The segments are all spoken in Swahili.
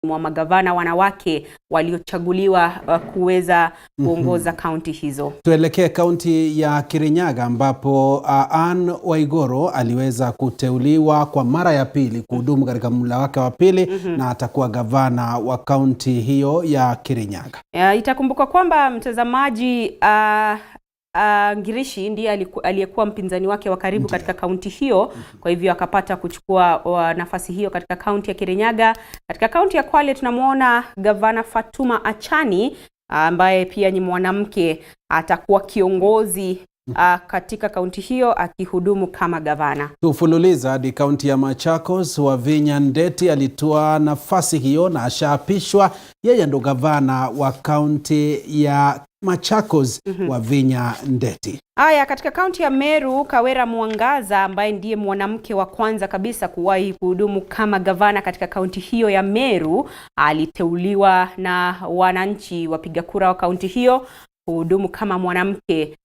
mwa magavana wanawake waliochaguliwa kuweza kuongoza kaunti hizo. Tuelekee kaunti ya Kirinyaga ambapo Anne Waiguru aliweza kuteuliwa kwa mara ya pili kuhudumu katika muhula wake wa pili na atakuwa gavana wa kaunti hiyo ya Kirinyaga. Itakumbuka kwamba mtazamaji, Ngirishi ndiye aliyekuwa mpinzani wake wa karibu katika kaunti hiyo, kwa hivyo akapata kuchukua nafasi hiyo katika kaunti ya Kirinyaga. Katika kaunti ya Kwale tunamuona gavana Fatuma Achani ambaye pia ni mwanamke, atakuwa kiongozi katika kaunti hiyo akihudumu kama gavana. Tufululiza hadi kaunti ya Machakos. Wavinya Ndeti alitoa nafasi hiyo na ashaapishwa. Yeye ndo gavana wa kaunti ya Machakos, Wavinya Ndeti. Haya, katika kaunti ya Meru, Kawera Mwangaza ambaye ndiye mwanamke wa kwanza kabisa kuwahi kuhudumu kama gavana katika kaunti hiyo ya Meru, aliteuliwa na wananchi wapiga kura wa kaunti hiyo kuhudumu kama mwanamke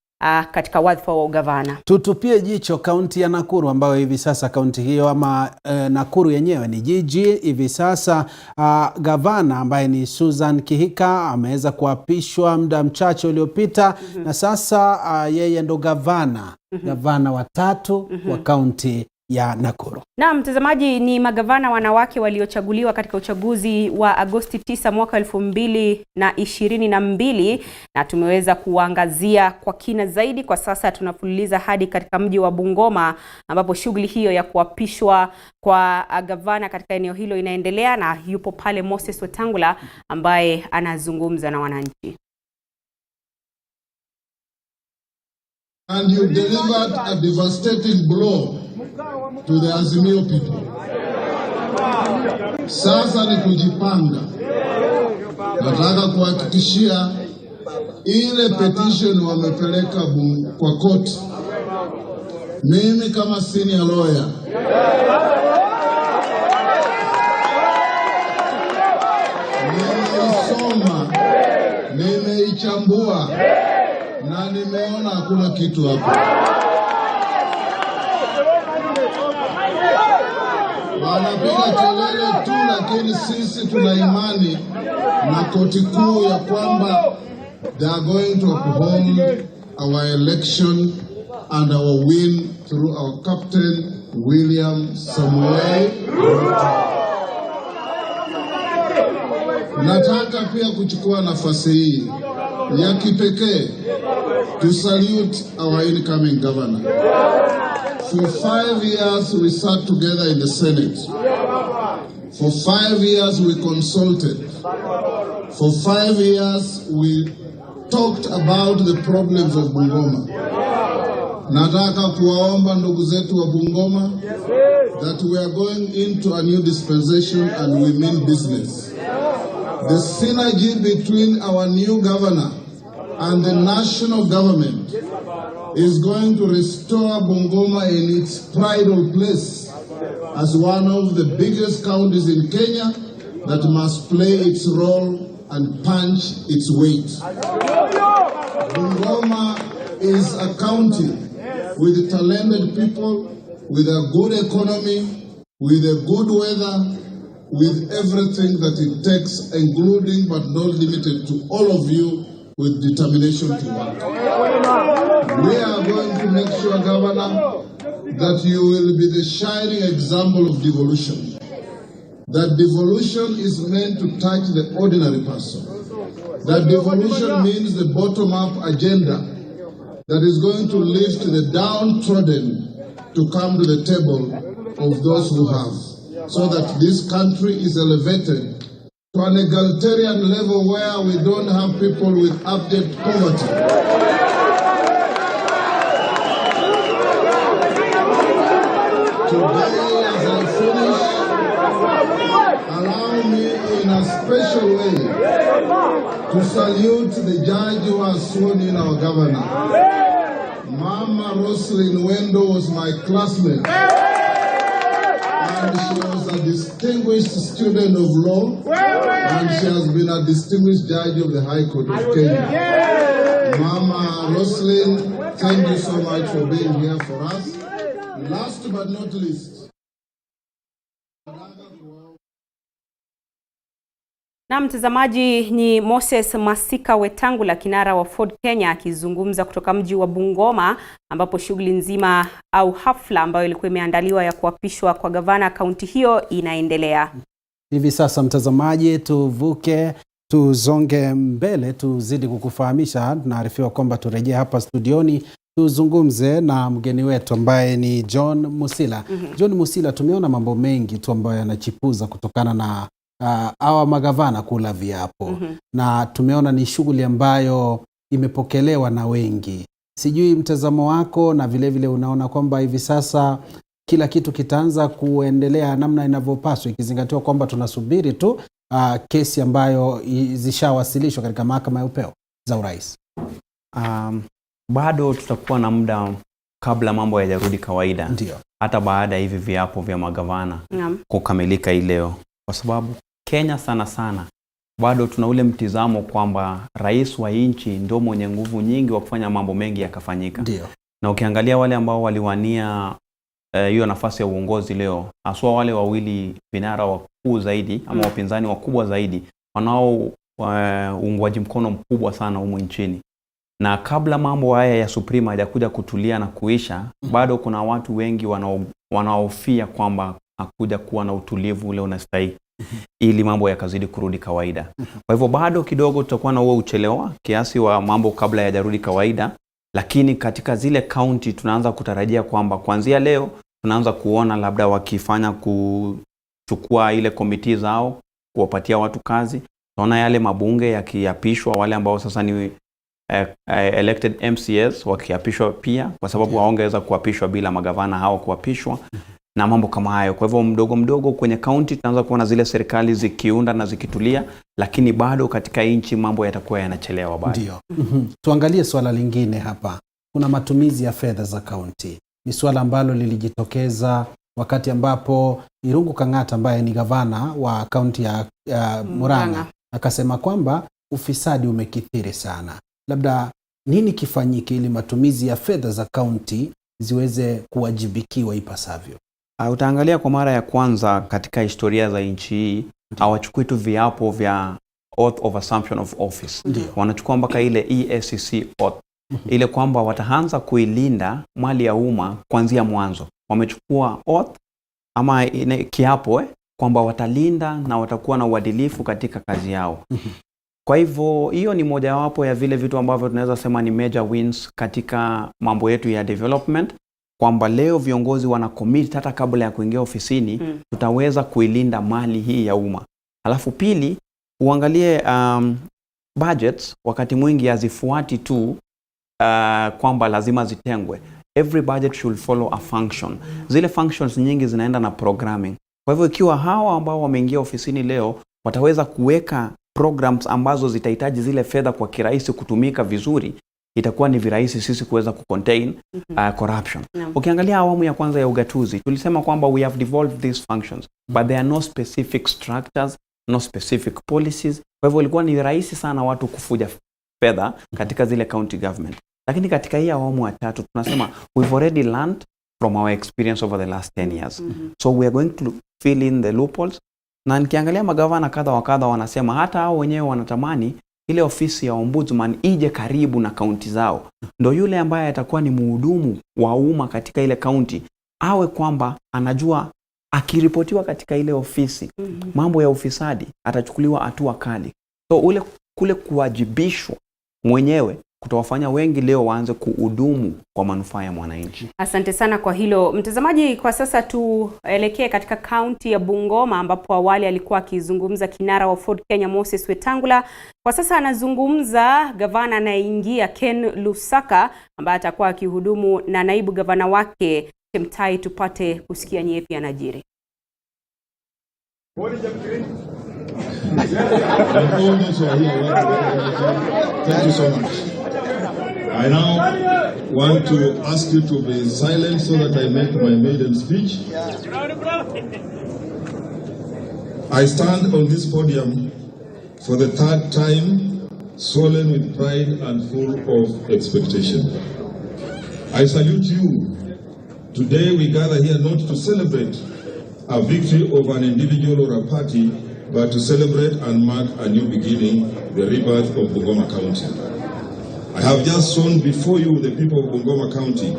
katika wadhifa wa ugavana. Tutupie jicho kaunti ya Nakuru ambayo hivi sasa kaunti hiyo ama Nakuru yenyewe ni jiji. Hivi sasa gavana ambaye ni Susan Kihika ameweza kuapishwa muda mchache uliopita na sasa yeye ndo gavana wa tatu wa kaunti ya Nakuru. Na mtazamaji, ni magavana wanawake waliochaguliwa katika uchaguzi wa Agosti 9 mwaka 2022 na tumeweza kuangazia kwa kina zaidi. Kwa sasa tunafululiza hadi katika mji wa Bungoma ambapo shughuli hiyo ya kuapishwa kwa gavana katika eneo hilo inaendelea, na yupo pale Moses Wetangula ambaye anazungumza na wananchi. And you delivered a devastating blow to the Azimio people. Sasa ni kujipanga. Nataka kuhakikishia ile petition wamepeleka kwa court. Mimi kama senior lawyer nimeisoma, nimeichambua na nimeona hakuna kitu hapo. Wanapiga kelele tu, lakini sisi tuna imani na koti kuu ya kwamba they are going to uphold our election and our win through our captain William Samuel. Nataka pia kuchukua nafasi hii ya kipekee to salute our incoming governor. For 5 years we sat together in the Senate. For 5 years we consulted. For 5 years we talked about the problems of Bungoma. Nataka kuwaomba ndugu zetu wa Bungoma that we are going into a new dispensation and we mean business. The synergy between our new governor and the national government is going to restore Bungoma in its prideful place as one of the biggest counties in Kenya that must play its role and punch its weight. Bungoma is a county with talented people, with a good economy, with a good weather, with everything that it takes, including but not limited to all of you with determination to work. We are going to make sure, Governor, that you will be the shining example of devolution. That devolution is meant to touch the ordinary person. That devolution means the bottom-up agenda that is going to lift the downtrodden to come to the table of those who have, so that this country is elevated to an egalitarian level where we don't have people with abject poverty. Today, as I finish, allow me in a special way to salute the judge who has sworn in our governor. Mama Roslyn Wendo was my classmate. And she was a distinguished student of law, and she has been a distinguished judge of the High Court of Kenya. Mama Roslyn, thank you so much for being here for us. Last but not least, Na mtazamaji, ni Moses Masika Wetangula, kinara wa Ford Kenya, akizungumza kutoka mji wa Bungoma, ambapo shughuli nzima au hafla ambayo ilikuwa imeandaliwa ya kuapishwa kwa gavana kaunti hiyo inaendelea. Hivi sasa mtazamaji, tuvuke tuzonge mbele, tuzidi kukufahamisha. Tunaarifiwa kwamba turejee hapa studioni tuzungumze na mgeni wetu ambaye ni John Musila. John Musila, tumeona mambo mengi tu ambayo yanachipuza kutokana na hawa magavana kula viapo. Na tumeona ni shughuli ambayo imepokelewa na wengi. Sijui mtazamo wako, na vile vile unaona kwamba hivi sasa kila kitu kitaanza kuendelea namna inavyopaswa, ikizingatiwa kwamba tunasubiri tu kesi ambayo zishawasilishwa katika mahakama ya upeo za urais. Bado tutakuwa na muda kabla mambo yajarudi kawaida. Ndio. Hata baada hivi viapo vya magavana kukamilika hii leo, kwa sababu Kenya sana sana bado tuna ule mtizamo kwamba rais wa nchi ndio mwenye nguvu nyingi wa kufanya mambo mengi yakafanyika. Ndio. Na ukiangalia wale ambao waliwania hiyo nafasi ya uongozi leo, haswa wale wawili vinara wakuu zaidi ama wapinzani wakubwa zaidi, wanao uungwaji mkono mkubwa sana humu nchini. Na kabla mambo haya ya Supreme hajakuja kutulia na kuisha, bado kuna watu wengi wanaofia kwamba hakuja kuwa na utulivu ule unastahili ili mambo yakazidi kurudi kawaida. Kwa hivyo bado kidogo tutakuwa na huo uchelewa kiasi wa mambo kabla yajarudi kawaida, lakini katika zile county tunaanza kutarajia kwamba kuanzia leo tunaanza kuona labda wakifanya kuchukua ile komiti zao, kuwapatia watu kazi. Tunaona yale mabunge yakiapishwa, wale ambao sasa ni elected MCS wakiapishwa pia, kwa sababu haongeweza kuapishwa bila magavana hao kuapishwa na mambo kama hayo. Kwa hivyo mdogo mdogo kwenye county tunaanza kuona zile serikali zikiunda na zikitulia, lakini bado katika nchi mambo yatakuwa yanachelewa bado. Ndio. Tuangalie swala lingine hapa. Kuna matumizi ya fedha za county. Ni swala ambalo lilijitokeza wakati ambapo Irungu Kang'ata ambaye ni gavana wa county ya Murang'a akasema kwamba ufisadi umekithiri sana. Labda nini kifanyike ili matumizi ya fedha za county ziweze kuwajibikiwa ipasavyo? Utaangalia kwa mara ya kwanza katika historia za nchi hii hawachukui tu viapo vya oath of assumption of office. Wanachukua mpaka ile EACC oath. Ile kwamba wataanza kuilinda mali ya umma kuanzia mwanzo. Wamechukua oath ama kiapo kwamba watalinda na watakuwa na uadilifu katika kazi yao. Kwa hivyo hiyo ni mojawapo ya vile vitu ambavyo tunaweza sema ni major wins katika mambo yetu ya development, kwamba leo viongozi wana commit hata kabla ya kuingia ofisini tutaweza kuilinda mali hii ya umma. Alafu pili, uangalie budgets wakati mwingi hazifuati tu kwamba lazima zitengwe. Every budget should follow a function. Zile functions nyingi zinaenda na programming. Kwa hivyo ikiwa hawa ambao wameingia ofisini leo wataweza kuweka programs ambazo zitahitaji zile fedha kwa kirahisi kutumika vizuri, itakuwa ni virahisi sisi kuweza kucontain corruption. Ukiangalia awamu ya kwanza ya ugatuzi, tulisema kwamba we have devolved these functions, but there are no specific structures, no specific policies. Kwa hivyo ilikuwa ni rahisi sana watu kufuja fedha katika zile county government. Lakini katika hii awamu ya tatu tunasema we've already learned from our experience over the last 10 years. So we are going to fill in the loopholes. Na nikiangalia magavana kadha wa kadha wanasema hata hao wenyewe wanatamani ile ofisi ya ombudsman ije karibu na kaunti zao. Ndio yule ambaye atakuwa ni mhudumu wa umma katika ile kaunti awe kwamba anajua akiripotiwa katika ile ofisi mambo ya ufisadi atachukuliwa hatua kali. So kule kuwajibishwa mwenyewe kutawafanya wengi leo waanze kuhudumu kwa manufaa ya mwananchi. Asante sana kwa hilo. Mtazamaji, kwa sasa tuelekee katika kaunti ya Bungoma, ambapo awali alikuwa akizungumza kinara wa Ford Kenya Moses Wetangula. Kwa sasa anazungumza gavana anayeingia Ken Lusaka, ambaye atakuwa akihudumu na naibu gavana wake Chemtai. Tupate kusikia nyepi anajiri. Thank you so much. I now want to ask you to be silent so that I make my maiden speech. I stand on this podium for the third time, swollen with pride and full of expectation. I salute you. Today we gather here not to celebrate a victory of an individual or a party, but to celebrate and mark a new beginning, the rebirth of Bungoma County. I have just shown before you the people of Bungoma County,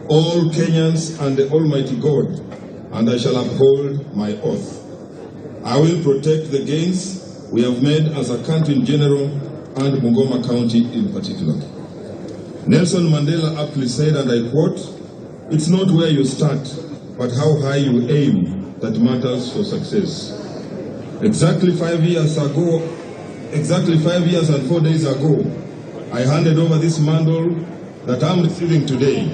all Kenyans and the Almighty God, and I shall uphold my oath. I will protect the gains we have made as a country in general and Bungoma County in particular. Nelson Mandela aptly said, and I quote, "It's not where you start, but how high you aim that matters for success." Exactly 5 years and 4 days ago, I handed over this mantle that I'm receiving today.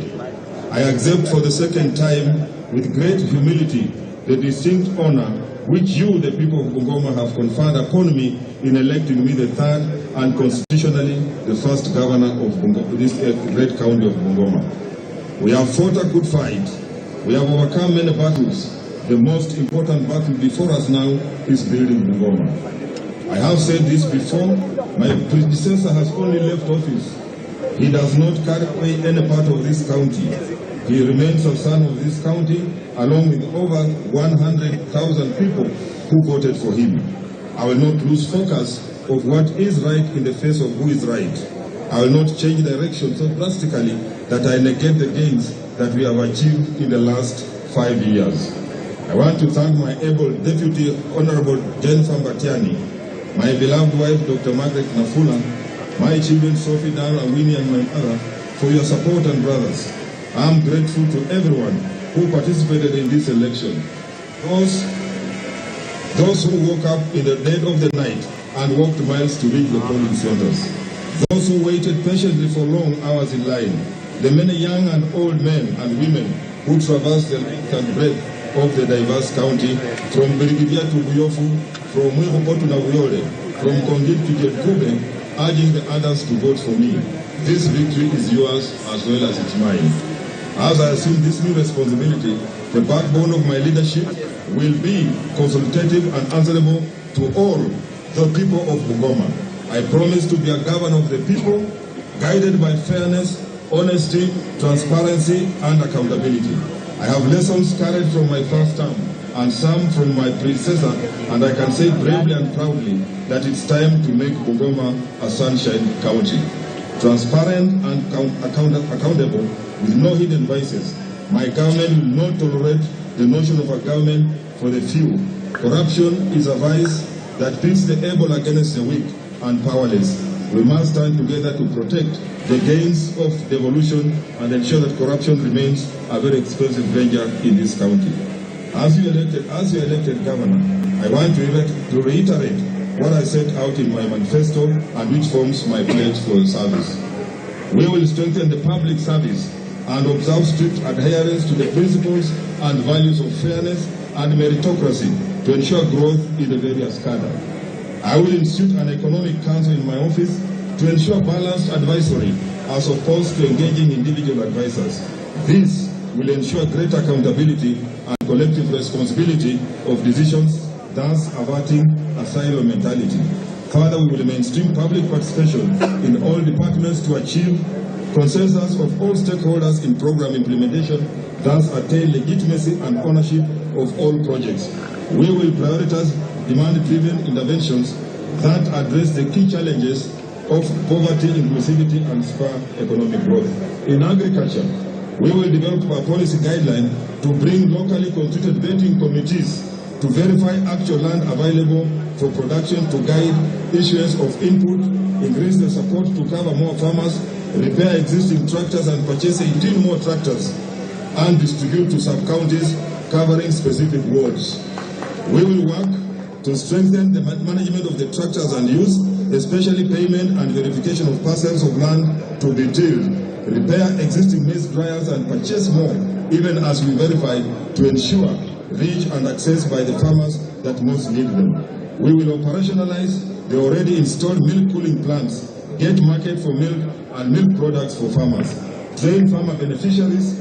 I accept for the second time with great humility the distinct honor which you, the people of Bungoma, have conferred upon me in electing me the third and constitutionally the first governor of Bungoma, this great county of Bungoma. We have fought a good fight. We have overcome many battles. The most important battle before us now is building Bungoma. I have said this before. My predecessor has only left office. He does not carry away any part of this county. He remains a son of this county, along with over 100,000 people who voted for him. I will not lose focus of what is right in the face of who is right. I will not change direction so drastically that I negate the gains that we have achieved in the last 5 years. I want to thank my able Deputy Honorable Jennifer Mbatiani, my beloved wife Dr. Margaret Nafula, my children Sophie, Dara, Winnie and my mother for your support, and brothers. I am grateful to everyone who participated in this election. Those who woke up in the dead of the night and walked miles to reach the polling centers. Those who waited patiently for long hours in line. The many young and old men and women who traversed the length and breadth of the diverse county, from Birigidia to Buyofu, from Mwihopo to Navuyole, from Kongit to Jetkube, urging the others to vote for me. This victory is yours as well as it's mine. As I assume this new responsibility, the backbone of my leadership will be consultative and answerable to all the people of Bungoma. I promise to be a governor of the people, guided by fairness, honesty, transparency, and accountability. I have lessons carried from my first term and some from my predecessor, and I can say bravely and proudly that it's time to make Bungoma a sunshine county. Transparent and accountable with no hidden vices. My government will not tolerate the notion of a government for the few. Corruption is a vice that pits the able against the weak and powerless. We must stand together to protect the gains of devolution and ensure that corruption remains a very expensive venture in this county. As you elected governor, I want to reiterate what I set out in my manifesto and which forms my pledge for service. We will strengthen the public service and observe strict adherence to the principles and values of fairness and meritocracy to ensure growth in the various cadre. I will institute an economic council in my office to ensure balanced advisory as opposed to engaging individual advisors. This will ensure greater accountability and collective responsibility of decisions, thus averting a silo mentality. Further, we will mainstream public participation in all departments to achieve consensus of all stakeholders in program implementation, thus attain legitimacy and ownership of all projects. We will prioritize demand-driven interventions that address the key challenges of poverty, inclusivity, and spur economic growth. In agriculture, we will develop a policy guideline to bring locally constituted vetting committees to verify actual land available for production, to guide issuance of input, increase the support to cover more farmers, repair existing tractors and purchase 18 more tractors, and distribute to sub-counties covering specific wards. We will work to strengthen the management of the tractors and use, especially payment and verification of parcels of land to be tilled, repair existing maize dryers and purchase more, even as we verify to ensure reach and access by the farmers that most need them. We will operationalize the already installed milk cooling plants, get market for milk and milk products for farmers, train farmer beneficiaries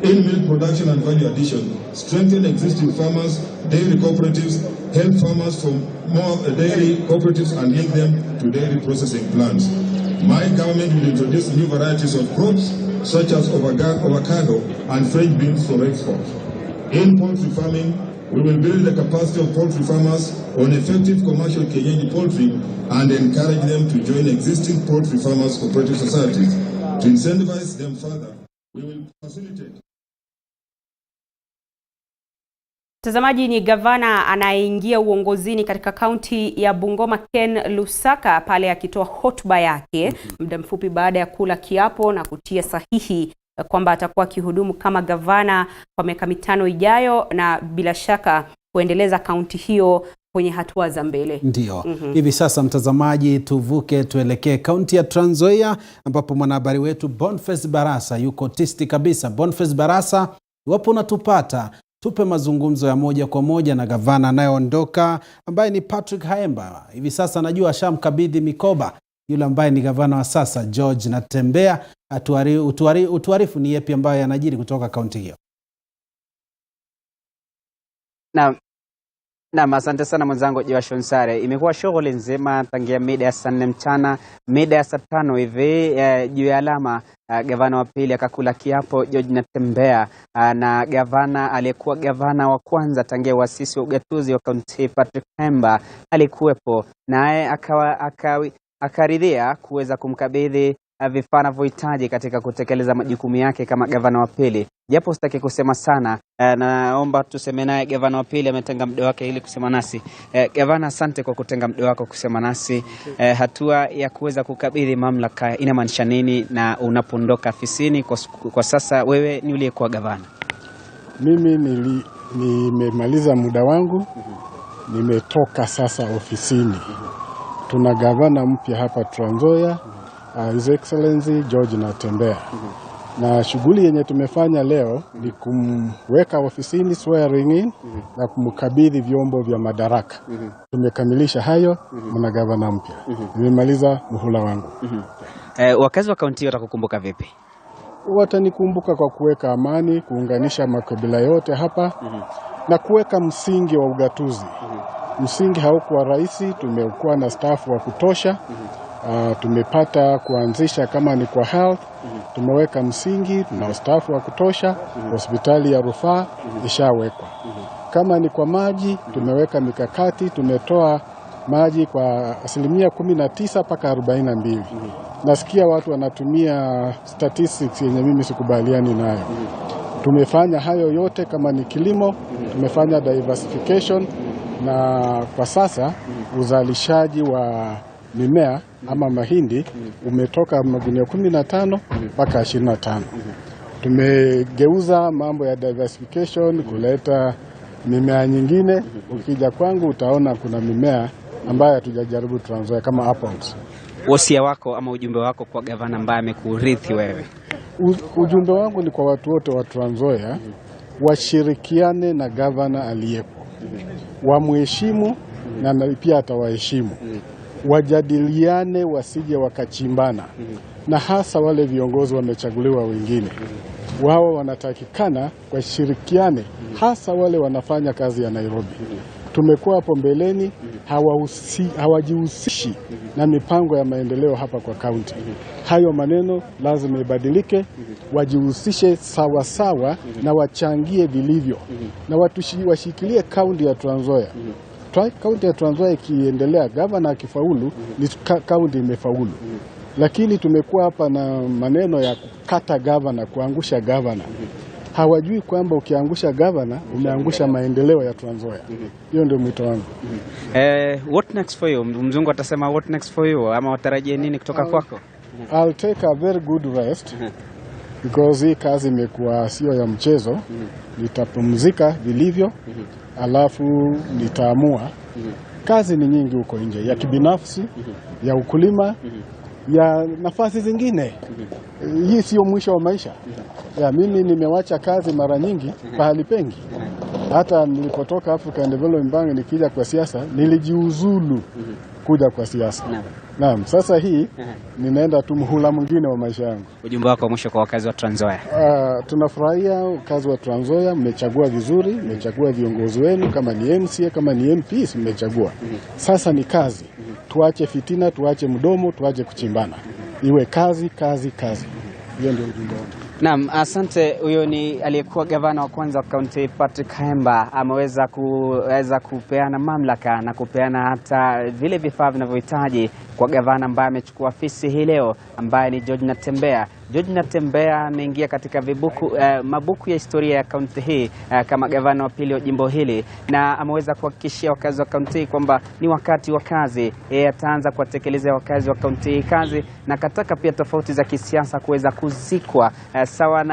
in milk production and value addition, strengthen existing farmers, dairy cooperatives, help farmers from more dairy cooperatives and link them to dairy processing plants. My government will introduce new varieties of crops such as avocado and French beans for export. In poultry farming, We will build the capacity of poultry farmers on effective commercial kienyeji poultry and encourage them to join existing poultry farmers cooperative societies. To incentivize them further, we will facilitate. Mtazamaji, ni gavana anayeingia uongozini katika kaunti ya Bungoma Ken Lusaka pale akitoa hotuba yake muda mfupi baada ya kula kiapo na kutia sahihi kwamba atakuwa akihudumu kama gavana kwa miaka 5 ijayo na bila shaka kuendeleza kaunti hiyo kwenye hatua za mbele. Ndio. Hivi sasa mtazamaji, tuvuke tuelekee kaunti ya Trans Nzoia ambapo mwanahabari wetu Boniface Barasa yuko tisti kabisa. Boniface Barasa, iwapo unatupata, tupe mazungumzo ya moja kwa moja na gavana anayeondoka ambaye ni Patrick Haemba. Hivi sasa najua ashamkabidhi mikoba yule ambaye ni gavana wa sasa George Natembeya. Utuarifu ni yapi ambayo yanajiri kutoka kaunti hiyo? Naam, asante sana mwenzangu Joshua Nsare. Imekuwa shughuli nzima tangia mida ya saa 4 mchana, mida ya saa 5 hivi juu ya alama gavana wa pili akakula kiapo George Natembeya, na gavana aliyekuwa gavana wa kwanza tangia uasisi wa ugatuzi wa kaunti Patrick Haemba alikuwepo, naye akaridhia kuweza kumkabidhi vifaa anavyohitaji katika kutekeleza majukumu yake kama gavana wa pili. Japo sitaki kusema sana, naomba tuseme naye gavana wa pili ametenga muda wake ili kusema nasi. Gavana, asante kwa kutenga muda wako kusema nasi. Hatua ya kuweza kukabidhi mamlaka inamaanisha nini, na unapoondoka afisini kwa sasa wewe ni uliyekuwa gavana? Mimi nimemaliza muda wangu, nimetoka sasa ofisini. Tuna gavana mpya hapa Trans Nzoia, His Excellency George Natembeya. Na shughuli yenye tumefanya leo ni kumweka ofisini, swearing in, na kumkabidhi vyombo vya madaraka. Tumekamilisha hayo, mna gavana mpya. Nimemaliza muhula wangu. Wakazi wa kaunti watakukumbuka vipi? Watanikumbuka kwa kuweka amani, kuunganisha makabila yote hapa, na kuweka msingi wa ugatuzi. Msingi haukuwa rahisi, tumekuwa na staff wa kutosha. Tumepata kuanzisha kama ni kwa health, tumeweka msingi, tuna staff wa kutosha, hospitali ya rufaa ishawekwa. Kama ni kwa maji, tumeweka mikakati, tumetoa maji kwa 19% mpaka 42. Nasikia watu wanatumia statistics yenye mimi sikubaliani nayo. Tumefanya hayo yote. Kama ni kilimo, tumefanya diversification, na kwa sasa uzalishaji wa mimea ama mahindi umetoka magunia 15 mpaka 25. Tumegeuza mambo ya diversification kuleta mimea nyingine. Ukija kwangu utaona kuna mimea ambayo hatujajaribu Trans Nzoia kama apples. Wosia wako ama ujumbe wako kwa gavana ambaye amekurithi wewe? Ujumbe wangu ni kwa watu wote wa Trans Nzoia, washirikiane na gavana aliyepo. Wamheshimu na pia atawaheshimu. Wajadiliane, wasije wakachimbana. Na hasa wale viongozi wamechaguliwa wengine, wao wanatakikana washirikiane, hasa wale wanafanya kazi ya Nairobi. Tumekuwa hapo mbeleni, hawajihusishi na mipango ya maendeleo hapa kwa kaunti. Hayo maneno lazima ibadilike, wajihusishe sawa sawa na wachangie vilivyo, na washikilie kaunti ya Trans Nzoia. Kaunti ya Trans Nzoia ikiendelea, gavana akifaulu, ni kaunti imefaulu. Lakini tumekuwa hapa na maneno ya kukata gavana, kuangusha gavana. Hawajui kwamba ukiangusha gavana umeangusha maendeleo ya Trans Nzoia. Hiyo ndio mwito wangu. What next for you? Mzungu atasema what next for you, ama watarajie nini kutoka kwako? I'll take a very good rest because hii kazi imekuwa sio ya mchezo. Nitapumzika vilivyo, alafu nitaamua. Kazi ni nyingi huko nje, ya kibinafsi, ya ukulima, ya nafasi zingine. Hii sio mwisho wa maisha. Mimi nimewacha kazi mara nyingi pahali pengi. Hata nilipotoka African Development Bank nikija kwa siasa, nilijiuzulu kuja kwa siasa. Naam, sasa hii ninaenda tu muhula mwingine wa maisha yangu. Ujumbe wako mwisho kwa wakazi wa Trans Nzoia? Tunafurahia wakazi wa Trans Nzoia, mmechagua vizuri, mmechagua viongozi wenu, kama ni MCA, kama ni MPs mmechagua. Sasa ni kazi. Tuache fitina, tuache mdomo, tuache kuchimbana. Iwe kazi, kazi, kazi. Hiyo ndio ujumbe wangu. Naam, asante. Huyo ni aliyekuwa gavana wa kwanza wa kaunti Patrick Khaemba. Ameweza kupeana mamlaka na kupeana hata vile vifaa vinavyohitaji kwa gavana ambaye amechukua afisi hii leo, ambaye ni George Natembeya. George Natembeya ameingia katika mabuku ya historia ya kaunti hii kama gavana wa pili wa jimbo hili, na ameweza kuhakikishia wakazi wa kaunti hii kwamba ni wakati wa kazi. Yeye ataanza kuwatekelezea wakazi wa kaunti hii kazi, na kataka pia tofauti za kisiasa kuweza kuzikwa sawa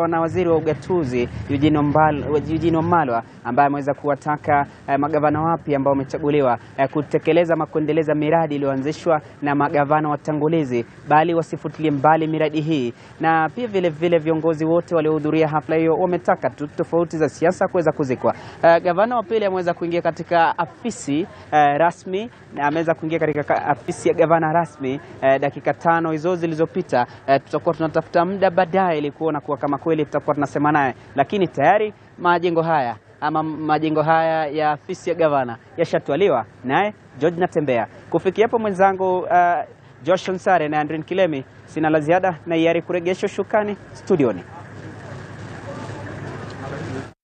na waziri wa ugatuzi Eugene Wamalwa, ambaye ameweza kuwataka magavana wapya ambao wamechaguliwa kutekeleza ama kuendeleza miradi iliyoanzishwa na magavana watangulizi, bali wasifutilie mbali miradi hii. Na pia vile viongozi wote waliohudhuria hafla hiyo wametaka tofauti za siasa kuweza kuzikwa. Gavana wa pili ameweza kuingia katika afisi rasmi, na ameweza kuingia katika afisi ya gavana rasmi dakika 5 hizo zilizopita. Tutakuwa tunatafuta muda baadaye ili kuona kuwa kama kweli tutakuwa tunasema naye, lakini tayari majengo haya ya afisi ya gavana yashatwaliwa naye George Natembeya. Kufikia hapo mwenzangu Joshua Nsare na Andrin Kilemi, sina la ziada na yari kuregesha shukani studioni.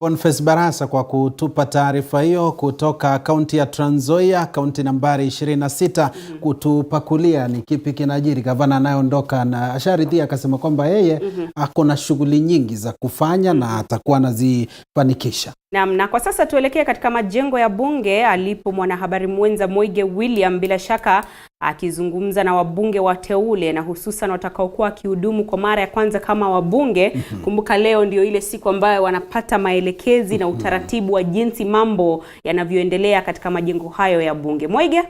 Boniface Barasa kwa kutupa taarifa hiyo kutoka kaunti ya Trans Nzoia, kaunti nambari 26, kutupakulia ni kipi kinajiri. Gavana anayeondoka na asharidhia akasema kwamba yeye ako na shughuli nyingi za kufanya na atakuwa anazifanikisha. Na kwa sasa tuelekee katika majengo ya bunge alipo mwanahabari mwenza Moige William, bila shaka akizungumza na wabunge wateule na hususan watakaokuwa akihudumu kwa mara ya kwanza kama wabunge. Kumbuka leo ndio ile siku ambayo wanapata maelekezi na utaratibu wa jinsi mambo yanavyoendelea katika majengo hayo ya bunge. Moige?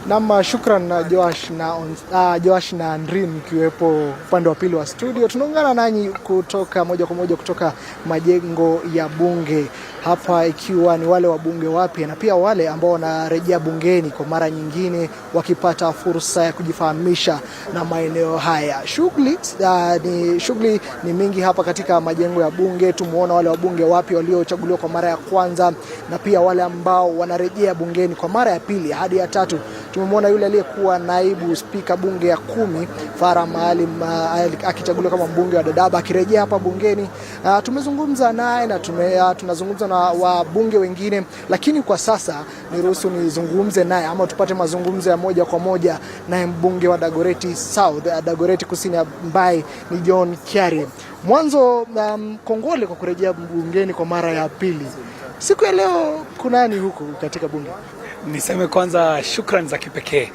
Naam, shukran na Joash na Andrin kiwepo upande wa pili wa studio. Tunaungana nanyi kutoka moja kwa moja kutoka majengo ya bunge hapa, ikiwa ni wale wabunge wapya na pia wale ambao wanarejea bungeni kwa mara nyingine wakipata fursa ya kujifahamisha na maeneo haya. Shughuli ni mingi hapa katika majengo ya bunge. Tumuona wale wabunge wapya waliochaguliwa kwa mara ya kwanza na pia wale ambao wanarejea bungeni kwa mara ya pili hadi ya tatu. Tumemwona yule aliyekuwa naibu spika bunge ya 10 Farah Maalim akichaguliwa kama mbunge wa Dadaab akirejea hapa bungeni. Tumezungumza naye na tunazungumza na wabunge wengine, lakini kwa sasa niruhusu nizungumze naye ama tupate mazungumzo ya moja kwa moja na mbunge wa Dagoretti South, Dagoretti Kusini, ambaye ni John Kiari. Mwanzo kongole kwa kurejea bungeni kwa mara ya pili. Siku ya leo kunani huku katika bunge? Niseme kwanza shukrani za kipekee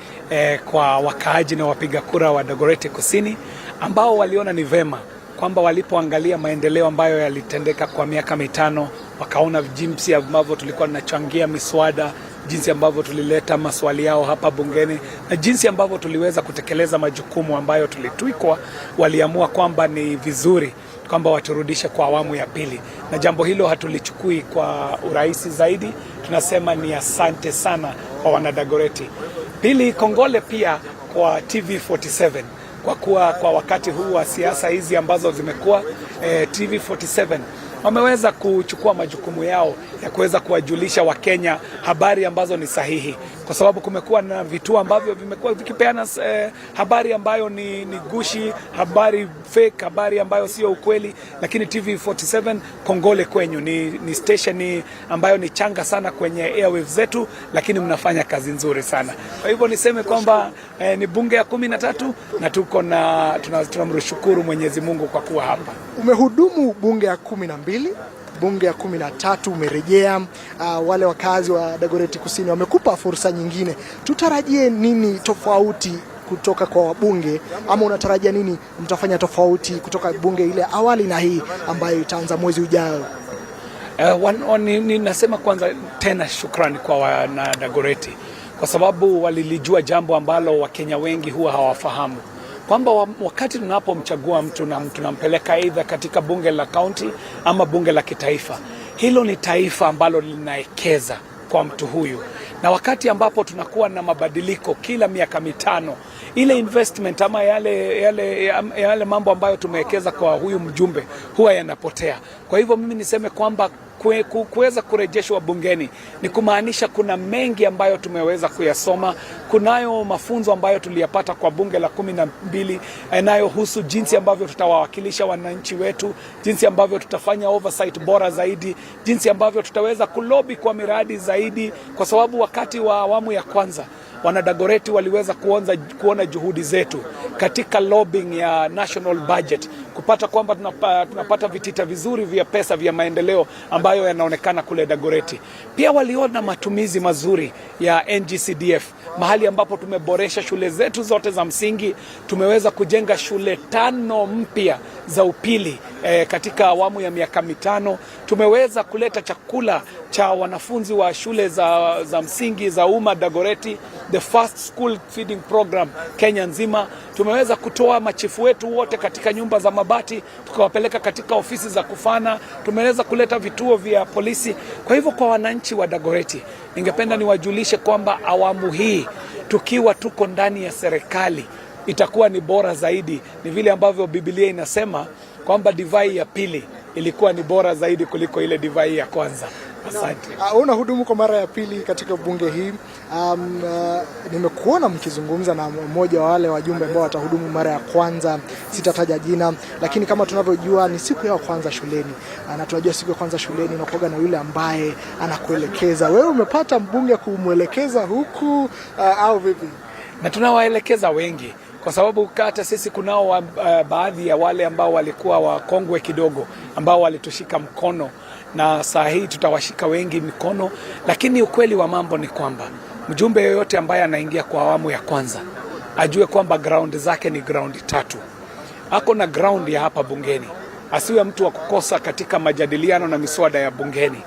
kwa wakaaji na wapiga kura wa Dagoretti Kusini ambao waliona ni vema kwamba walipoangalia maendeleo ambayo yalitendeka kwa miaka 5, wakaona jinsi ambavyo tulikuwa tunachangia miswada, jinsi ambavyo tulileta maswali yao hapa bungeni na jinsi ambavyo tuliweza kutekeleza majukumu ambayo tulitwikwa, waliamua kwamba ni vizuri kwamba waturudishe kwa awamu ya pili, na jambo hilo hatulichukui kwa urahisi zaidi. Tunasema ni asante sana kwa wanadagoretti. Pili, kongole pia kwa TV47 kwa kuwa kwa wakati huu wa siasa hizi ambazo zimekuwa TV47 wameweza kuchukua majukumu yao ya kuweza kuwajulisha Wakenya habari ambazo ni sahihi, kwa sababu kumekuwa na vituo ambavyo vimekuwa vikipeana habari ambayo ni gushi, habari fake, habari ambayo sio ukweli. Lakini TV47 kongole kwenyu, ni station ambayo ni changa sana kwenye airwaves zetu, lakini mnafanya kazi nzuri sana. Kwa hivyo niseme kwamba ni bunge ya 13 na tuko na tunamshukuru Mwenyezi Mungu kwa kuwa hapa. Umehudumu bunge ya 12, bunge ya 13 umerejea. Wale wakazi wa Dagoretti Kusini wamekupa fursa nyingine. Tutarajie nini tofauti kutoka kwa wabunge, ama unatarajia nini mtafanya tofauti kutoka bunge ile awali na hii ambayo itaanza mwezi ujao? Ninasema kwanza tena shukrani kwa wana Dagoretti, kwa sababu walilijua jambo ambalo Wakenya wengi huwa hawafahamu, kwamba wakati tunapomchagua mtu na tunampeleka aidha katika bunge la kaunti ama bunge la kitaifa, hilo ni taifa ambalo linaekeza kwa mtu huyu. Na wakati ambapo tunakuwa na mabadiliko kila miaka 5, ile investment ama yale mambo ambayo tumewekeza kwa huyu mjumbe huwa yanapotea. Kwa hivyo mimi niseme kwamba kuweza kurejeshwa bungeni ni kumaanisha kuna mengi ambayo tumeweza kuyasoma. Kunayo mafunzo ambayo tuliyapata kwa bunge la 12 yanayohusu jinsi ambavyo tutawawakilisha wananchi wetu, jinsi ambavyo tutafanya oversight bora zaidi, jinsi ambavyo tutaweza kulobi kwa miradi zaidi, kwa sababu wakati wa awamu ya kwanza Wanadagoreti waliweza kuona juhudi zetu katika lobbying ya national budget, kupata kwamba tunapata vitita vizuri vya pesa vya maendeleo ambayo yanaonekana kule Dagoreti. Pia waliona matumizi mazuri ya NGCDF, mahali ambapo tumeboresha shule zetu zote za msingi. Tumeweza kujenga shule 5 mpya za upili katika awamu ya miaka 5. Tumeweza kuleta chakula cha wanafunzi wa shule za msingi za umma Dagoreti, the first school feeding program Kenya nzima. Tumeweza kutoa machifu wetu wote katika nyumba za mabati, tukawapeleka katika ofisi za kufana. Tumeweza kuleta vituo vya polisi. Kwa hivyo kwa wananchi wa Dagoreti, ningependa niwajulishe kwamba awamu hii tukiwa tuko ndani ya serikali itakuwa ni bora zaidi. Ni vile ambavyo Biblia inasema kwamba divai ya pili ilikuwa ni bora zaidi kuliko ile divai ya kwanza. Asante. Unahudumu kwa mara ya pili katika bunge hii. Nimekuona mkizungumza na mmoja wa wale wajumbe ambao watahudumu mara ya kwanza, sitataja jina, lakini kama tunavyojua ni siku ya kwanza shuleni. Na tunajua siku ya kwanza shuleni inakuwa na yule ambaye anakuelekeza. Wewe umepata mbunge kumwelekeza huku au vipi? Na tunawaelekeza wengi, kwa sababu hata sisi kunao baadhi ya wale ambao walikuwa wakongwe kidogo ambao walitushika mkono, na saa hii tutawashika wengi mikono. Lakini ukweli wa mambo ni kwamba mjumbe yoyote ambaye anaingia kwa awamu ya kwanza ajue kwamba ground zake ni ground 3. Ako na ground ya hapa bungeni, asiwe mtu wa kukosa katika majadiliano na miswada ya bungeni.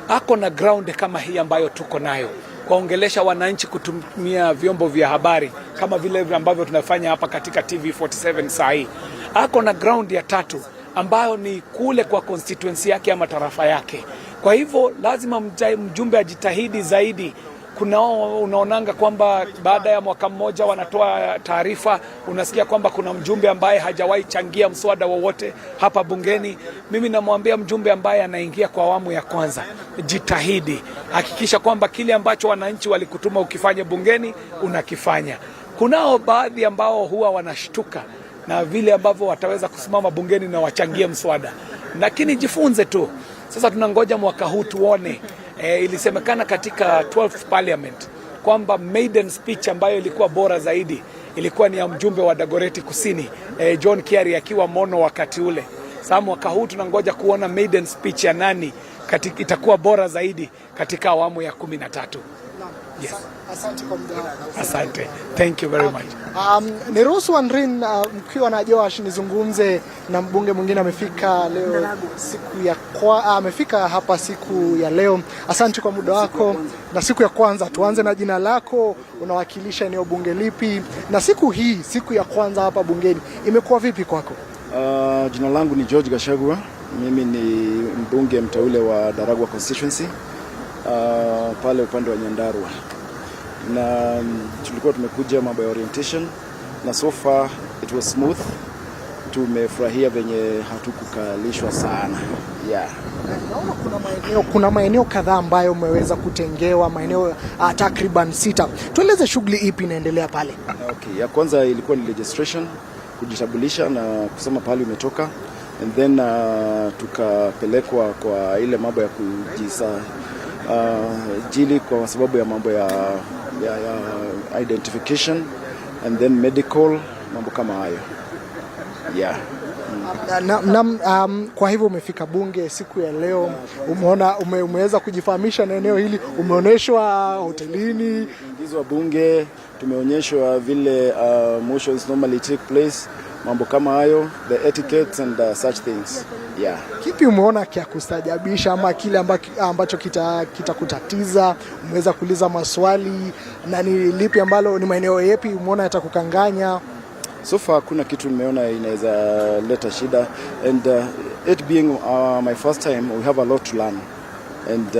Ako na ground kama hii ambayo tuko nayo, kuongelesha wananchi kutumia vyombo vya habari kama vile ambavyo tunafanya hapa katika TV47 saa hii. Ako na ground ya 3 ambayo ni kule kwa constituency yake ama tarafa yake. Kwa hivyo lazima mjumbe ajitahidi zaidi. Unaonanga kwamba baada ya mwaka mmoja wanatoa taarifa, unasikia kwamba kuna mjumbe ambaye hajawahi changia mswada wowote hapa bungeni. Mimi namwambia mjumbe ambaye anaingia kwa awamu ya kwanza, jitahidi, hakikisha kwamba kile ambacho wananchi walikutuma ukifanya bungeni unakifanya. Kunao baadhi ambao huwa wanashtuka na vile ambavyo wataweza kusimama bungeni na wachangie mswada, lakini jifunze tu. Sasa tunangoja mwaka huu tuone. Ilisemekana katika 12th Parliament kwamba Maiden speech ambayo ilikuwa bora zaidi ilikuwa ni ya mjumbe wa Dagoreti Kusini, John Kiari akiwa mono wakati ule. Sasa mwaka huu tunangoja kuona Maiden speech ya nani itakuwa bora zaidi katika awamu ya 13. Yes. Asante kwa muda wako. Asante. Thank you very much. Niruhusu Andrin, mkiwa na Joash nizungumze na mbunge mwingine amefika leo amefika hapa siku ya leo. Asante kwa muda wako. Na siku ya kwanza tuanze na jina lako, unawakilisha eneo bunge lipi, na siku ya kwanza hapa bungeni imekuwa vipi kwako? Jina langu ni George Gashagua. Mimi ni mbunge mteule wa Daragwa constituency pale upande wa Nyandarua, na tulikuwa tumekuja mambo ya orientation, na so far it was smooth. Tumefurahia venye hatukukalishwa sana. Yeah. Naona kuna maeneo kadhaa ambayo umeweza kutengewa, maeneo takriban 6. Tueleze shughuli ipi inaendelea pale? Okay, ya kwanza ilikuwa ni registration, kujitambulisha na kusema pale umetoka, and then tukapelekwa kwa ile mambo ya jili kwa sababu ya mambo ya identification, and then medical, mambo kama hayo. Yeah. Kwa hivyo umefika bunge siku ya leo, umeona umeweza kujifahamisha na eneo hili, umeonyeshwa hotelini, wa bunge, tumeonyeshwa vile motions normally take place, mambo kama hayo, the etiquettes and such things. Yeah. Kipi umeona kia kustajabisha ama kile ambacho kitakutatiza? Umeweza kuuliza maswali, na ni lipi ambalo ni maeneo yapi umeona yatakukanganya? So far kuna kitu nimeona inaweza leta shida, and it being my first time, we have a lot to learn, and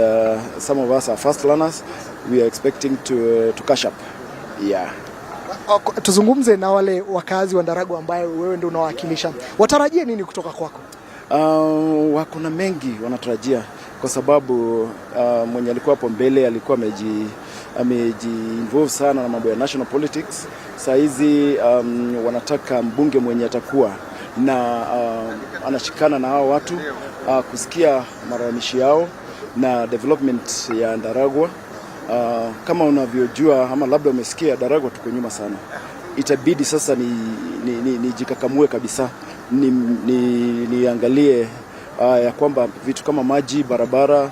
some of us are fast learners. We are expecting to catch up. Yeah. Tuzungumze na wale wakazi wa Ndaragwa ambayo wewe ndio unawakilisha. Watarajie nini kutoka kwako? Kuna mengi wanatarajia, kwa sababu mwenye alikuwa hapo mbele alikuwa ameji-involve sana na mambo ya national politics. Saa hizi wanataka mbunge mwenye atakuwa na anashikana na hao watu kusikia malalamishi yao na development ya Ndaragwa. Kama unavyojua ama labda umesikia, Ndaragwa tuko nyuma sana. Itabidi sasa nijikakamue kabisa, niangalie ya kwamba vitu kama maji, barabara,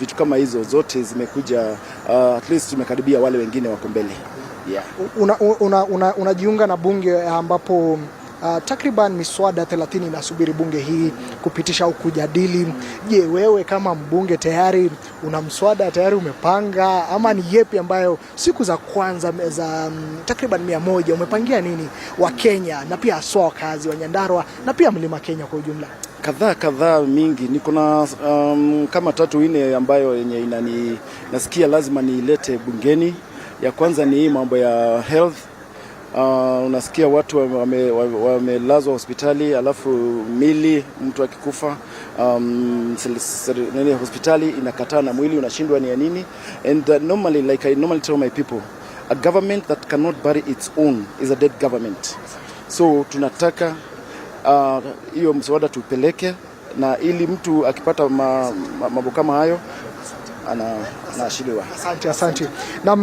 vitu kama hizo zote zimekuja, at least tumekaribia wale wengine wako mbele. Yeah. Unajiunga na bunge ambapo takriban miswada 30 inasubiri bunge hii kupitisha au kujadili. Je, wewe kama mbunge tayari una mswada tayari umepanga, ama ni yepi ambayo siku za kwanza za takriban 100 umepangia nini wa Kenya na pia aswa wakazi wa Nyandarua na pia Mlima Kenya kwa ujumla? Kadhaa mingi. Niko na kama 3-4 ambayo yenye nasikia lazima niilete bungeni. Ya kwanza ni hii mambo ya health. Unasikia watu wamelazwa hospitali, alafu mili mtu akikufa hospitali inakataa na mwili unashindwa ni ya nini. And normally, like I normally tell my people, a government that cannot bury its own is a dead government. So tunataka hiyo mswada tupeleke, na ili mtu akipata mambo kama hayo anaashiriwa. Asante. Na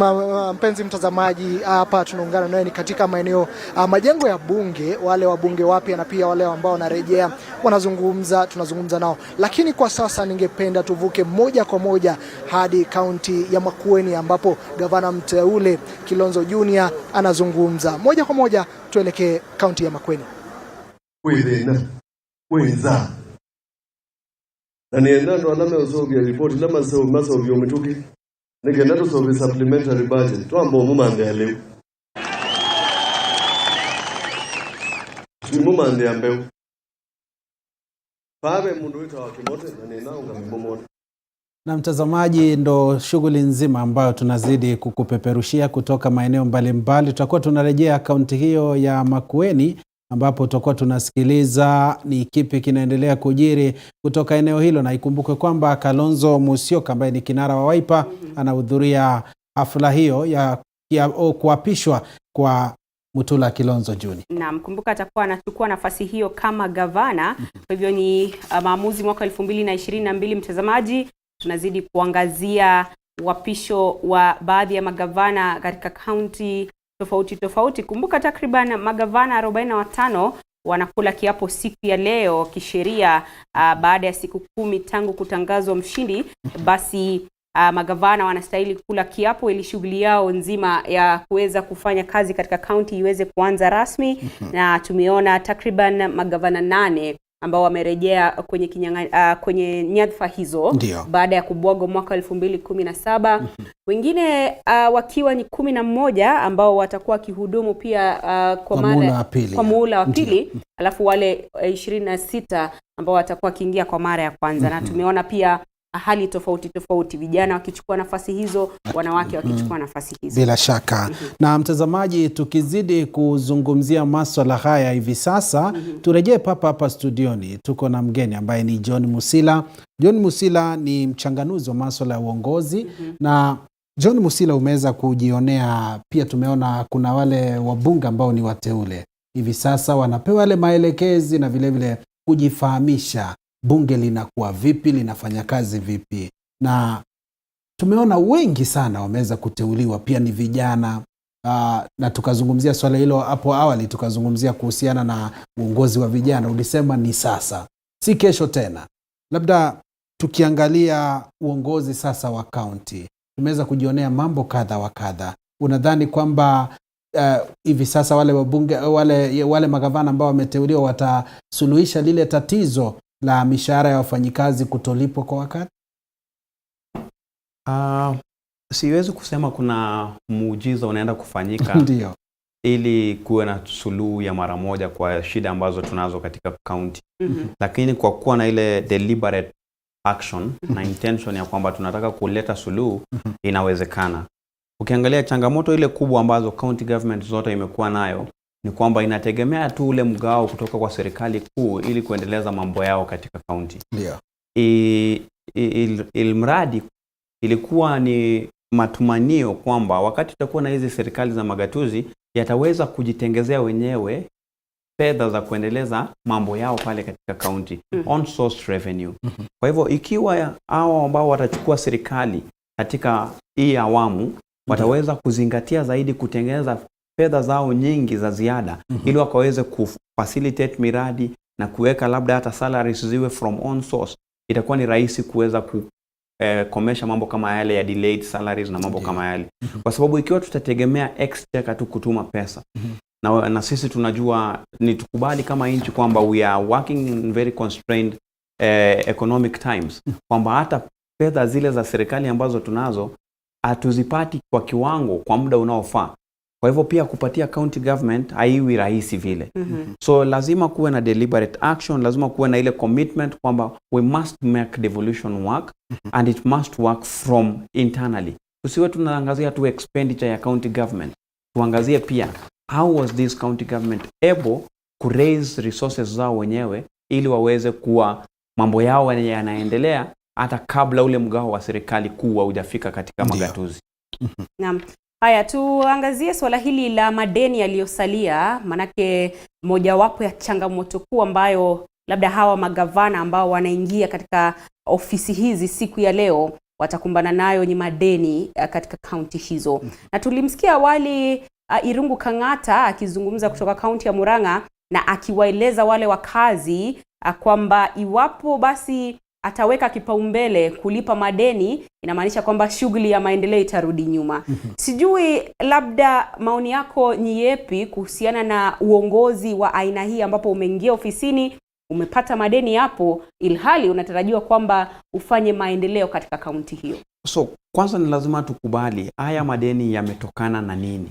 mpenzi mtazamaji, hapa tunaungana naye ni katika maeneo majengo ya bunge, wale wabunge wapya na pia wale ambao wanarejea tunazungumza nao. Lakini kwa sasa ningependa tuvuke moja kwa moja hadi kaunti ya Makueni ambapo gavana mteule Kilonzo Junior anazungumza. Moja kwa moja tuelekee kaunti ya Makueni. Wenza na nienda ndo alame usobia report lama maso vyo mituki nigenda to solve supplementary budget twambo mumande ya leo mumande ya mbeu pabe mundu wita wa kimote na nina unga mbomote. Na mtazamaji, ndo shughuli nzima ambayo tunazidi kukupeperushia kutoka maeneo mbalimbali. Tutakuwa tunarejea kaunti hiyo ya Makueni ambapo tutakuwa tunasikiliza ni kipi kinaendelea kujiri kutoka eneo hilo, na ikumbuke kwamba Kalonzo Musyoka ambaye ni kinara wa Wiper anahudhuria hafla hiyo ya kuapishwa kwa Mutula Kilonzo Junior. Na mkumbuka atakuwa anachukua nafasi hiyo kama gavana. Kwa hivyo ni maamuzi mwaka 2022. Mtazamaji, tunazidi kuangazia uapisho wa baadhi ya magavana katika kaunti tofauti. Kumbuka takriban magavana 45 wanakula kiapo siku ya leo kisheria, baada ya siku 10 tangu kutangazwa mshindi. Basi magavana wanastahili kula kiapo ili shughuli yao nzima ya kuweza kufanya kazi katika kaunti iweze kuanza rasmi. Na tumeona takriban magavana 8 ambao wamerejea kwenye nyadhifa hizo baada ya kubwagwa mwaka 2017. Wengine wakiwa ni 11 ambao watakuwa kihudumu pia kwa muhula wa pili, alafu wale 26 ambao watakuwa kiingia kwa mara ya kwanza. Na tumeona pia hali tofauti, vijana wakichukua nafasi hizo, wanawake wakichukua nafasi hizo. Bila shaka. Na mtazamaji, tukizidi kuzungumzia masuala haya hivi sasa, turejee hapa studioni. Tuko na mgeni ambaye ni John Musila. John Musila ni mchanganuzi wa masuala ya uongozi. Na John Musila, umeweza kujionea pia, tumeona kuna wale wabunge ambao ni wateule hivi sasa wanapewa wale maelekezi na vile vile kujifahamisha bunge linakuwa vipi, linafanya kazi vipi. Na tumeona wengi sana wameweza kuteuliwa, pia ni vijana. Na tukazungumzia swala hilo hapo awali, tukazungumzia kuhusiana na uongozi wa vijana. Ulisema ni sasa, si kesho tena. Labda tukiangalia uongozi sasa wa kaunti, tumeweza kujionea mambo kadha wa kadha. Unadhani kwamba hivi sasa wale wabunge, wale magavana ambao wameteuliwa watasuluhisha lile tatizo la mishahara ya wafanyikazi kutolipwa kwa wakati? Siwezi kusema kuna muujiza unaenda kufanyika Ndio, ili kuwe na suluhu ya mara moja kwa shida ambazo tunazo katika county. Lakini kwa kuwa na ile deliberate action na intention ya kwamba tunataka kuleta suluhu, inawezekana. Ukiangalia changamoto ile kubwa ambazo county government zote imekuwa nayo ni kwamba inategemea tu ule mgao kutoka kwa serikali kuu ili kuendeleza mambo yao katika county. Ndio. ilmradi ilikuwa ni matumanio kwamba wakati tutakuwa na hizi serikali za magatuzi yataweza kujitengezea wenyewe fedha za kuendeleza mambo yao pale katika county, on source revenue. Kwa hivyo ikiwa hao ambao watachukua serikali katika hii awamu wataweza kuzingatia zaidi kutengeneza fedha zao nyingi za ziada ili wakaweze kufacilitate miradi na kuweka labda hata salaries ziwe from on source, itakuwa ni rahisi kuweza komesha mambo kama yale ya delayed salaries na mambo kama yale. Kwa sababu ikiwa tutategemea exchequer tu kutuma pesa, na sisi tunajua ni tukubali kama nchi kwamba we are working in very constrained economic times, kwamba hata fedha zile za serikali ambazo tunazo hatuzipati kwa kiwango kwa muda unaofaa. Kwa hivyo pia kupatia county government haiwi rahisi vile. So lazima kuwe na deliberate action, lazima kuwe na ile commitment kwamba we must make devolution work and it must work from internally. Tusiwe tunaangazia tu expenditure ya county government. Tuangazie pia how was this county government able to raise resources zao wenyewe ili waweze kuwa mambo yao yanaendelea hata kabla ule mgao wa serikali kuu hujafika katika magatuzi. Naam. Haya, tuangazie swala hili la madeni yaliyosalia, manake mojawapo ya changamoto kuu ambayo labda hawa magavana ambao wanaingia katika ofisi hizi siku ya leo watakumbana nayo ni madeni katika kaunti hizo. Na tulimsikia awali Irungu Kang'ata akizungumza kutoka kaunti ya Murang'a na akiwaeleza wale wakazi kwamba iwapo basi ataweka kipaumbele kulipa madeni, inamaanisha kwamba shughuli ya maendeleo itarudi nyuma. Sijui labda maoni yako ni yepi kuhusiana na uongozi wa aina hii ambapo umeingia ofisini, umepata madeni hapo, ilhali unatarajiwa kwamba ufanye maendeleo katika kaunti hiyo. So kwanza ni lazima tukubali haya madeni yametokana na nini.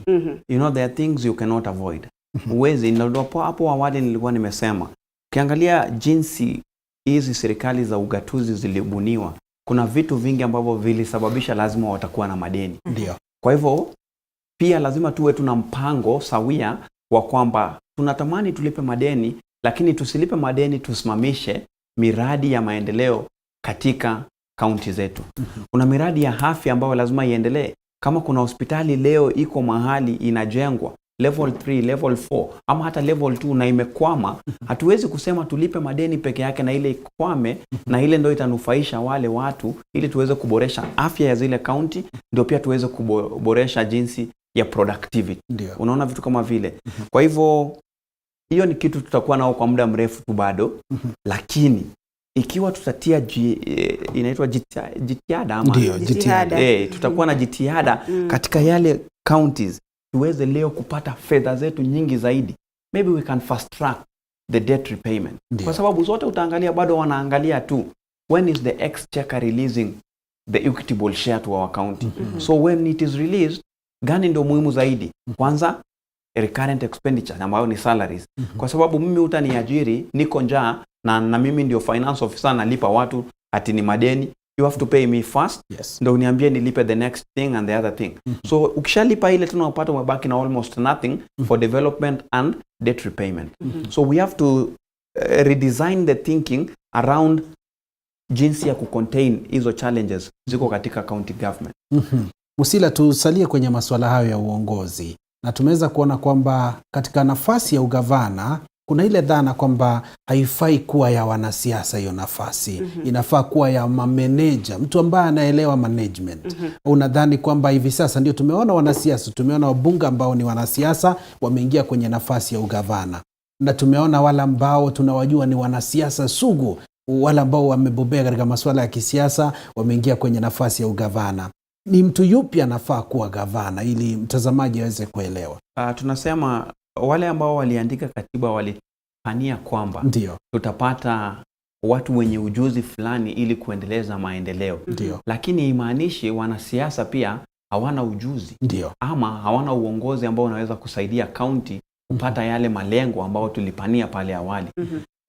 You know, there are things you cannot avoid. Uwezi, ndio hapo awali nilikuwa nimesema, ukiangalia jinsi hizi serikali za ugatuzi zilibuniwa, kuna vitu vingi ambavyo vilisababisha lazima watakuwa na madeni. Ndio. Kwa hivyo pia lazima tuwe tuna mpango sawia wa kwamba tunatamani tulipe madeni, lakini tusilipe madeni tusimamishe miradi ya maendeleo katika kaunti zetu. Kuna miradi ya afya ambayo lazima iendelee. Kama kuna hospitali leo iko mahali inajengwa level 3, level 4 ama hata level 2 na imekwama, hatuwezi kusema tulipe madeni peke yake na ile ikwame na ile ndio itanufaisha wale watu, ili tuweze kuboresha afya ya zile county, ndio pia tuweze kuboresha jinsi ya productivity. Ndio. Unaona vitu kama vile. Kwa hivyo hiyo ni kitu tutakuwa nao kwa muda mrefu tu bado, lakini ikiwa tutatia inaitwa jitihada ama ndio jitihada, tutakuwa na jitihada katika yale counties tuweze leo kupata fedha zetu nyingi zaidi, maybe we can fast track the debt repayment. Kwa sababu zote utaangalia bado wanaangalia tu when is the exchequer releasing the equitable share to our county. So when it is released, gani ndio muhimu zaidi? Kwanza recurrent expenditure ambayo ni salaries. Kwa sababu mimi utaniajiri niko njaa na mimi ndio finance officer nalipa watu ati ni madeni, you have to pay me first. Ndio uniambie nilipe the next thing and the other thing. So ukishalipa ile tunapata mabaki na almost nothing for development and debt repayment. So we have to redesign the thinking around jinsi ya kucontain hizo challenges ziko katika county government. Musila, tusalie kwenye masuala hayo ya uongozi. Na tumeweza kuona kwamba katika nafasi ya ugavana kuna ile dhana kwamba haifai kuwa ya wanasiasa hiyo nafasi. Inafaa kuwa ya mameneja, mtu ambaye anaelewa management. Unadhani kwamba hivi sasa ndio tumeona wanasiasa, tumeona wabunge ambao ni wanasiasa wameingia kwenye nafasi ya ugavana, na tumeona wale ambao tunawajua ni wanasiasa sugu, wale ambao wamebobea katika masuala ya kisiasa wameingia kwenye nafasi ya ugavana. Ni mtu yupi anafaa kuwa gavana ili mtazamaji aweze kuelewa? Tunasema wale ambao waliandika katiba walipania kwamba ndio tutapata watu wenye ujuzi fulani ili kuendeleza maendeleo. Lakini imaanishi wanasiasa pia hawana ujuzi. Ama hawana uongozi ambao unaweza kusaidia county kupata yale malengo ambao tulipania pale awali.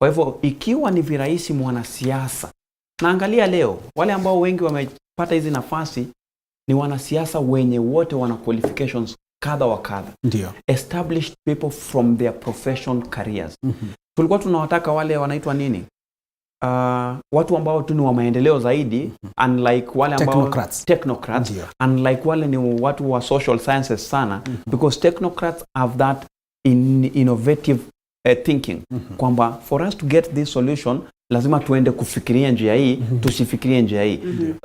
Kwa hivyo ikiwa ni virahisi mwanasiasa, naangalia leo wale ambao wengi wamepata hizi nafasi ni wanasiasa wenye wote wana qualifications kadha wa kadha. Established people from their profession careers. Tulikuwa tunawataka wale wanaitwa nini? watu ambao tu ni wa maendeleo zaidi, unlike wale ambao technocrats, unlike wale ni watu wa social sciences sana, because technocrats have that innovative thinking, kwamba for us to get this solution lazima tuende kufikiria njia hii, tusifikirie njia hii.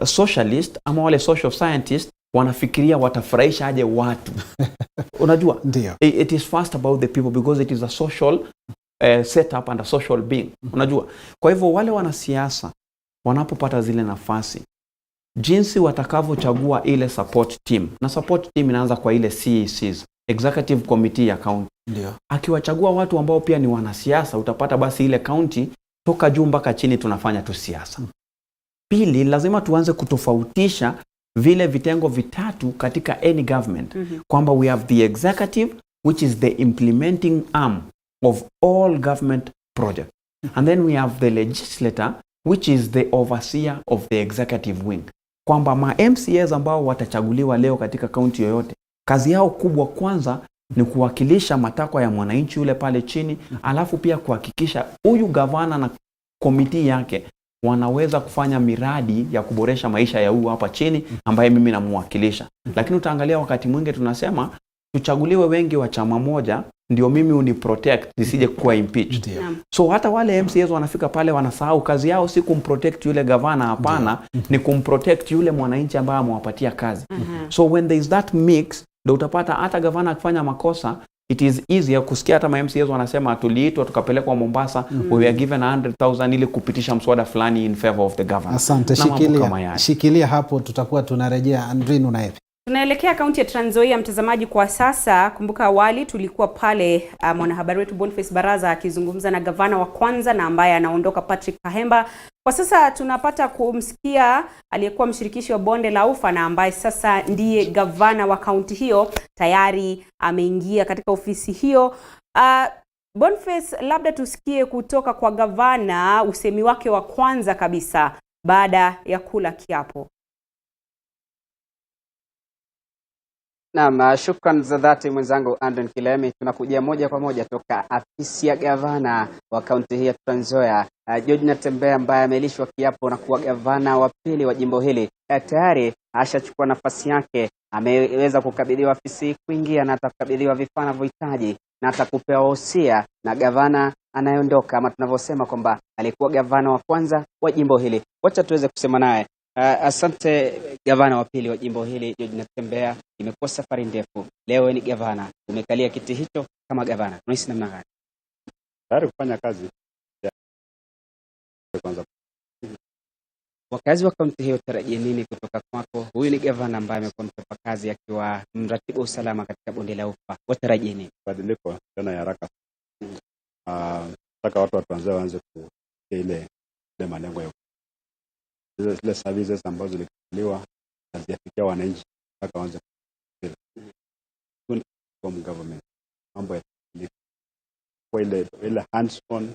Socialist ama wale social scientists wanafikiria watafurahisha aje watu. Unajua, it is first about the people, because it is a social setup and a social being. Unajua, kwa hivyo wale wanasiasa wanapopata zile nafasi, jinsi watakavyochagua ile support team, na support team inaanza kwa ile CECs, executive committee ya county. Akiwachagua watu ambao pia ni wanasiasa, utapata basi ile county toka juu mpaka chini tunafanya tu siasa. Pili, lazima tuanze kutofautisha vile vitengo vitatu katika any government, kwamba we have the executive, which is the implementing arm of all government projects, and then we have the legislator, which is the overseer of the executive wing. Kwamba ma MCAs ambao watachaguliwa leo katika county yoyote, kazi yao kubwa kwanza ni kuwakilisha matakwa ya mwananchi yule pale chini, alafu pia kuhakikisha huyu gavana na komiti yake wanaweza kufanya miradi ya kuboresha maisha ya huyu hapa chini ambaye mimi namwakilisha. Lakini utaangalia wakati mwingi tunasema tuchaguliwe wengi wa chama moja ndio mimi uniprotect nisije kuwa impeached. So hata wale MCAs wanafika pale wanasahau kazi yao si kumprotect yule gavana, hapana, ni kumprotect yule mwananchi ambaye amewapatia kazi. So when there is that mix, ndio utapata hata gavana akifanya makosa, it is easier kusikia hata MCAs wanasema tuliitwa tukapelekwa Mombasa, we were given 100,000 ili kupitisha mswada fulani in favor of the government. Asante, shikilia hapo, tutakuwa tunarejea. Andrin, unaepi? Tunaelekea kaunti ya Trans Nzoia, mtazamaji, kwa sasa. Kumbuka awali tulikuwa pale mwanahabari wetu Boniface Baraza akizungumza na gavana wa kwanza na ambaye anaondoka Patrick Kahemba. Kwa sasa tunapata kumsikia aliyekuwa mshirikishi wa bonde la Ufa na ambaye sasa ndiye gavana wa kaunti hiyo, tayari ameingia katika ofisi hiyo. Boniface, labda tusikie kutoka kwa gavana usemi wake wa kwanza kabisa baada ya kula kiapo. Naam, shukrani za dhati mwenzangu Andon Kilemi. Tunakuja moja kwa moja toka afisi ya gavana wa kaunti hii ya Trans Nzoia, George Natembea, ambaye amelishwa kiapo na kuwa gavana wa pili wa jimbo hili. Tayari ashachukua nafasi yake, ameweza kukabidhiwa afisi kuingia na atakabidhiwa vifaa anavyohitaji na atakupewa wosia na gavana anayeondoka, ama tunavyosema kwamba alikuwa gavana wa kwanza wa jimbo hili. Wacha tuweze kusema naye. Asante gavana wa pili wa jimbo hili George Natembea, imekuwa safari ndefu. Leo ni gavana, umekalia kiti hicho kama gavana. Unahisi namna gani? Tayari kufanya kazi. Kwanza, wakazi wa kaunti hiyo tarajia nini kutoka kwako? Huyu ni gavana ambaye amekuwa mchapa kazi akiwa mratibu usalama katika bonde la Ufa. Watarajia nini? Badiliko tena ya haraka. Nataka watu wa Trans Nzoia waanze kufikia ile malengo ya zile services ambazo zilikubaliwa hazijafikia wananchi, mpaka waanze kwa government mambo ya kwa ile hands on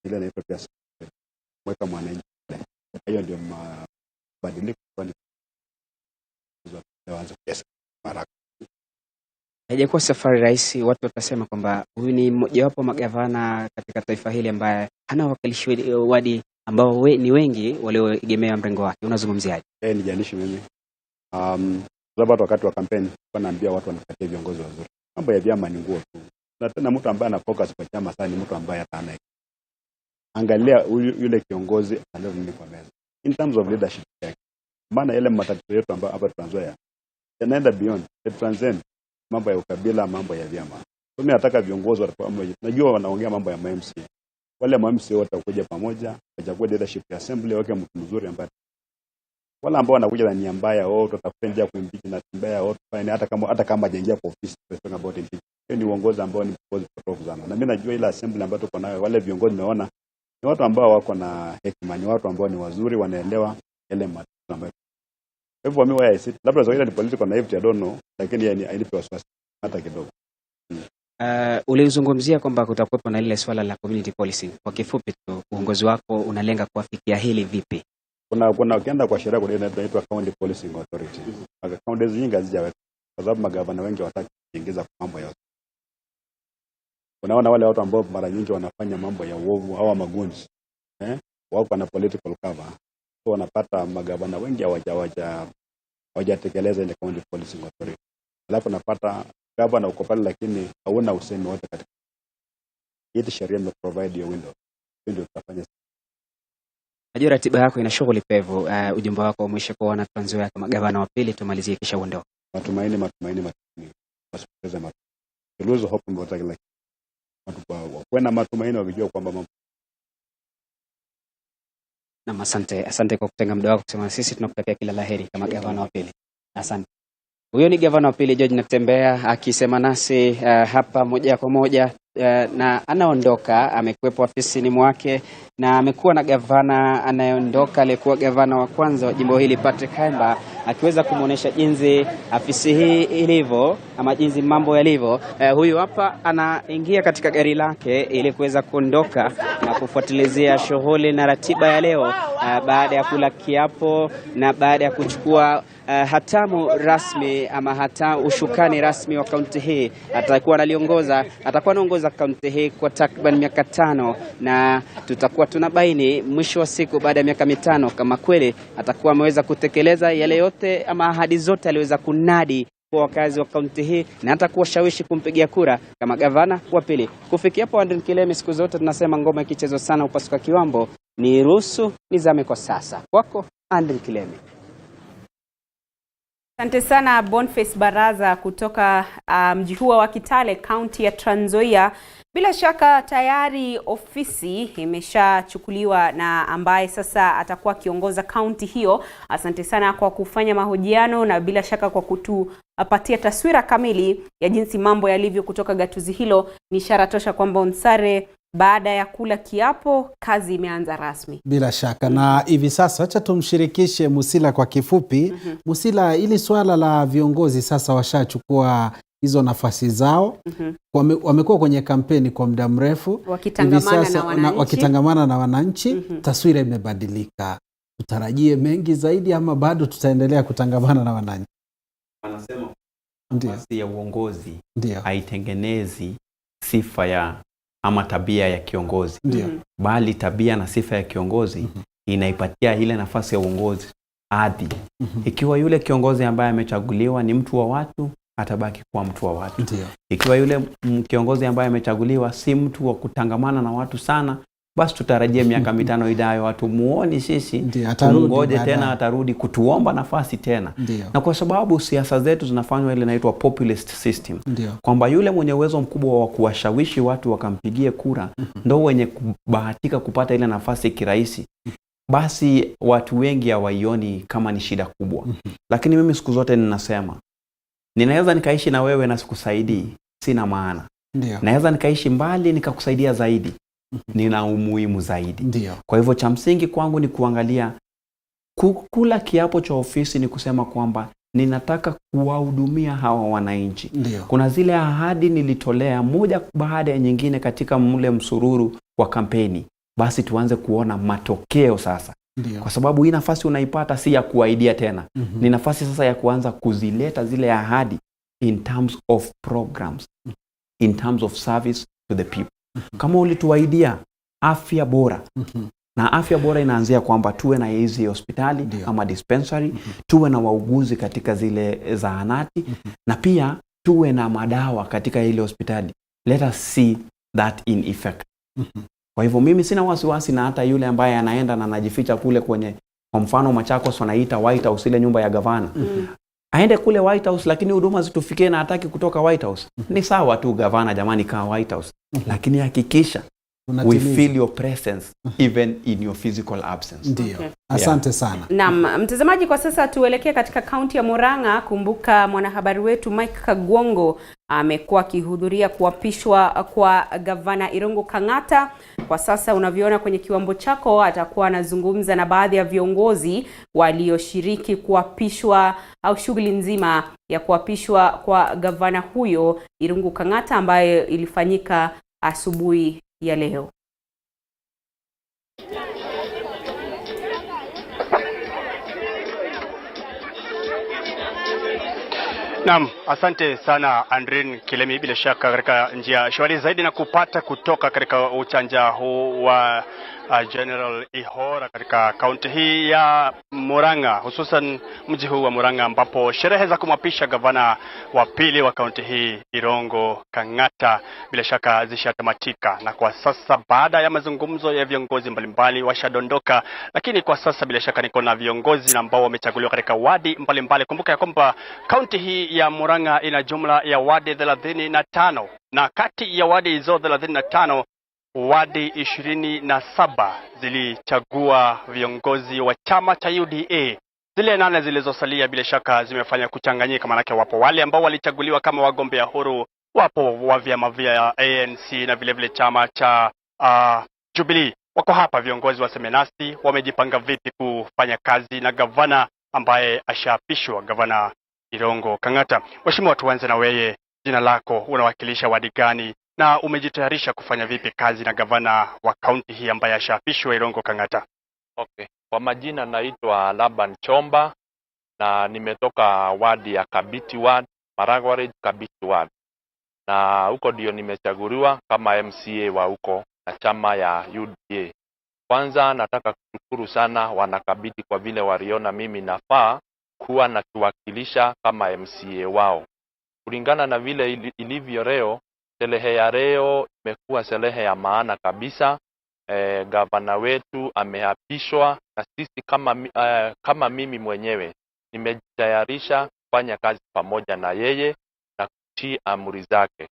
ile inaitwa pia mweka mwananchi. Hiyo ndio mabadiliko kwa waanze pesa haraka. Haijakuwa safari rahisi. Watu watasema kwamba huyu ni mmoja wapo magavana katika taifa hili ambaye hana wakilishi wadi ambao ni wengi walioegemea mrengo wake. Unazungumziaje? Ni janishi mimi. Sababu wakati wa kampeni naambia watu wanapatia viongozi wazuri. Mambo ya vyama ni nguo tu. Na tena mtu ambaye ana focus kwa chama sana ni mtu ambaye hataana. Angalia yule kiongozi aliyonini kwa meza. In terms of leadership. Maana ile matatizo yetu ambayo hapa Trans Nzoia yanaenda beyond. It transcend mambo ya ukabila, mambo ya vyama. Mimi nataka viongozi watakuwa, najua wanaongea mambo ya MMC. Wale MMC wote watakuja pamoja, wachague leadership ya assembly, wake mtu mzuri ambaye. Wala ambao wanakuja na nia mbaya, tutafuta njia kuimpeach na Natembea, fine, hata kama hajaingia kwa ofisi, talking about impeach. Ni uongozi ambao ni potofu sana. Na mimi najua ile assembly ambayo tuko nayo, wale viongozi naona ni watu ambao wako na hekima, ni watu ambao ni wazuri, wanaelewa ile matatizo ambayo. Kwa hivyo mimi why labda zaidi ni political naivety, I don't know, lakini yani hainipi wasiwasi hata kidogo. Ulizungumzia kwamba kutakuwa na ile swala la community policing. Kwa kifupi tu, uongozi wako unalenga kuafikia hili vipi? Kuna ukienda kwa sheria kuna inaitwa county policing authority. Counties nyingi hazijaweka kwa sababu magavana wengi hawataki kuingiza mambo yao. Unaona wale watu ambao mara nyingi wanafanya mambo ya uovu au magunzi. wako na political cover. So wanapata magavana wengi hawajatekeleza ile county policing authority. Alafu napata gavana uko pale lakini hauna usemi wote katika hii sheria ime provide your window. Ndio tutafanya. Najua ratiba yako ina shughuli pevu. Ujumbe wako mwisho kwa wana Trans Nzoia kama gavana wa pili tumalizie kisha uondoke. Matumaini. Wasipoteze matumaini. Lose hope about like watu wana matumaini wakijua kwamba mambo. Na asante kwa kutenga muda wako kusema sisi, tunakutakia kila laheri kama gavana wa pili. Asante. Huyo ni gavana wa pili George Natembea akisema nasi hapa moja kwa moja, na anaondoka. Amekuwepo ofisini mwake na amekuwa na gavana anayeondoka aliyekuwa gavana wa kwanza wa jimbo hili Patrick Haimba, akiweza kumuonesha jinsi afisi hii ilivyo ama jinsi mambo yalivyo. Huyu hapa anaingia katika gari lake ili kuweza kuondoka na kufuatilizia shughuli na ratiba ya leo, baada ya kula kiapo na baada ya kuchukua hatamu rasmi ama hata ushukani rasmi wa kaunti hii. Atakuwa anaongoza kaunti hii kwa takriban miaka 5, na tutakuwa tunabaini mwisho wa siku baada ya miaka 5 kama kweli atakuwa ameweza kutekeleza yale yote ama ahadi zote aliweza kunadi kwa wakazi wa kaunti hii, na hata kuwashawishi kumpigia kura kama gavana wa pili. Kufikia hapo, Andrew Kilemi, siku zote tunasema ngoma ikichezwa sana upasuka kiwambo. Ni ruhusu nizame kwa sasa. Kwako Andrew Kilemi. Asante sana Boniface Baraza kutoka mji huo wa Kitale, kaunti ya Trans Nzoia. Bila shaka tayari ofisi imeshachukuliwa na ambaye sasa atakuwa kiongoza kaunti hiyo. Asante sana kwa kufanya mahojiano na bila shaka kwa kutupatia taswira kamili ya jinsi mambo yalivyo kutoka gatuzi hilo. Ni ishara tosha kwamba Onsare baada ya kula kiapo kazi imeanza rasmi. Bila shaka. Na hivi sasa acha tumshirikishe Musila kwa kifupi. Musila, ili swala la viongozi sasa washachukua hizo nafasi zao. Wamekuwa kwenye kampeni kwa muda mrefu wakitangamana na wananchi. Taswira imebadilika. Tutarajie mengi zaidi ama bado tutaendelea kutangamana na wananchi? Wanasema nafasi ya uongozi haitengenezi sifa ya ama tabia ya kiongozi. Bali tabia na sifa ya kiongozi inaipatia ile nafasi ya uongozi hadhi. Ikiwa yule kiongozi ambaye amechaguliwa ni mtu wa watu, atabaki kuwa mtu wa watu. Ikiwa yule kiongozi ambaye amechaguliwa si mtu wa kutangamana na watu sana, basi tutarajie miaka 5 ijayo watu muone sisi, tungoje tena atarudi kutuomba nafasi tena. Na kwa sababu siasa zetu zinafanywa ile inaitwa populist system, kwamba yule mwenye uwezo mkubwa wa kuwashawishi watu wakampigie kura ndio wenye kubahatika kupata ile nafasi kirahisi, basi watu wengi hawaioni kama ni shida kubwa. Lakini mimi siku zote ninasema, ninaweza nikaishi na wewe na sikusaidii, sina maana. Naweza nikaishi mbali nikakusaidia zaidi, nina umuhimu zaidi. Kwa hivyo cha msingi kwangu ni kuangalia kula kiapo cha ofisi ni kusema kwamba ninataka kuwahudumia hawa wananchi. Kuna zile ahadi nilitolea moja baada ya nyingine katika mule msururu wa kampeni, basi tuanze kuona matokeo sasa. Kwa sababu hii nafasi unaipata si ya kuahidia tena. Ni nafasi sasa ya kuanza kuzileta zile ahadi in terms of programs, in terms of service to the people. Kama ulituahidia afya bora, na afya bora inaanzia kwamba tuwe na hizi hospitali ama dispensary, tuwe na wauguzi katika zile zahanati, na pia tuwe na madawa katika ile hospitali. Let us see that in effect. Kwa hivyo mimi sina wasiwasi na hata yule ambaye anaenda na anajificha kule kwenye, kwa mfano Machakos wanaita White House, ile nyumba ya gavana. Aende kule White House lakini huduma zitufikie na hataki kutoka White House. Ni sawa tu gavana, jamani, kaa White House. Lakini hakikisha we feel your presence even in your physical absence. Asante sana. Naam, mtazamaji, kwa sasa tuelekee katika kaunti ya Murang'a. Kumbuka mwanahabari wetu Mike Kagwongo amekuwa akihudhuria kuapishwa kwa gavana Irungu Kang'ata. Kwa sasa unavyoona kwenye kiwambo chako, atakuwa anazungumza na baadhi ya viongozi walioshiriki kuapishwa au shughuli nzima ya kuapishwa kwa gavana huyo Irungu Kang'ata ambayo ilifanyika asubuhi ya leo. Naam, asante sana Andrin Kilemi, bila shaka katika njia shwari zaidi na kupata kutoka katika uchanja huu wa General Ihora katika kaunti hii ya Murang'a, hususan mji huu wa Murang'a ambapo sherehe za kumwapisha gavana wa pili wa kaunti hii Irungu Kang'ata bila shaka zishatamatika, na kwa sasa baada ya mazungumzo ya viongozi mbalimbali washadondoka, lakini kwa sasa bila shaka niko na viongozi ambao wamechaguliwa katika wadi mbalimbali. Kumbuka ya kwamba kaunti hii ya Murang'a ina jumla ya wadi 35 na kati ya wadi hizo 35 wadi 27 zilichagua viongozi wa chama cha UDA. Zile 8 zilizosalia bila shaka zimefanya kuchanganyika, manake wapo wale ambao walichaguliwa kama wagombea huru, wapo wa vyama vya ANC na vile vile chama cha Jubilee. Wako hapa viongozi wa Semenasi, wamejipanga vipi kufanya kazi na gavana ambaye ashaapishwa, gavana Irungu Kang'ata. Mheshimiwa, tuanze na wewe, jina lako, unawakilisha wadi gani na umejitayarisha kufanya vipi kazi na gavana wa kaunti hii ambaye ashaapishwa Irungu Kang'ata? Okay. Kwa majina naitwa Laban Chomba na nimetoka wadi ya Kabiti ward, Maragwa Kabiti ward. Na huko ndio nimechaguliwa kama MCA wa huko na chama ya UDA. Kwanza nataka kushukuru sana wanakabiti kwa vile waliona mimi nafaa kuwa na kuwakilisha kama MCA wao. Kulingana na vile ilivyo leo, sherehe ya leo imekuwa sherehe ya maana kabisa. Gavana wetu ameapishwa na sisi kama mimi mwenyewe nimejitayarisha kufanya kazi pamoja na yeye na kutii amri zake.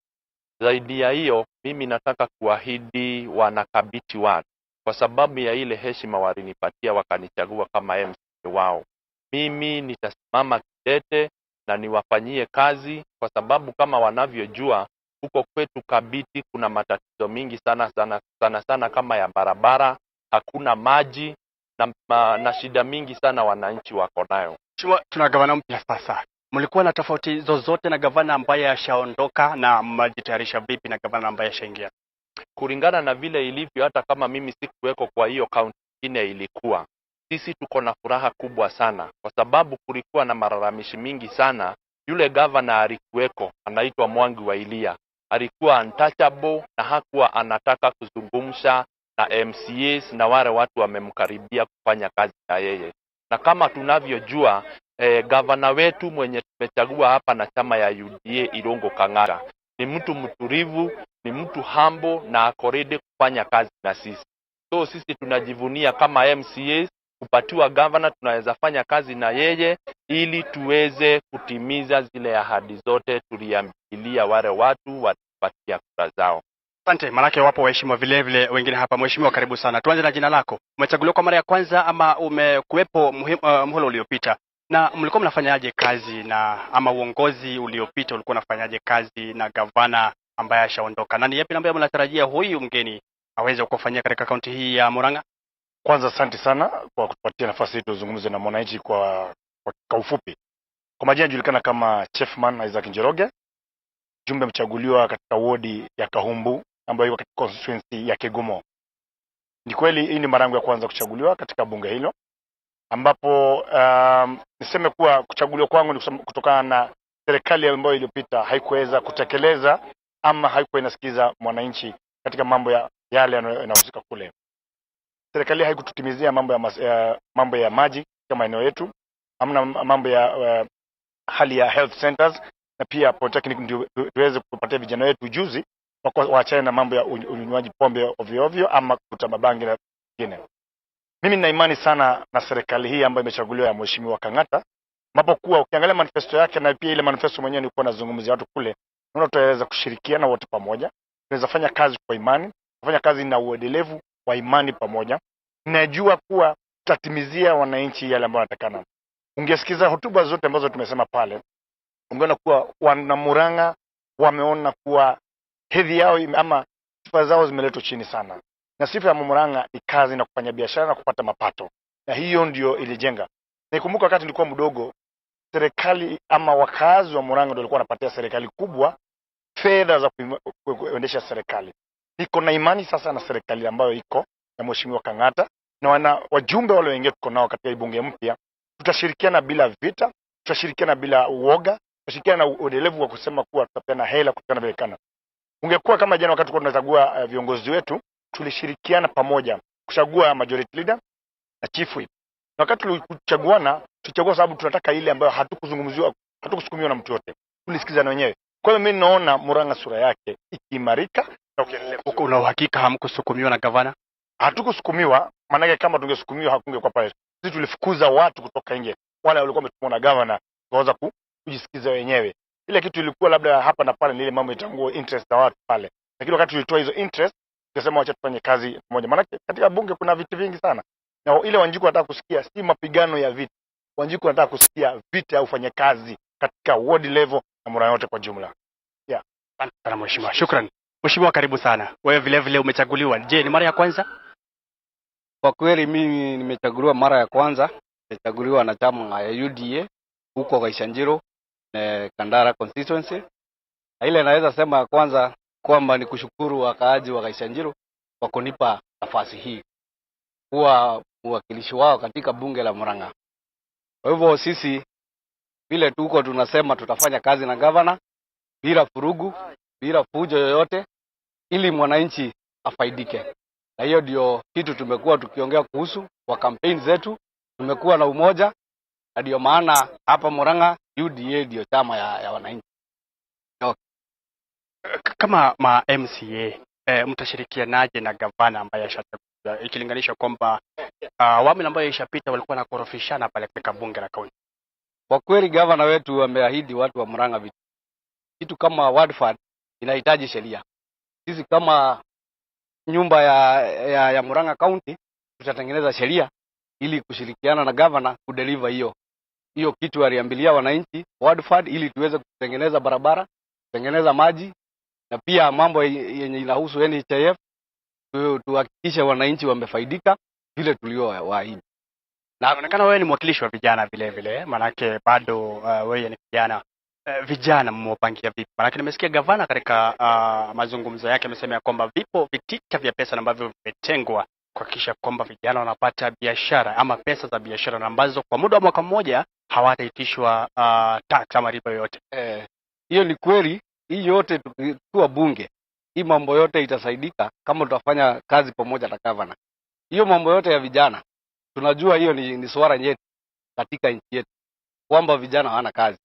Zaidi ya hiyo, mimi nataka kuahidi wanakabiti ward kwa sababu ya ile heshima walinipatia wakanichagua kama MCA wao. Mimi nitasimama kidete na niwafanyie kazi kwa sababu kama wanavyojua huko kwetu Kabiti kuna matatizo mingi sana kama ya barabara, hakuna maji na shida mingi sana wananchi wako nayo. Tuna gavana mpya sasa. Mlikuwa na tofauti zozote na gavana ambaye ashaondoka na mjitayarisha vipi na gavana ambaye ashaingia? Kulingana na vile ilivyo, hata kama mimi sikuweko kwa hiyo kaunti nyingine ilikuwa, sisi tuko na furaha kubwa sana kwa sababu kulikuwa na malalamishi mingi sana. Yule gavana alikuweko anaitwa Mwangi wa Ilia, alikuwa untouchable na hakuwa anataka kuzungumsha na MCAs na wale watu wamemkaribia kufanya kazi na yeye. Na kama tunavyojua gavana wetu mwenye tumechagua hapa na chama ya UDA Irungu Kang'ata ni mtu mtulivu, ni mtu humble na ako ready kufanya kazi na sisi. So sisi tunajivunia kama MCAs kupatiwa gavana, tunaweza fanya kazi na yeye ili tuweze kutimiza zile ahadi zote tuliambilia wale watu watupatia kura zao. Asante, manake wapo waheshimiwa vile vile wengine hapa. Mheshimiwa, karibu sana. Tuanze na jina lako. Umechaguliwa kwa mara ya kwanza ama umekuwepo mhula uliopita? Na mlikuwa mnafanyaje kazi na ama uongozi uliopita ulikuwa unafanyaje kazi na gavana ambaye ashaondoka? Na ni yapi ambayo mnatarajia huyu mgeni aweze kufanyia katika kaunti hii ya Murang'a? Kwanza asante sana kwa kutupatia nafasi hii tuzungumze na mwananchi kwa ufupi. Kwa majina najulikana kama Chiefman Isaac Njoroge, jumbe mchaguliwa katika wodi ya Kahumbu ambayo iko katika constituency ya Kegumo. Ni kweli hii ni mara yangu ya kwanza kuchaguliwa katika bunge hilo, ambapo niseme kuwa kuchaguliwa kwangu ni kutokana na serikali ambayo iliyopita haikuweza kutekeleza ama haikuwa inasikiza mwananchi katika mambo yale yanayohusika kule. Serikali haikututimizia mambo ya maji kama eneo yetu, hamna mambo ya hali ya health centers, na pia polytechnic ndio tuweze kupatia vijana wetu ujuzi waachane na mambo ya unywaji pombe ovyo ovyo ama kuvuta mabangi na vingine. Mimi nina imani sana na serikali hii ambayo imechaguliwa ya Mheshimiwa Kang'ata, ambapo kuwa ukiangalia manifesto yake na pia ile manifesto mwenyewe nilikuwa nazungumzia watu kule, naona tutaweza kushirikiana wote pamoja, tunaweza fanya kazi kwa imani, kufanya kazi na uendelevu wa imani pamoja. Ninajua kuwa tutatimizia wananchi yale ambayo wanatakana. Ungesikiza hotuba zote ambazo tumesema pale, ungeona kuwa wana Murang'a wameona kuwa hedhi yao ama sifa zao zimeletwa chini sana. Na sifa ya Murang'a ni kazi na kufanya biashara na kupata mapato. Na hiyo ndio ilijenga. Nikumbuka wakati nilikuwa mdogo, serikali ama wakazi wa Murang'a ndio walikuwa wanapatia serikali kubwa fedha za kuendesha serikali. Niko na imani sasa na serikali ambayo iko ya Mheshimiwa Kang'ata na wana wajumbe wale wengine tuko nao katika bunge mpya. Tutashirikiana bila vita, tutashirikiana bila uoga, Tushirikiana na uendelevu wa kusema kuwa tutapeana hela kutokana vile kana. Ungekuwa kama jana wakati tulikuwa tunachagua viongozi wetu, tulishirikiana pamoja kuchagua majority leader na chief whip. Na wakati tulichaguana, tulichagua sababu tunataka ile ambayo hatukusukumiwa na mtu yote. Tulisikizana wenyewe. Kwa hiyo mimi naona Murang'a sura yake ikiimarika na ukiendelea. Uko una uhakika hamkusukumiwa na gavana? Hatukusukumiwa, maana kama tungesukumiwa hakungekuwa pale. Sisi tulifukuza watu kutoka nje. Wale walikuwa wametumwa na gavana waweza kujisikiza wenyewe. Ile kitu ilikuwa labda hapa na pale, ni ile mambo itangua interest za watu pale. Lakini wakati tulitoa hizo interest, tukasema wacha tufanye kazi pamoja. Maana katika bunge kuna vitu vingi sana. Na ile Wanjiku anataka kusikia si mapigano ya vita. Wanjiku anataka kusikia vita ya ufanye kazi katika ward level na Murang'a yote kwa jumla. Yeah. Asante sana mheshimiwa. Shukrani. Mheshimiwa, karibu sana. Wewe vile vile umechaguliwa. Je, ni mara ya kwanza? Kwa kweli mimi nimechaguliwa mara ya kwanza. Nimechaguliwa na chama ya UDA huko Gaishanjiro na Kandara constituency. Na ile naweza sema kwanza kwamba ni kushukuru wakaaji wa Gaishanjiro kwa kunipa nafasi hii kuwa mwakilishi wao katika bunge la Murang'a. Kwa hivyo sisi vile tuko tunasema tutafanya kazi na gavana bila furugu, bila fujo yoyote, ili mwananchi afaidike. Na hiyo ndio kitu tumekuwa tukiongea kuhusu kwa campaign zetu. Tumekuwa na umoja, na ndio maana hapa Murang'a UDA ndio chama ya wananchi. Kama ma MCA mtashirikianaje na gavana ambaye ashachaguliwa, ikilinganisha kwamba awamu ambayo ishapita walikuwa na korofishana pale katika bunge la kaunti? Kwa kweli gavana wetu ameahidi watu wa Murang'a kitu kama ward fund inahitaji sheria. Sisi kama nyumba ya Murang'a County tutatengeneza sheria ili kushirikiana na gavana kudeliver hiyo kitu aliambilia wananchi ward fund, ili tuweze kutengeneza barabara, kutengeneza maji, na pia mambo yenye inahusu NHIF tuhakikishe wananchi wamefaidika vile tuliowaahidi. Na inaonekana wewe ni mwakilishi wa vijana vile vile, manake bado wewe ni kijana. Vijana mmewapangia vipi? Maana nimesikia gavana katika mazungumzo yake amesema kwamba vipo vitita vya pesa ambavyo vimetengwa kuhakikisha kwamba vijana wanapata biashara ama pesa za biashara ambazo kwa muda wa mwaka mmoja hawataitishwa tax ama riba yoyote. Hiyo ni kweli. Hii yote tukiwa bunge, hii mambo yote itasaidika kama tutafanya kazi pamoja na gavana. Hiyo mambo yote ya vijana, tunajua hiyo ni swala nyeti katika nchi yetu, kwamba vijana hawana kazi.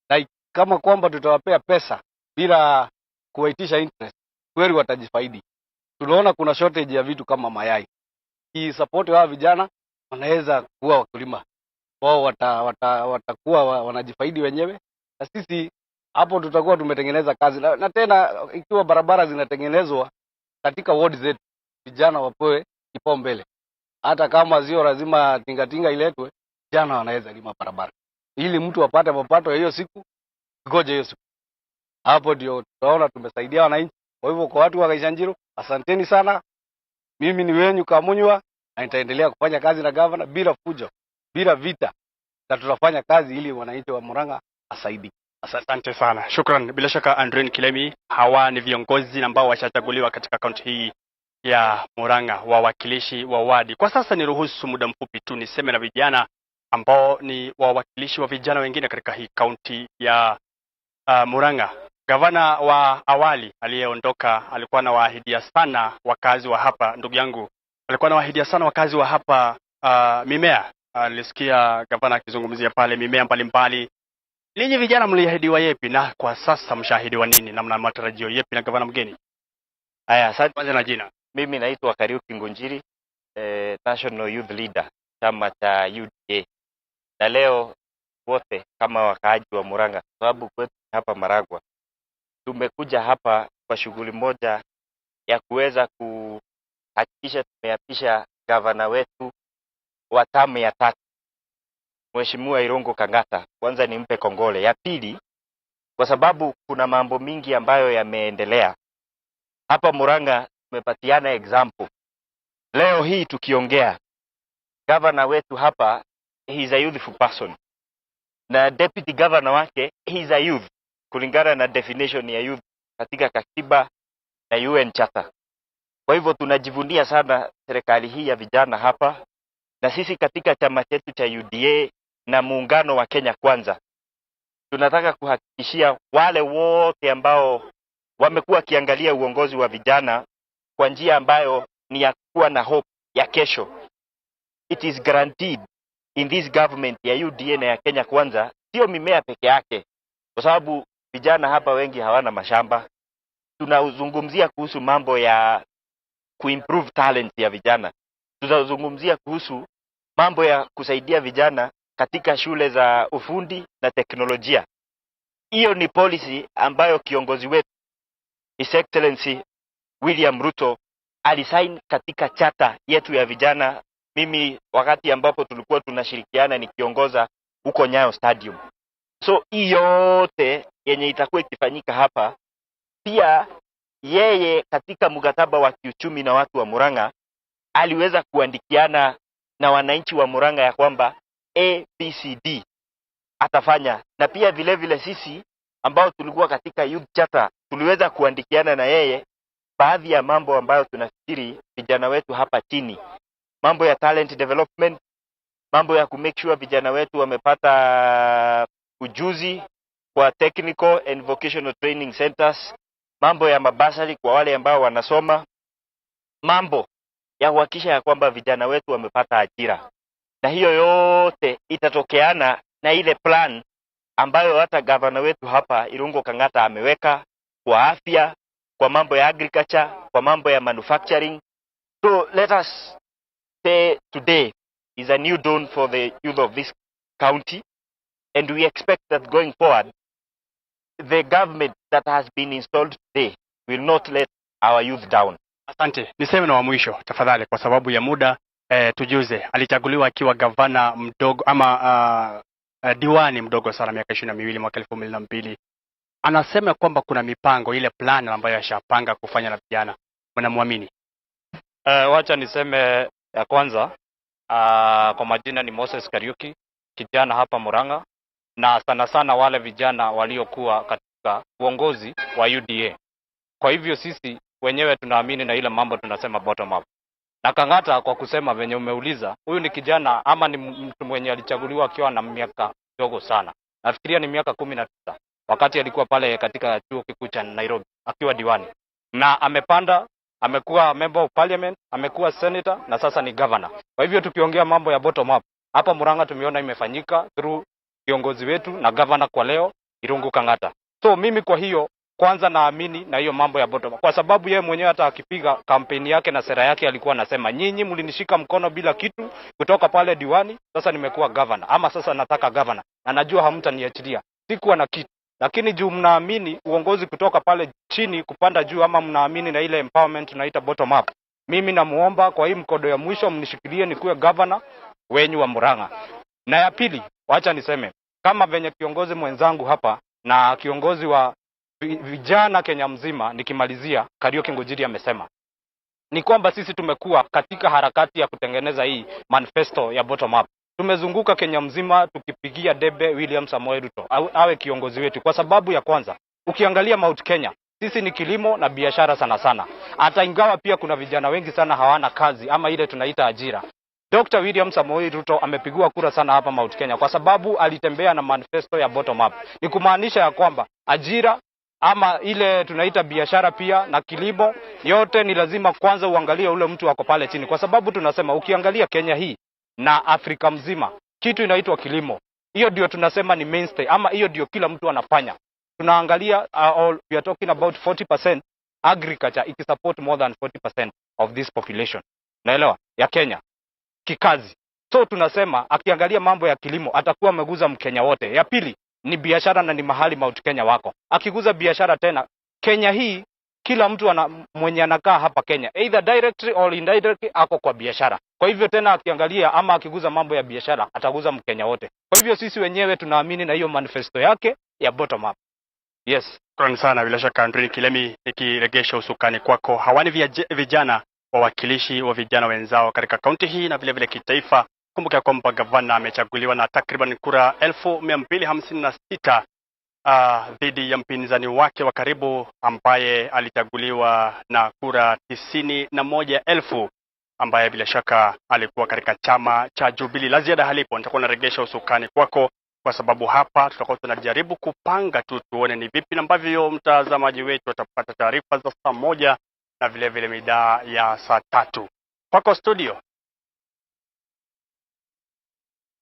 Na kama kwamba tutawapea pesa bila kuwaitisha interest, kweli watajifaidi. Tunaona kuna shortage ya vitu kama mayai. Hii support wa vijana wanaweza kuwa wakulima. Wao watakuwa wanajifaidi wenyewe, na sisi hapo tutakuwa tumetengeneza kazi. Na tena ikiwa barabara zinatengenezwa katika ward zetu, vijana wapewe kipaumbele. Hata kama sio lazima tingatinga iletwe, vijana wanaweza lima barabara, ili mtu apate mapato hiyo siku, ngoje hiyo siku. Hapo ndio tutaona tumesaidia wananchi. Kwa hivyo kwa watu wa Gaishanjiro, asanteni sana. Mimi ni wenyu Kamunywa, na nitaendelea kufanya kazi na gavana bila fujo, bila vita. Na tutafanya kazi ili wananchi wa Murang'a asaidike. Asante sana. Shukran. Bila shaka Andrin Kilemi, hawa ni viongozi ambao washachaguliwa katika kaunti hii ya Murang'a, wawakilishi wa wadi. Kwa sasa niruhusu muda mfupi tu niseme na vijana ambao ni wawakilishi wa vijana wengine katika hii kaunti ya Murang'a. Gavana wa awali aliyeondoka alikuwa anawaahidia sana wakazi wa hapa, ndugu yangu, alikuwa anawaahidia sana wakazi wa hapa mimea. Nilisikia gavana akizungumzia pale mimea mbalimbali. Ninyi vijana mliahidiwa yepi, na kwa sasa mshahidiwa nini, na mna matarajio yepi na gavana mgeni? Haya, asante. Kwanza na jina. Mimi naitwa Kariuki Ngunjiri, National Youth Leader chama cha UDA. Na leo wote kama wakaaji wa Murang'a, sababu kwetu hapa Maragwa, tumekuja hapa kwa shughuli moja ya kuweza kuhakikisha tumeapisha gavana wetu wa tamu ya 3, Mheshimiwa Irungu Kang'ata. Kwanza nimpe kongole. Ya pili, kwa sababu kuna mambo mingi ambayo yameendelea hapa Murang'a, tumepatiana example. Leo hii tukiongea, gavana wetu hapa, he is a youthful person, na deputy governor wake he is a youth kulingana na definition ya youth katika katiba na UN Charter. Kwa hivyo tunajivunia sana serikali hii ya vijana hapa, na sisi katika chama chetu cha UDA na muungano wa Kenya Kwanza tunataka kuhakikishia wale wote ambao wamekuwa wakiangalia uongozi wa vijana kwa njia ambayo ni ya kuwa na hope ya kesho. It is guaranteed in this government ya UDA na ya Kenya Kwanza, sio mimea peke yake, kwa sababu vijana hapa wengi hawana mashamba. Tunazungumzia kuhusu mambo ya kuimprove talent ya vijana. Tunazungumzia kuhusu mambo ya kusaidia vijana katika shule za ufundi na teknolojia. Hiyo ni policy ambayo kiongozi wetu His Excellency William Ruto alisign katika chata yetu ya vijana. Mimi wakati ambapo tulikuwa tunashirikiana nikiongoza huko Nyayo Stadium. So yote yenye itakuwa ikifanyika hapa, pia yeye katika mkataba wa kiuchumi na watu wa Murang'a aliweza kuandikiana na wananchi wa Murang'a ya kwamba ABCD atafanya, na pia vile vile sisi ambao tulikuwa katika youth charter tuliweza kuandikiana na yeye baadhi ya mambo ambayo tunafikiri vijana wetu hapa chini, mambo ya talent development, mambo ya kumake sure vijana wetu wamepata ujuzi kwa technical and vocational training centers, mambo ya mabasari kwa wale ambao wanasoma, mambo ya kuhakikisha ya kwamba vijana wetu wamepata ajira. Na hiyo yote itatokeana na ile plan ambayo hata gavana wetu hapa Irungu Kang'ata ameweka kwa afya, kwa mambo ya agriculture, kwa mambo ya manufacturing. So let us say today is a new dawn for the youth of this county, and we expect that going forward the government that has been installed today will not let our youth down. Asante. Niseme na wa mwisho tafadhali kwa sababu ya muda, tujuze alichaguliwa akiwa gavana mdogo ama diwani mdogo sana miaka 22 mwaka 2002. Anasema kwamba kuna mipango ile plan ambayo ashapanga kufanya na vijana. Mnamwamini? Wacha niseme ya kwanza, kwa majina ni Moses Kariuki, kijana hapa Murang'a, na sana sana wale vijana waliokuwa katika uongozi wa UDA. Kwa hivyo sisi wenyewe tunaamini na ile mambo tunasema bottom up. Na Kang'ata kwa kusema venye umeuliza, huyu ni kijana ama ni mtu mwenye alichaguliwa akiwa na miaka dogo sana. Nafikiria ni miaka 19 wakati alikuwa pale katika chuo kikuu cha Nairobi akiwa diwani. Na amepanda, amekuwa member of parliament, amekuwa senator na sasa ni governor. Kwa hivyo tukiongea mambo ya bottom up, hapa Murang'a tumeona imefanyika through kiongozi wetu na governor kwa leo Irungu Kang'ata. So mimi kwa hiyo kwanza naamini na hiyo mambo ya bottom up, kwa sababu yeye mwenyewe hata akipiga kampeni yake na sera yake alikuwa anasema nyinyi mlinishika mkono bila kitu kutoka pale diwani, sasa nimekuwa governor ama sasa nataka governor na najua hamtaniachilia. Sikuwa na kitu, lakini juu mnaamini uongozi kutoka pale chini kupanda juu, ama mnaamini na ile empowerment tunaita bottom up, mimi namuomba kwa hii mkodo ya mwisho mnishikilie nikuwe governor wenyu wa Murang'a. Na ya pili, wacha niseme kama venye kiongozi mwenzangu hapa na kiongozi wa vijana Kenya mzima, nikimalizia, Kariuki Ngujiri amesema ni kwamba sisi tumekuwa katika harakati ya kutengeneza hii manifesto ya bottom up. Tumezunguka Kenya mzima tukipigia debe William Samoei Ruto awe kiongozi wetu, kwa sababu ya kwanza, ukiangalia Mount Kenya sisi ni kilimo na biashara sana sana. Hata ingawa pia kuna vijana wengi sana hawana kazi ama ile tunaita ajira, Dr. William Samoei Ruto amepigwa kura sana hapa Mount Kenya kwa sababu alitembea na manifesto ya bottom up. Ni kumaanisha ya kwamba ajira ama ile tunaita biashara pia na kilimo, yote ni lazima kwanza uangalie ule mtu wako pale chini, kwa sababu tunasema ukiangalia Kenya hii na Afrika mzima kitu inaitwa kilimo. Hiyo ndio tunasema ni mainstay ama hiyo ndio kila mtu anafanya. Tunaangalia we are talking about 40% agriculture ikisupport more than 40% of this population. Naelewa ya Kenya kikazi. So tunasema akiangalia mambo ya kilimo atakuwa ameguza Mkenya wote. Ya pili ni biashara na ni mahali Mount Kenya wako. Akiguza biashara tena, Kenya hii kila mtu mwenye anakaa hapa Kenya either directly or indirectly ako kwa biashara. Kwa hivyo tena akiangalia ama akiguza mambo ya biashara ataguza Mkenya wote. Kwa hivyo sisi wenyewe tunaamini na hiyo manifesto yake ya bottom up. Yes. Shukrani sana. Bila shaka Andrew Kilemi, nikiregesha usukani kwako, hawani vijana wawakilishi wa vijana wenzao katika kaunti hii na vile vile kitaifa. Kumbuka kwamba gavana amechaguliwa na takriban kura 1256 dhidi ya mpinzani wake wa karibu ambaye alichaguliwa na kura 91,000 ambaye bila shaka alikuwa katika chama cha Jubilee. La ziada halipo, nitakuwa naregesha usukani kwako kwa sababu hapa tutakuwa tunajaribu kupanga tu tuone ni vipi ambavyo mtazamaji wetu atapata taarifa za saa 1 na vile vile mida ya saa 3. Kwako studio.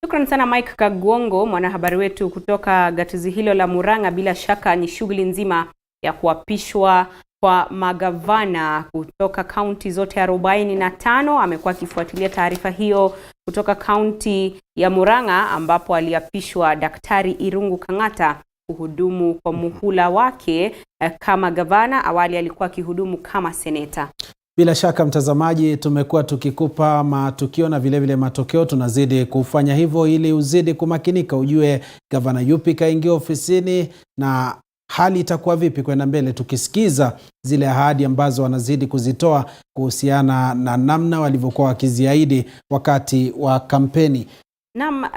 Shukrani sana Mike Kagwongo, mwanahabari wetu kutoka gatuzi hilo la Murang'a. Bila shaka ni shughuli nzima ya kuapishwa kwa magavana kutoka kaunti zote 45. Amekuwa akifuatilia taarifa hiyo kutoka kaunti ya Murang'a ambapo aliapishwa Daktari Irungu Kang'ata kuhudumu kwa muhula wake kama gavana. Awali alikuwa akihudumu kama seneta. Bila shaka mtazamaji, tumekuwa tukikupa matukio na vile vile matokeo. Tunazidi kufanya hivyo ili uzidi kumakinika, ujue gavana yupi kaingia ofisini na hali itakuwa vipi kwenda mbele, tukisikiza zile ahadi ambazo wanazidi kuzitoa kuhusiana na namna walivyokuwa wakiziahidi wakati wa kampeni.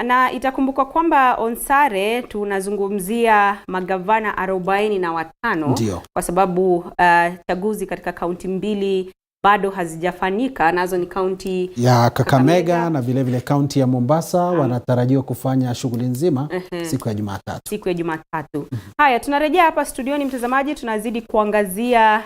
Na itakumbukwa kwamba Onsare tunazungumzia magavana 45. Ndiyo. Kwa sababu chaguzi katika kaunti 2 bado hazijafanyika, nazo ni kaunti ya Kakamega na vile vile kaunti ya Mombasa. Wanatarajiwa kufanya shughuli nzima siku ya Jumatatu. Haya, tunarejea hapa studioni mtazamaji, tunazidi kuangazia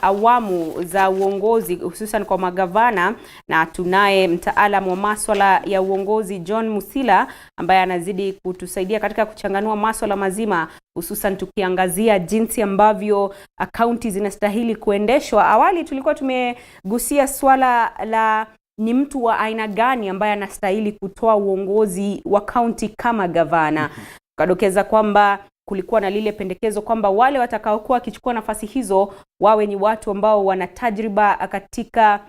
awamu za uongozi hususan kwa magavana, na tunaye mtaalamu wa masuala ya uongozi John Musila ambaye anazidi kutusaidia katika kuchanganua masuala mazima, hususan tukiangazia jinsi ambavyo kaunti zinastahili kuendeshwa. Awali tulikuwa tumegusia swala la ni mtu wa aina gani ambaye anastahili kutoa uongozi wa kaunti kama gavana. Kadokeza kwamba kulikuwa na lile pendekezo kwamba wale watakaokuwa wakichukua nafasi hizo wawe ni watu ambao wana tajriba katika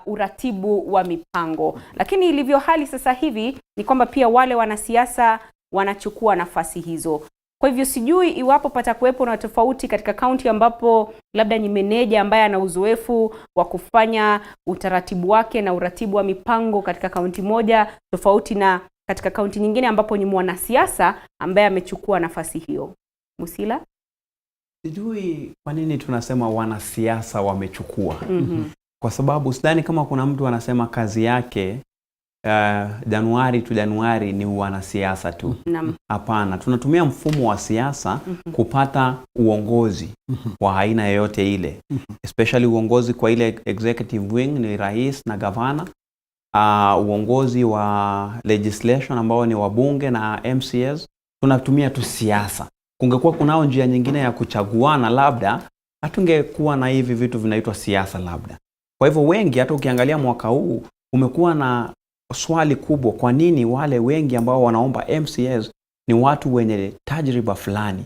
uratibu wa mipango. Lakini ilivyo hali sasa hivi ni kwamba pia wale wanasiasa wanachukua nafasi hizo. Kwa hivyo sijui iwapo patakuwepo na tofauti katika kaunti ambapo labda ni meneja ambaye ana uzoefu wa kufanya utaratibu wake na uratibu wa mipango katika kaunti moja, tofauti na katika kaunti nyingine ambapo ni mwanasiasa ambaye amechukua nafasi hiyo. Musila? Sijui kwa nini tunasema wanasiasa wamechukua. Kwa sababu sidhani kama kuna mtu anasema kazi yake Januari to Januari ni wanasiasa tu. Hapana, tunatumia mfumo wa siasa kupata uongozi wa aina yoyote ile. Especially uongozi kwa ile executive wing ni rais na gavana. Uongozi wa legislation ambao ni wabunge na MCAs, tunatumia tu siasa. Kungekuwa kunao njia nyingine ya kuchaguana, labda hatungekuwa na hivi vitu vinaitwa siasa labda. Kwa hivyo wengi, hata ukiangalia mwaka huu umekuwa na swali kubwa, kwa nini wale wengi ambao wanaomba MCAs ni watu wenye tajriba fulani,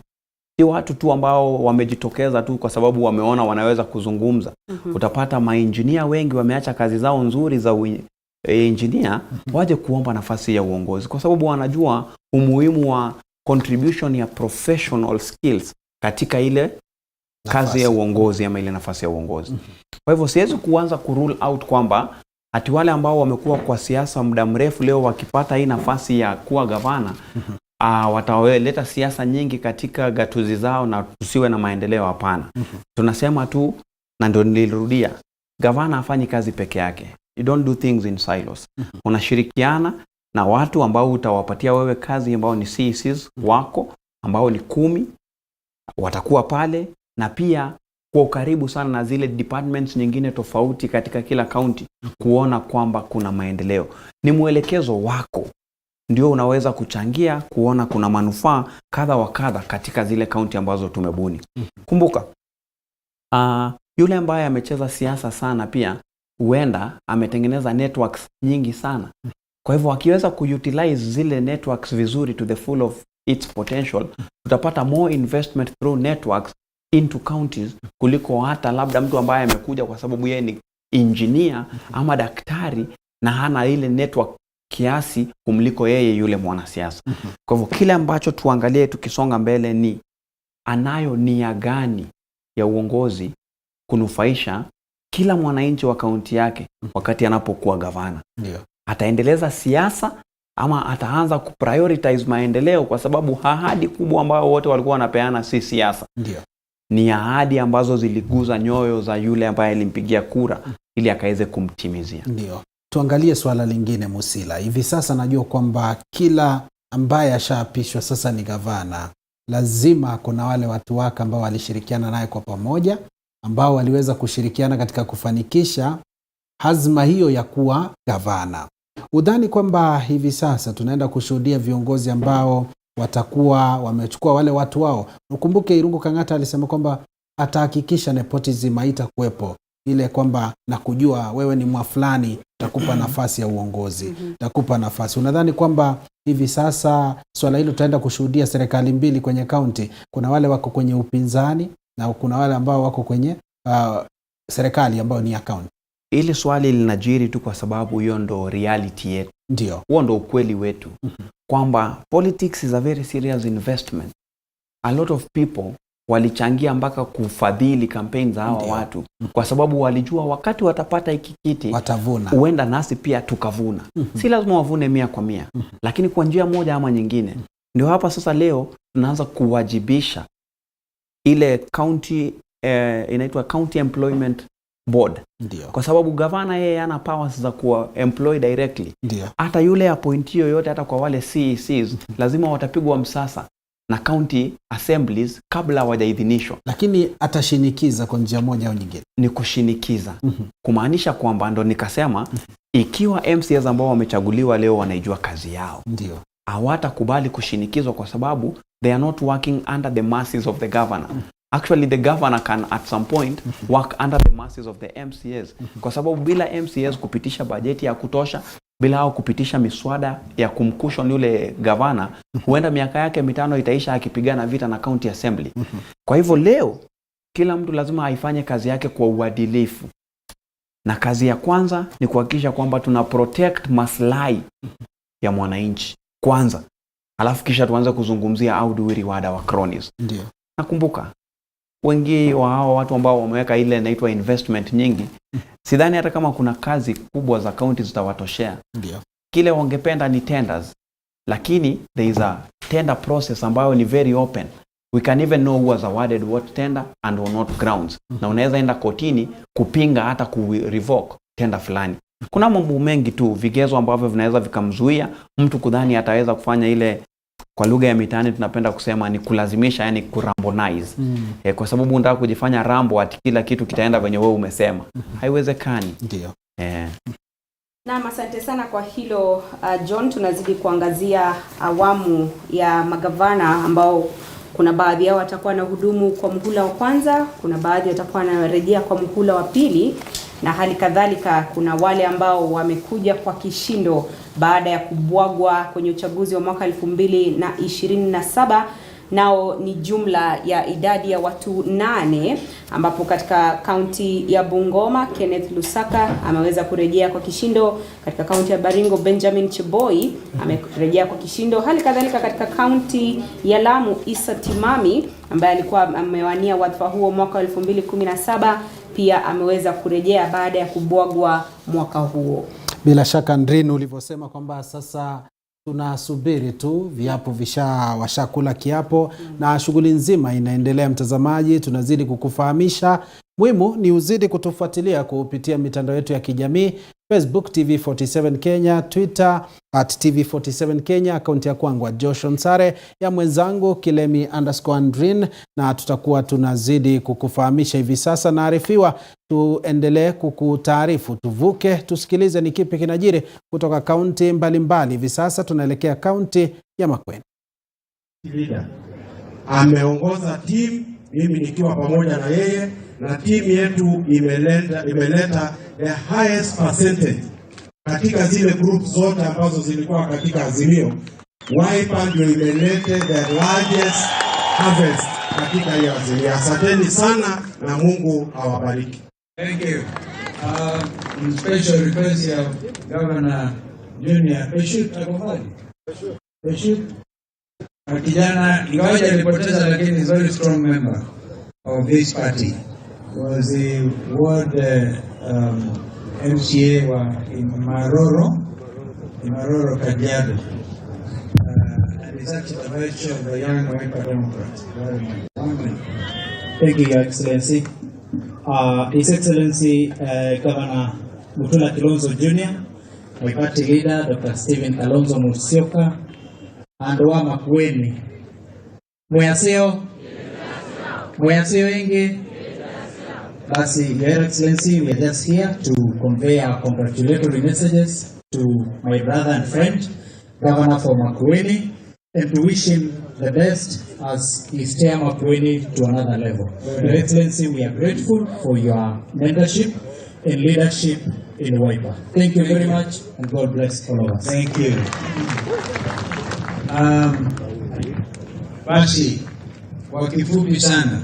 si watu tu ambao wamejitokeza tu kwa sababu wameona wanaweza kuzungumza. Utapata maengineer wengi wameacha kazi zao nzuri za engineer waje kuomba nafasi ya uongozi kwa sababu wanajua umuhimu wa contribution ya professional skills katika ile kazi ya uongozi ama ile nafasi ya uongozi. Kwa hivyo siwezi kuanza kurule out kwamba ati wale ambao wamekuwa kwa siasa muda mrefu leo wakipata hii nafasi ya kuwa gavana wataleta siasa nyingi katika gatuzi zao na tusiwe na maendeleo. Hapana. Tunasema tu, na ndio nilirudia, gavana hafanyi kazi peke yake. You don't do things in silos. Unashirikiana na watu ambao utawapatia wewe kazi ambao ni CECs wako ambao ni 10 watakuwa pale, na pia kwa ukaribu sana na zile departments nyingine tofauti katika kila county kuona kwamba kuna maendeleo. Ni mwelekezo wako ndio unaweza kuchangia kuona kuna manufaa kadha wa kadha katika zile county ambazo tumebuni. Kumbuka yule ambaye amecheza siasa sana pia huenda ametengeneza networks nyingi sana. Kwa hivyo akiweza kuutilize zile networks vizuri to the full of its potential, tutapata more investment through networks into counties kuliko hata labda mtu ambaye amekuja kwa sababu yeye ni engineer ama daktari na hana ile network kiasi kumliko yeye yule mwanasiasa. Kwa hivyo kile ambacho tuangalie tukisonga mbele ni anayo nia gani ya uongozi kunufaisha kila mwananchi wa kaunti yake wakati anapokuwa gavana. Ndio. Ataendeleza siasa ama ataanza kuprioritize maendeleo, kwa sababu ahadi kubwa ambayo wote walikuwa wanapeana si siasa. Ndio. Ni ahadi ambazo ziliguza nyoyo za yule ambaye alimpigia kura ili akaweze kumtimizia. Ndio. Tuangalie swala lingine Musila. Hivi sasa najua kwamba kila ambaye ashaapishwa sasa ni gavana, lazima kuna wale watu wake ambao walishirikiana naye kwa pamoja, ambao waliweza kushirikiana katika kufanikisha hazma hiyo ya kuwa gavana. Udhani kwamba hivi sasa tunaenda kushuhudia viongozi ambao watakuwa wamechukua wale watu wao? Ukumbuke Irungu Kang'ata alisema kwamba atahakikisha nepotism haitakuwepo, ile kwamba na kujua wewe ni mwa fulani takupa nafasi ya uongozi, takupa nafasi. Unadhani kwamba hivi sasa swala hilo tutaenda kushuhudia serikali mbili kwenye kaunti? Kuna wale wako kwenye upinzani na kuna wale ambao wako kwenye serikali ambao ni ya kaunti. Ile swali linajiri tu kwa sababu hiyo ndo reality yetu. Ndio. Huo ndo ukweli wetu. Kwamba politics is a very serious investment. A lot of people walichangia mpaka kufadhili campaign za hawa watu kwa sababu walijua wakati watapata hiki kiti watavuna, huenda nasi pia tukavuna. Si lazima wavune 100%, lakini kwa njia moja ama nyingine. Ndio hapa sasa leo tunaanza kuwajibisha ile county inaitwa County Employment Board. Ndio. Kwa sababu gavana yeye ana powers za kuwa employ directly. Ndio. Hata yule appointee yoyote, hata kwa wale CECs lazima watapigwa msasa na county assemblies kabla hawajaidhinishwa. Lakini atashinikiza kwa njia moja au nyingine. Ni kushinikiza. Kumaanisha kwamba ndo nikasema ikiwa MCAs ambao wamechaguliwa leo wanaijua kazi yao, ndio hawatakubali kushinikizwa kwa sababu they are not working under the masses of the governor. Actually the governor can at some point work under the masses of the MCAs. Kwa sababu bila MCAs kupitisha bajeti ya kutosha, bila hao kupitisha miswada ya kumcushion yule gavana, huenda miaka yake 5 itaisha akipigana vita na county assembly. Kwa hivyo leo kila mtu lazima aifanye kazi yake kwa uadilifu. Na kazi ya kwanza ni kuhakikisha kwamba tuna protect maslahi ya mwananchi kwanza. Alafu kisha tuanze kuzungumzia how do we reward our cronies. Ndio. Nakumbuka wengi wa hao watu ambao wameweka ile inaitwa investment nyingi, sidhani hata kama kuna kazi kubwa za county zitawatoshea. Ndio. Kile wangependa ni tenders, lakini there is a tender process ambayo ni very open. We can even know who was awarded what tender and on what grounds. Na unaweza enda kotini kupinga hata ku-revoke tender fulani. Kuna mambo mengi tu, vigezo ambavyo vinaweza vikamzuia mtu kudhani ataweza kufanya ile, kwa lugha ya mitaani tunapenda kusema ni kulazimisha, yani kurambonize. Kwa sababu unataka kujifanya rambo ati kila kitu kitaenda venye wewe umesema. Haiwezekani. Ndio. Na asante sana kwa hilo John. Tunazidi kuangazia awamu ya magavana ambao kuna baadhi yao watakuwa na hudumu kwa muhula wa kwanza, kuna baadhi watakuwa na rejea kwa muhula wa pili, na hali kadhalika kuna wale ambao wamekuja kwa kishindo baada ya kubwagwa kwenye uchaguzi wa mwaka 2027. Nao ni jumla ya idadi ya watu 8, ambapo katika kaunti ya Bungoma Kenneth Lusaka ameweza kurejea kwa kishindo. Katika kaunti ya Baringo Benjamin Cheboi amerejea kwa kishindo. Hali kadhalika katika kaunti ya Lamu Isa Timami ambaye alikuwa amewania wadhifa huo mwaka 2017 pia ameweza kurejea baada ya kubwagwa mwaka huo. Bila shaka Ndrin, ulivyosema kwamba sasa tunasubiri tu viapo washakula kiapo na shughuli nzima inaendelea. Mtazamaji, tunazidi kukufahamisha. Muhimu ni uzidi kutufuatilia kupitia mitandao yetu ya kijamii, Facebook TV47 Kenya, Twitter @TV47 Kenya, akaunti ya kwangu Joshon Sare, ya mwenzangu Kilemi_Andrin, na tutakuwa tunazidi kukufahamisha hivi sasa. Naarifiwa tuendelee kukutaarifu, tuvuke tusikilize ni kipi kinajiri kutoka kaunti mbalimbali. Hivi sasa tunaelekea kaunti ya Makueni. Ameongoza timu, mimi nikiwa pamoja na yeye, na timu yetu imeleta the highest percentage katika zile group zote ambazo zilikuwa katika azimio. Wiper ndio imeleta the largest harvest katika hiyo azimio. Asanteni sana na Mungu awabariki. Thank you. In special request of Governor Junior Peshu. Kijana ingawaje alipoteza, lakini is very strong member of this party. Was the ward MCA in Maroro Kajiado. And is actually the virtue of the young Wiper Democrats. Thank you, Your Excellency. His Excellency Governor Mutula Kilonzo Jr., my party leader Dr. Stephen Kalonzo Musyoka, and wa Makueni. Mwaseo wengi. Basi, Your Excellency, we are just here to convey our congratulatory messages to my brother and friend, Governor for Makueni, and to wish him the best as he steers Makueni to another level. Your Excellency, we are grateful for your mentorship and leadership in Wiper. Thank you very much, and God bless all of us. Thank you. Basi, kwa kifupi sana,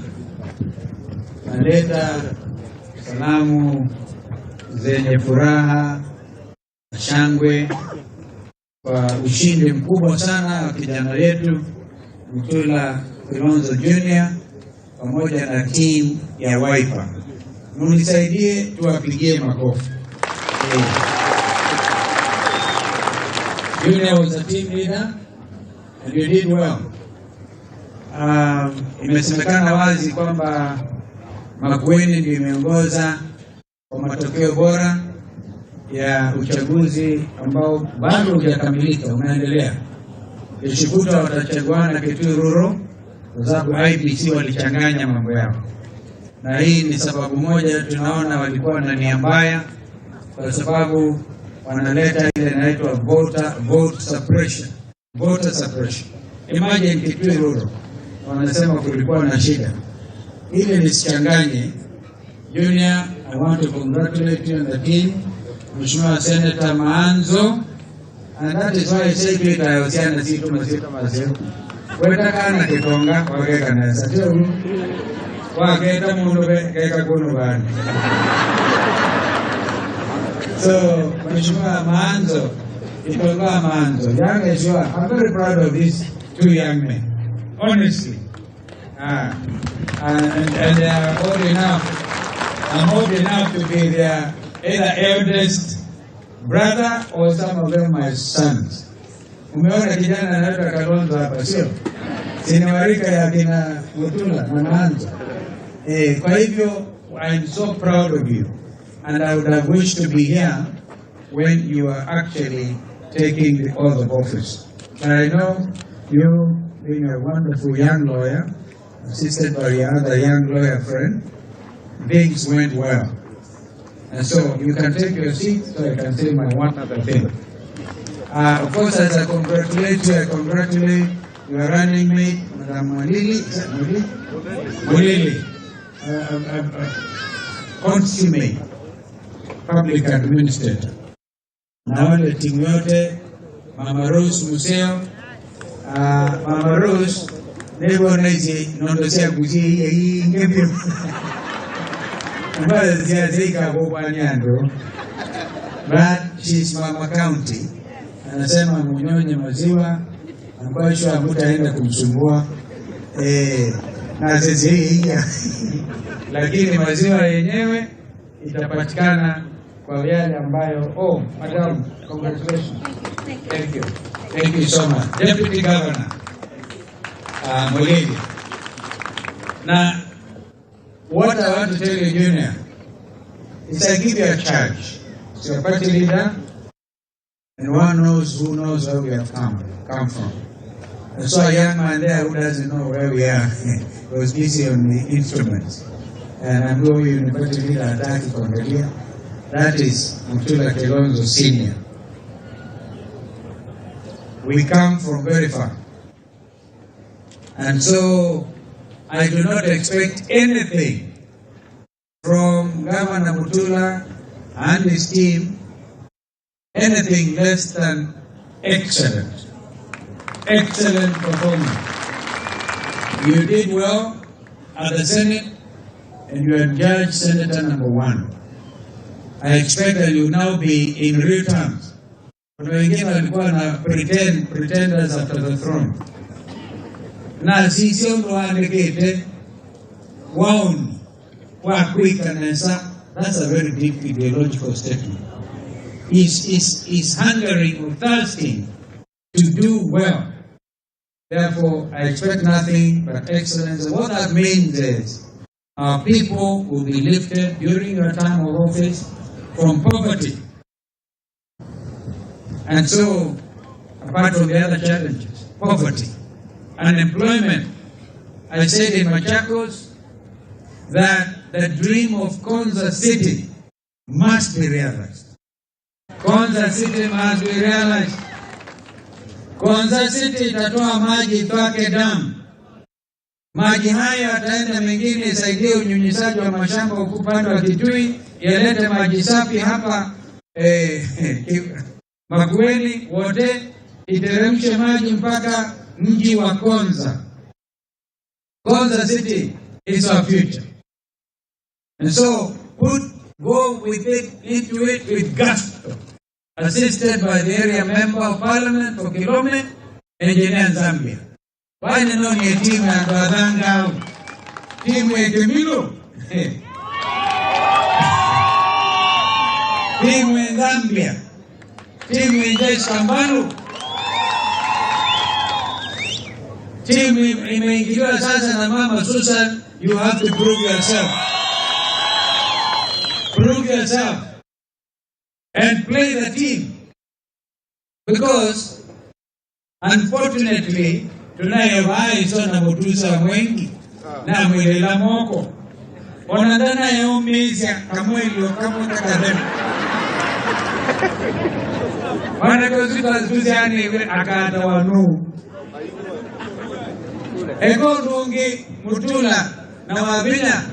naleta salamu zenye furaha na shangwe kwa ushindi mkubwa sana wa kijana yetu Mtula Kilonzo Junior pamoja na team ya Wiper. Munisaidie tuwapigie makofi. Junior was a team leader and you did well. Imesemekana wazi kwamba Makueni ndio imeongoza kwa matokeo bora ya uchaguzi ambao bado hujakamilika, unaendelea. Keshukuta watachaguana Kitui Rural kwa sababu IBC walichanganya mambo yao. Na hii ni sababu moja tunaona walikuwa na nia mbaya, kwa sababu wanaleta ile inaitwa voter suppression. Imagine Kitui Rural wanasema kulikuwa na shida. Ile nisichanganye. Junior, I want to congratulate you and the team. Mheshimiwa Senator Maanzo, and that is why I say to it, I was here na situ masito. Wetaka na kitonga wakeka na satio. Waketa mundu keka kunu bani. So, Mheshimiwa Maanzo, kitonga Maanzo, young as you are, I'm very proud of these two young men. Honestly. And they are old enough. I'm old enough to be their either eldest brother or some of them my sons. Umeona kijana anaitwa Kalonzo hapa, sio? Siniwarika ya kina Mutula na Maanzo. Kwa hivyo, I'm so proud of you. And I would have wished to be here when you are actually taking the oath of office. But I know you, being a wonderful young lawyer, assisted by your other young lawyer friend, things went well. And so you can take your seat so I can say my one other thing. Of course, as I congratulate you, I congratulate your running mate, Madam Mulili, consummate public administrator. Na wale timu yote, Mama Rose Museo, Mama Rose, nebo naizi nondosia kuzi hii ngebio. Mbaya zika kwa nyando. But she's Mama County. Anasema munyonye maziwa ambayo shwa mutaenda kumsumbua. Na sisi hii. Lakini maziwa yenyewe itapatikana kwa yale ambayo madam, congratulations. Thank you. Thank you so much. Deputy Governor Mulili. Now, what I want to tell you, Junior, is I give you a charge. So, a party leader, and one knows who knows where we have come from. And so a young man there who doesn't know where we are was busy on the instruments. And I'm going to party leader attack Kongalia. That is Mtula Kilonzo Senior. We come from very far. And so I do not expect anything from Governor Mutula and his team, anything less than excellent. Excellent performance. You did well at the Senate and you are judge Senator number 1. I expect that you now be in real terms. Kuna wengine walikuwa na pretenders after the throne. Na sisi ndo waandikete waoni kwa quickness. That's a very deep ideological statement. Is hungering or thirsting to do well. Therefore, I expect nothing but excellence. And what that means is our people will be lifted during your time of office from poverty. And so, apart from the other challenges, poverty, unemployment. I said in Machakos that the dream of Konza City must be realized. Konza City must be realized. Konza City itatoa maji Twake Dam. Maji haya yataenda mengine isaidie unyunyizaji wa mashamba upande wa Kitui, yalete maji safi hapa Makueni wote, iteremshe maji mpaka mji wa Konza. Konza City is our future. And so go with it, into it with gusto, assisted by the area member of parliament for Kilome, engineer Zambia. Why not a team and Badanga? Team with Emilio. Team with Zambia. Team with Jeskambalu. Team imeingiliwa sasa na Mama Susan. You have to prove yourself. Prove yourself. And play the team. Because, unfortunately, tunaye waiso na mutusa mwengi na mwilela moko. Wanadana ya umizia kamweli wakamuta kademu. Wanakosika zuziani akata wanu. Eko nungi mutula na wabina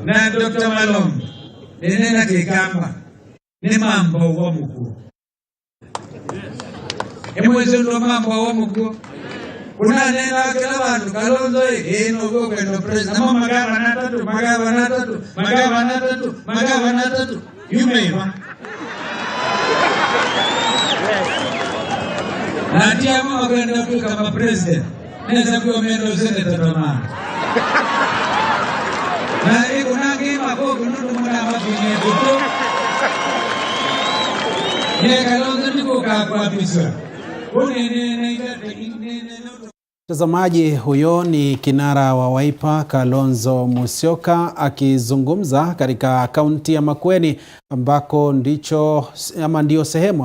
na Dr. Malom. Nenena kikamba. Ni mambo wa mkuu. Emwezo mambo wa mkuu. Kuna nena kila watu Kalonzo eno kwenda president. Mama magavana tatu. Yumeiva. Na tia mama kwenda kama president. Neza kuwa mendo senator tama. Na iko nangi magogo ndio mwana mafini yetu. Ye Kalonzo ndiko kwa pisa. Mtazamaji, huyo ni kinara wa Wiper Kalonzo Musyoka akizungumza katika kaunti ya Makueni, ambako ndio sehemu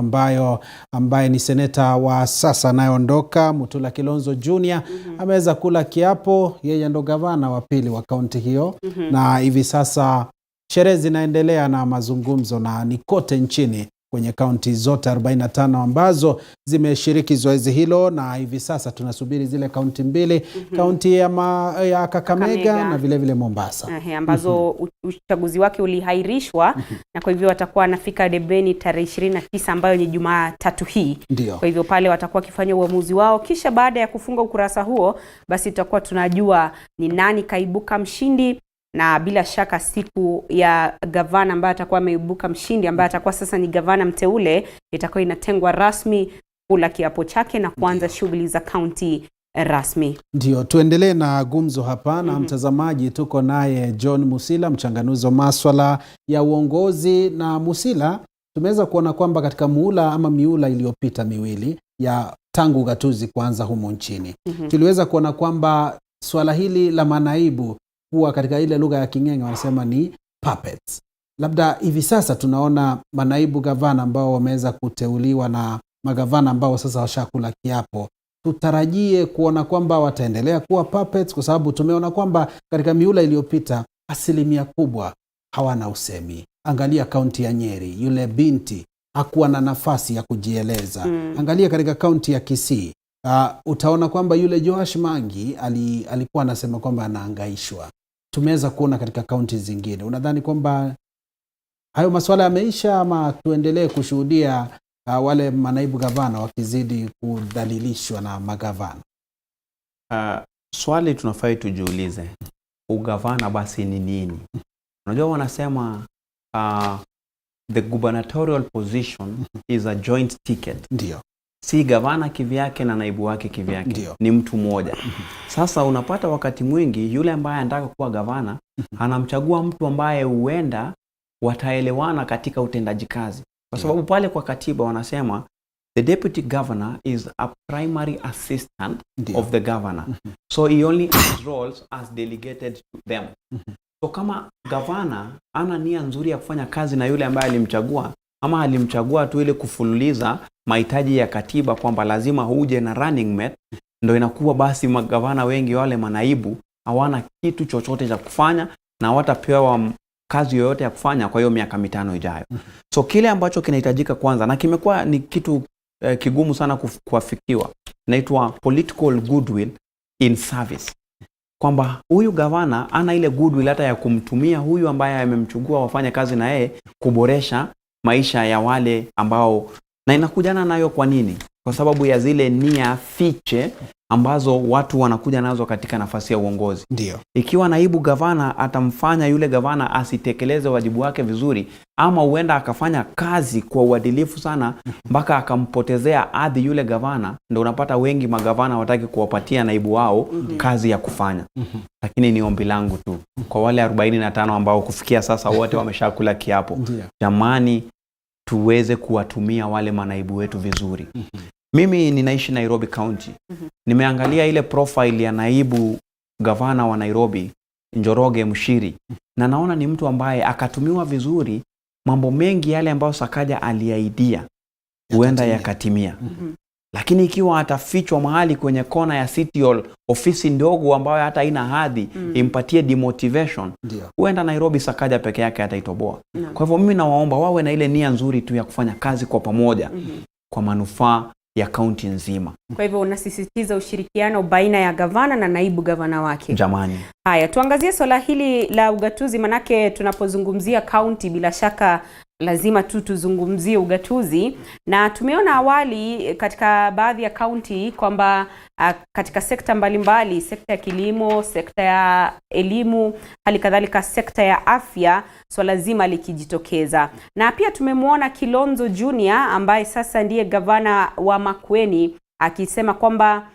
ambaye ni seneta wa sasa anayeondoka Mutula Kilonzo Jr. Ameweza kula kiapo, yeye ndo gavana wa pili wa kaunti hiyo. Na hivi sasa sherehe zinaendelea na mazungumzo na ni kote nchini kwenye kaunti zote 45 ambazo zimeshiriki zoezi hilo, na hivi sasa tunasubiri zile kaunti mbili, kaunti ya Kakamega na vile Mombasa, ambazo uchaguzi wake ulihairishwa na kwa hivyo watakuwa wanafika debeni tarehe 29 ambayo ni Jumatatu hii. Ndiyo. Kwa hivyo pale watakuwa kifanya uamuzi wao, kisha baada ya kufunga ukurasa huo basi tutakuwa tunajua ni nani kaibuka mshindi. Na bila shaka siku ya gavana ambaye atakuwa ameibuka mshindi, ambaye atakuwa sasa ni gavana mteule, itakuwa inatengwa rasmi kula kiapo chake na kuanza shughuli za kaunti rasmi. Ndio, tuendelee na gumzo hapa na mtazamaji. Tuko naye John Musila, mchanganuzi wa masuala ya uongozi. Na Musila, tumeweza kuona kwamba katika miula iliyopita miwili ya tangu ugatuzi kuanza humo nchini, tuliweza kuona kwamba swala hili la manaibu kuwa katika ile lugha ya King'eng'e wanasema ni puppets. Labda hivi sasa tunaona manaibu gavana ambao wameweza kuteuliwa na magavana ambao sasa washakula kiapo. Tutarajie kuona kwamba wataendelea kuwa puppets, kwa sababu tumeona kwamba katika miula iliyopita asilimia kubwa hawana usemi. Angalia kaunti ya Nyeri, yule binti hakuwa na nafasi ya kujieleza. Angalia katika kaunti ya Kisii, utaona kwamba yule Joash Mangi alikuwa anasema kwamba anaangaishwa. Tumeweza kuona katika kaunti zingine. Unadhani kwamba hayo masuala yameisha, ama tuendelee kushuhudia wale manaibu gavana wakizidi kudhalilishwa na magavana? Swali tunafai tujiulize, ugavana basi ni nini? Unajua wanasema the gubernatorial position is a joint ticket. Ndio. Si gavana kivyake na naibu wake kivyake. Ndiyo. Ni mtu mmoja. Sasa unapata wakati mwingi yule ambaye anataka kuwa gavana anamchagua mtu ambaye huenda wataelewana katika utendaji kazi. Kwa sababu pale kwa katiba wanasema the deputy governor is a primary assistant of the governor. So he only has roles as delegated to them. So kama gavana ana nia nzuri ya kufanya kazi na yule ambaye alimchagua, ama alimchagua tu ile kufululiza mahitaji ya katiba kwamba lazima huje na running mate, ndio inakuwa basi magavana wengi wale manaibu hawana kitu chochote cha kufanya na watapewa kazi yoyote ya kufanya kwa hiyo miaka 5 ijayo. So kile ambacho kinahitajika kwanza, na kimekuwa ni kitu kigumu sana kuafikiwa, inaitwa political goodwill in service. Kwamba huyu gavana ana ile goodwill hata ya kumtumia huyu ambaye amemchukua wafanye kazi na yeye kuboresha maisha ya wale ambao, na inakujana nayo kwa nini? Kwa sababu ya zile nia fiche ambazo watu wanakuja nazo katika nafasi ya uongozi. Ndio. Ikiwa naibu gavana atamfanya yule gavana asitekeleze wajibu wake vizuri, ama huenda akafanya kazi kwa uadilifu sana mpaka akampotezea adhi yule gavana, ndio unapata wengi magavana wataki kuwapatia naibu wao kazi ya kufanya. Lakini ni ombi langu tu kwa wale 45 ambao kufikia sasa wote wameshakula kiapo. Jamani, tuweze kuwatumia wale manaibu wetu vizuri. Mimi ninaishi Nairobi County. Nimeangalia ile profile ya naibu gavana wa Nairobi, Njoroge Mshiri, na naona ni mtu ambaye akatumiwa vizuri, mambo mengi yale ambayo Sakaja aliaidia huenda yakatimia. Lakini ikiwa atafichwa mahali kwenye kona ya City Hall, ofisi ndogo ambayo hata haina hadhi, impatie demotivation, huenda Nairobi Sakaja peke yake ataitoboa. Kwa hivyo mimi nawaomba wawe na ile nia nzuri tu ya kufanya kazi kwa pamoja kwa manufaa ya kaunti nzima. Kwa hivyo unasisitiza ushirikiano baina ya gavana na naibu gavana wake. Jamani. Haya, tuangazie swala hili la ugatuzi, manake tunapozungumzia kaunti bila shaka lazima tu tuzungumzie ugatuzi, na tumeona awali katika baadhi ya kaunti kwamba katika sekta mbalimbali, sekta ya kilimo, sekta ya elimu, hali kadhalika sekta ya afya, swala zima likijitokeza. Na pia tumemwona Kilonzo Junior ambaye sasa ndiye gavana wa Makueni akisema kwamba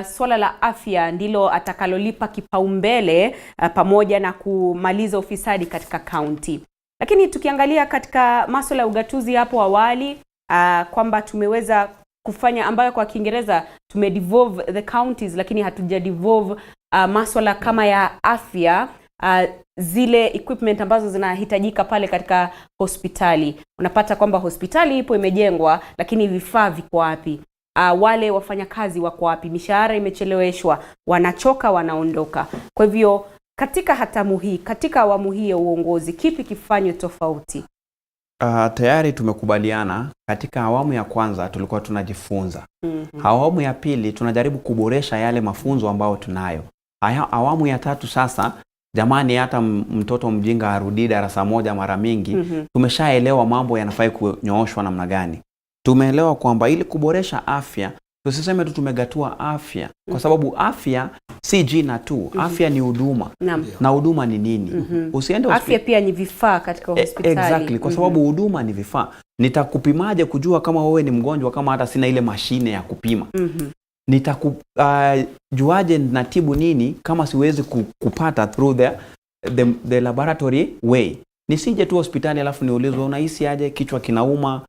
swala la afya ndilo atakalolipa kipaumbele pamoja na kumaliza ufisadi katika kaunti. Lakini tukiangalia katika masuala ya ugatuzi hapo awali kwamba tumeweza kufanya ambayo kwa Kiingereza tumedevolve the counties, lakini hatujadevolve masuala kama ya afya, zile equipment ambazo zinahitajika pale katika hospitali. Unapata kwamba hospitali ipo imejengwa, lakini vifaa viko wapi? Wale wafanyakazi wako wapi? Mishahara imecheleweshwa, wanachoka, wanaondoka. Kwa hivyo katika hatamu hii, katika awamu hii ya uongozi, kipi kifanywe tofauti? Tayari tumekubaliana katika awamu ya kwanza tulikuwa tunajifunza. Awamu ya pili tunajaribu kuboresha yale mafunzo ambayo tunayo. Awamu ya tatu sasa, jamani, hata mtoto mjinga arudi darasa moja mara mingi. Tumeshaelewa mambo yanafai kunyooshwa namna gani. Tumeelewa kwamba ili kuboresha afya, tusiseme tu tumegatua afya, kwa sababu afya si jina tu. Afya ni huduma. Na huduma ni nini? Usiende afya pia ni vifaa katika hospitali. Exactly, kwa sababu huduma ni vifaa. Nitakupimaje kujua kama wewe ni mgonjwa kama hata sina ile mashine ya kupima? Nitakujuaje natibu nini kama siwezi kupata through the laboratory way? Nisije tu hospitali alafu niulizwe unahisi aje, kichwa kinauma,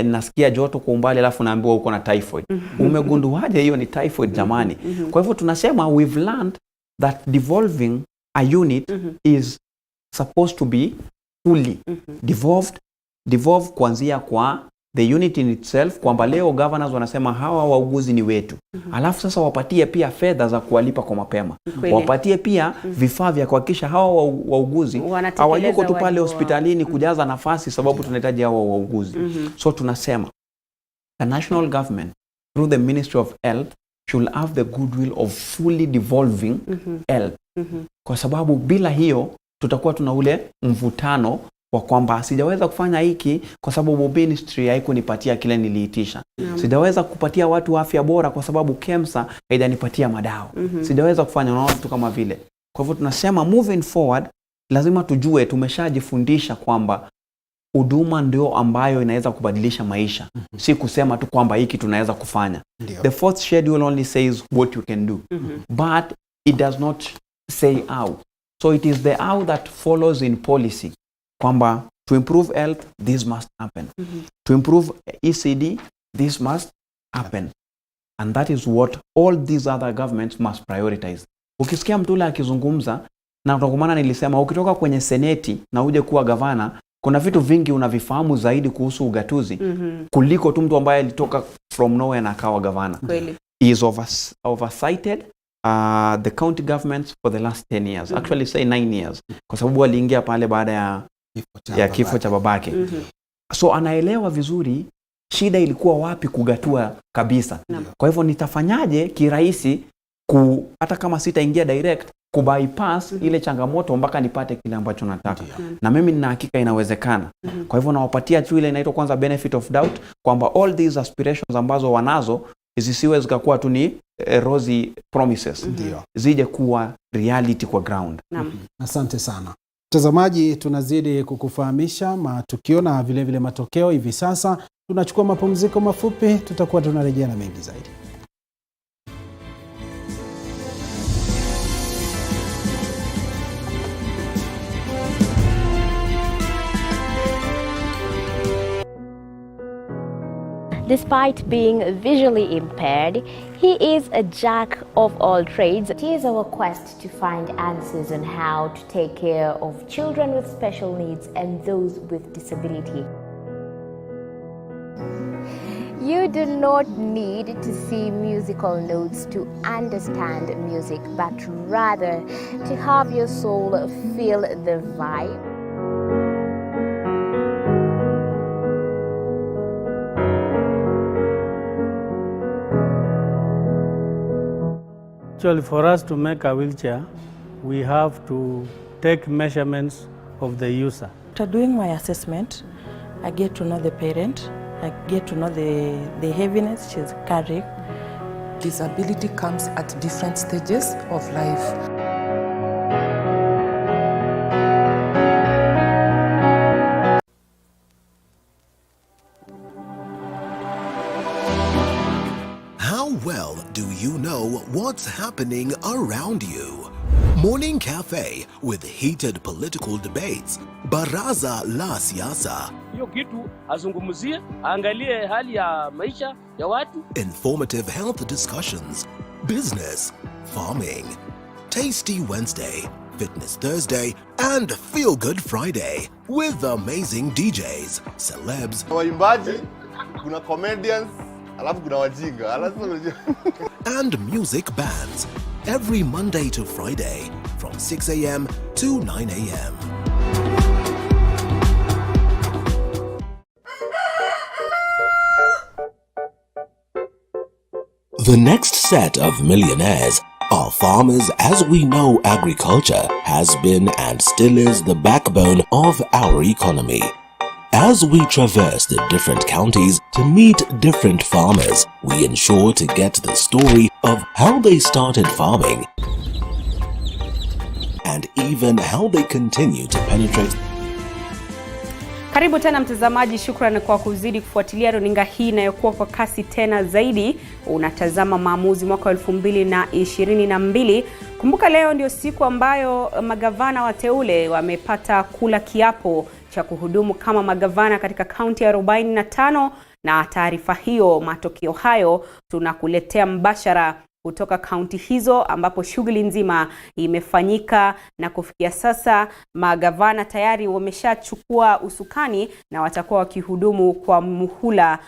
nasikia joto kwa umbali, alafu naambiwa uko na typhoid. Umegunduaje hiyo ni typhoid jamani? Kwa hivyo tunasema we've learned that devolving a unit is supposed to be fully devolved kuanzia kwa the unit in itself, kwamba leo governors wanasema hawa wauguzi ni wetu. Alafu sasa wapatie pia fedha za kuwalipa kwa mapema. Wapatie pia vifaa vya kuhakikisha hawa wauguzi hawayuko tu pale hospitalini kujaza nafasi sababu tunahitaji hawa wauguzi. So tunasema the national government through the Ministry of Health should have the goodwill of fully devolving health. Kwa sababu bila hiyo tutakuwa tuna ule mvutano kwa kwamba sijaweza kufanya hiki kwa sababu ministry haikunipatia kile niliitisha. Sijaweza kupatia watu afya bora kwa sababu KEMSA haijanipatia madawa. Sijaweza kufanya na watu kama vile. Kwa hivyo tunasema moving forward lazima tujue, tumeshajifundisha kwamba huduma ndio ambayo inaweza kubadilisha maisha. Si kusema tu kwamba hiki tunaweza kufanya. The fourth schedule only says what you can do. But it does not say how. So it is the how that follows in policy. Kwamba to improve health, this must happen. To improve ECD, this must happen. And that is what all these other governments must prioritize. Ukisikia Mtula akizungumza, na utakumana nilisema ukitoka kwenye seneti na uje kuwa gavana, kuna vitu vingi unavifahamu zaidi kuhusu ugatuzi kuliko tu mtu ambaye alitoka from nowhere na akawa gavana. Kweli. He is oversighted the county governments for the last 10 years. Actually say 9 years. Kwa sababu aliingia pale baada ya kifo cha babake. So anaelewa vizuri shida ilikuwa wapi kugatua kabisa. Kwa hivyo nitafanyaje kirahisi hata kama sitaingia direct kubypass ile changamoto mpaka nipate kile ambacho nataka. Na mimi nina hakika inawezekana. Kwa hivyo nawapatia tu ile inaitwa kwanza benefit of doubt kwamba all these aspirations ambazo wanazo zisiwe zikakuwa tu ni rosy promises. Zije kuwa reality kwa ground. Asante sana. Mtazamaji, tunazidi kukufahamisha matukio na vile vile matokeo hivi sasa. Tunachukua mapumziko mafupi, tutakuwa tunarejea na mengi zaidi. Despite being visually impaired, he is a jack of all trades. It is our quest to find answers on how to take care of children with special needs and those with disability. You do not need to see musical notes to understand music, but rather to have your soul feel the vibe. Actually, for us to make a wheelchair, we have to take measurements of the user. After doing my assessment, I get to know the parent, I get to know the heaviness she's carrying. Disability comes at different stages of life. Well, do you know what's happening around you? Morning Cafe with heated political debates. Baraza la Siasa. Hiyo kitu azungumzie, angalie hali ya maisha ya watu. Informative health discussions. Business, farming. Tasty Wednesday, Fitness Thursday, and Feel Good Friday with amazing DJs, celebs, waimbaji, kuna comedians, alafu kuna wajinga, and music bands every Monday to Friday from 6 a.m. to 9 a.m. The next set of millionaires are farmers, as we know agriculture has been and still is the backbone of our economy. As we traverse the different counties to meet different farmers, we ensure to get the story of how they started farming and even how they continue to penetrate. Karibu tena mtazamaji, shukrani kwa kuzidi kufuatilia runinga hii inayokuwa kwa kasi tena zaidi. Unatazama maamuzi mwaka 2022. Kumbuka leo ndio siku ambayo magavana wateule wamepata kula kiapo cha kuhudumu kama magavana katika kaunti ya 45, na taarifa hiyo, matokeo hayo tunakuletea mbashara kutoka kaunti hizo ambapo shughuli nzima imefanyika, na kufikia sasa magavana tayari wameshachukua usukani na watakuwa wakihudumu kwa muhula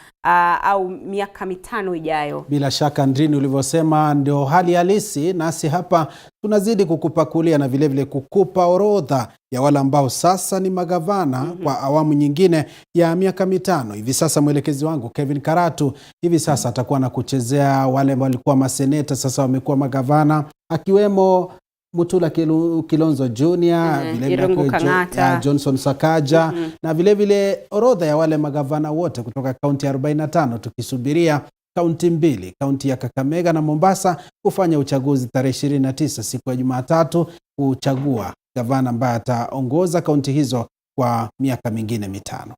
au miaka 5 ijayo. Bila shaka Ndrini, ulivyosema ndio hali halisi, nasi hapa tunazidi kukupakulia na vile vile kukupa orodha ya wale ambao sasa ni magavana kwa awamu nyingine ya miaka 5. Hivi sasa mwelekezi wangu Kevin Karatu hivi sasa atakuwa na kuchezea wale walikuwa maseneta sasa wamekuwa magavana, akiwemo Mutula Kilonzo Junior, vile vile Johnson Sakaja, na vile vile orodha ya wale magavana wote kutoka kaunti 45, tukisubiria kaunti 2, kaunti ya Kakamega na Mombasa kufanya uchaguzi tarehe 29 siku ya Jumatatu, kuchagua gavana ambaye ataongoza kaunti hizo kwa miaka mingine 5.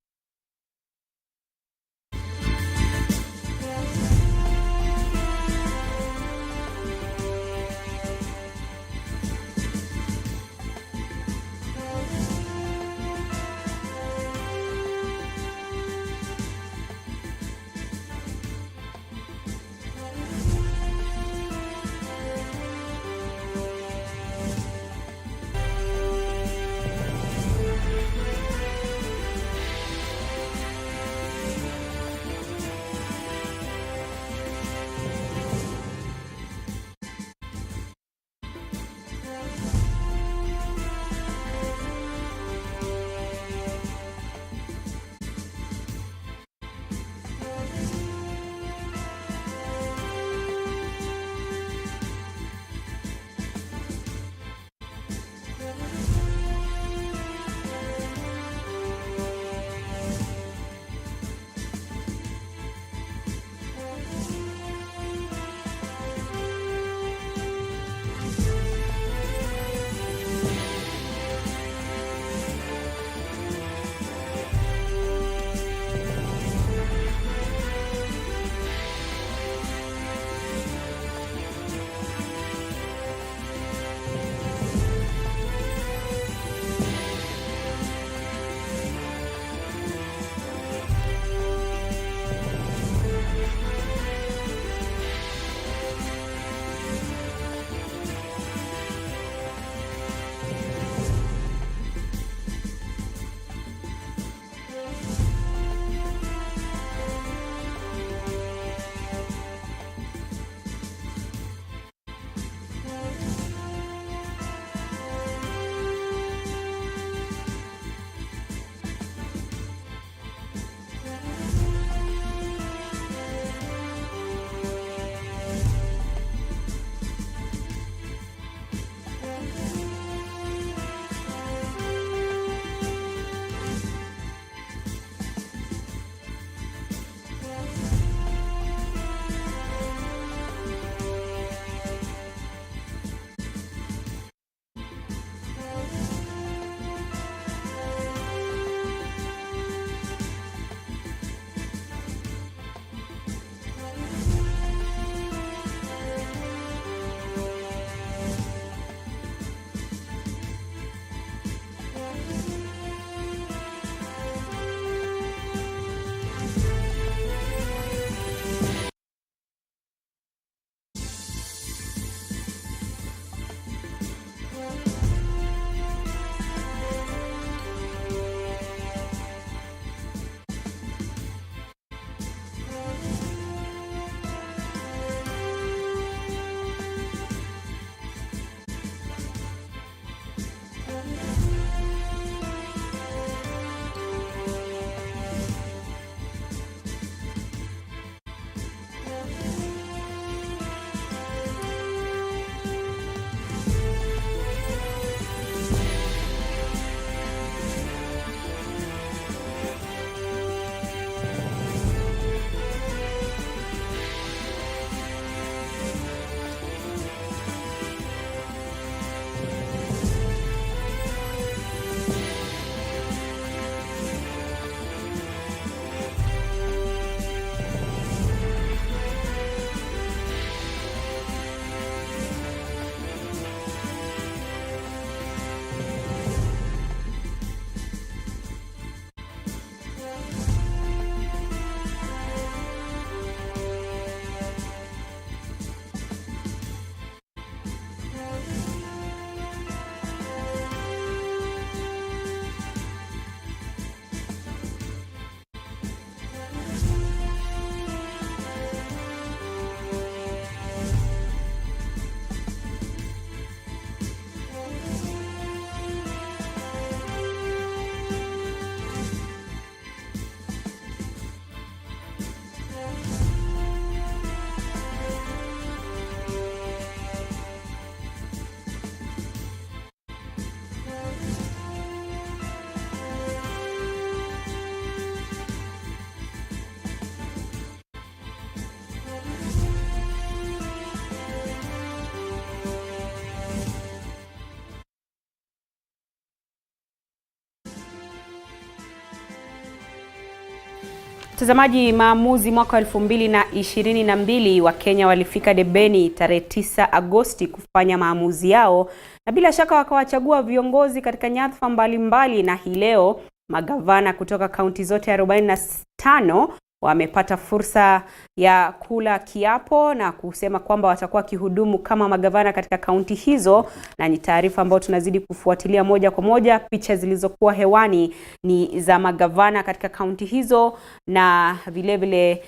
Mtazamaji, maamuzi mwaka 2022 Wakenya walifika debeni tarehe 9 Agosti kufanya maamuzi yao, na bila shaka wakawachagua viongozi katika nyadhifa mbalimbali, na hii leo magavana kutoka kaunti zote 45 wamepata fursa ya kula kiapo na kusema kwamba watakuwa kihudumu kama magavana katika kaunti hizo, na ni taarifa ambayo tunazidi kufuatilia moja kwa moja. Picha zilizokuwa hewani ni za magavana katika kaunti hizo na vile vile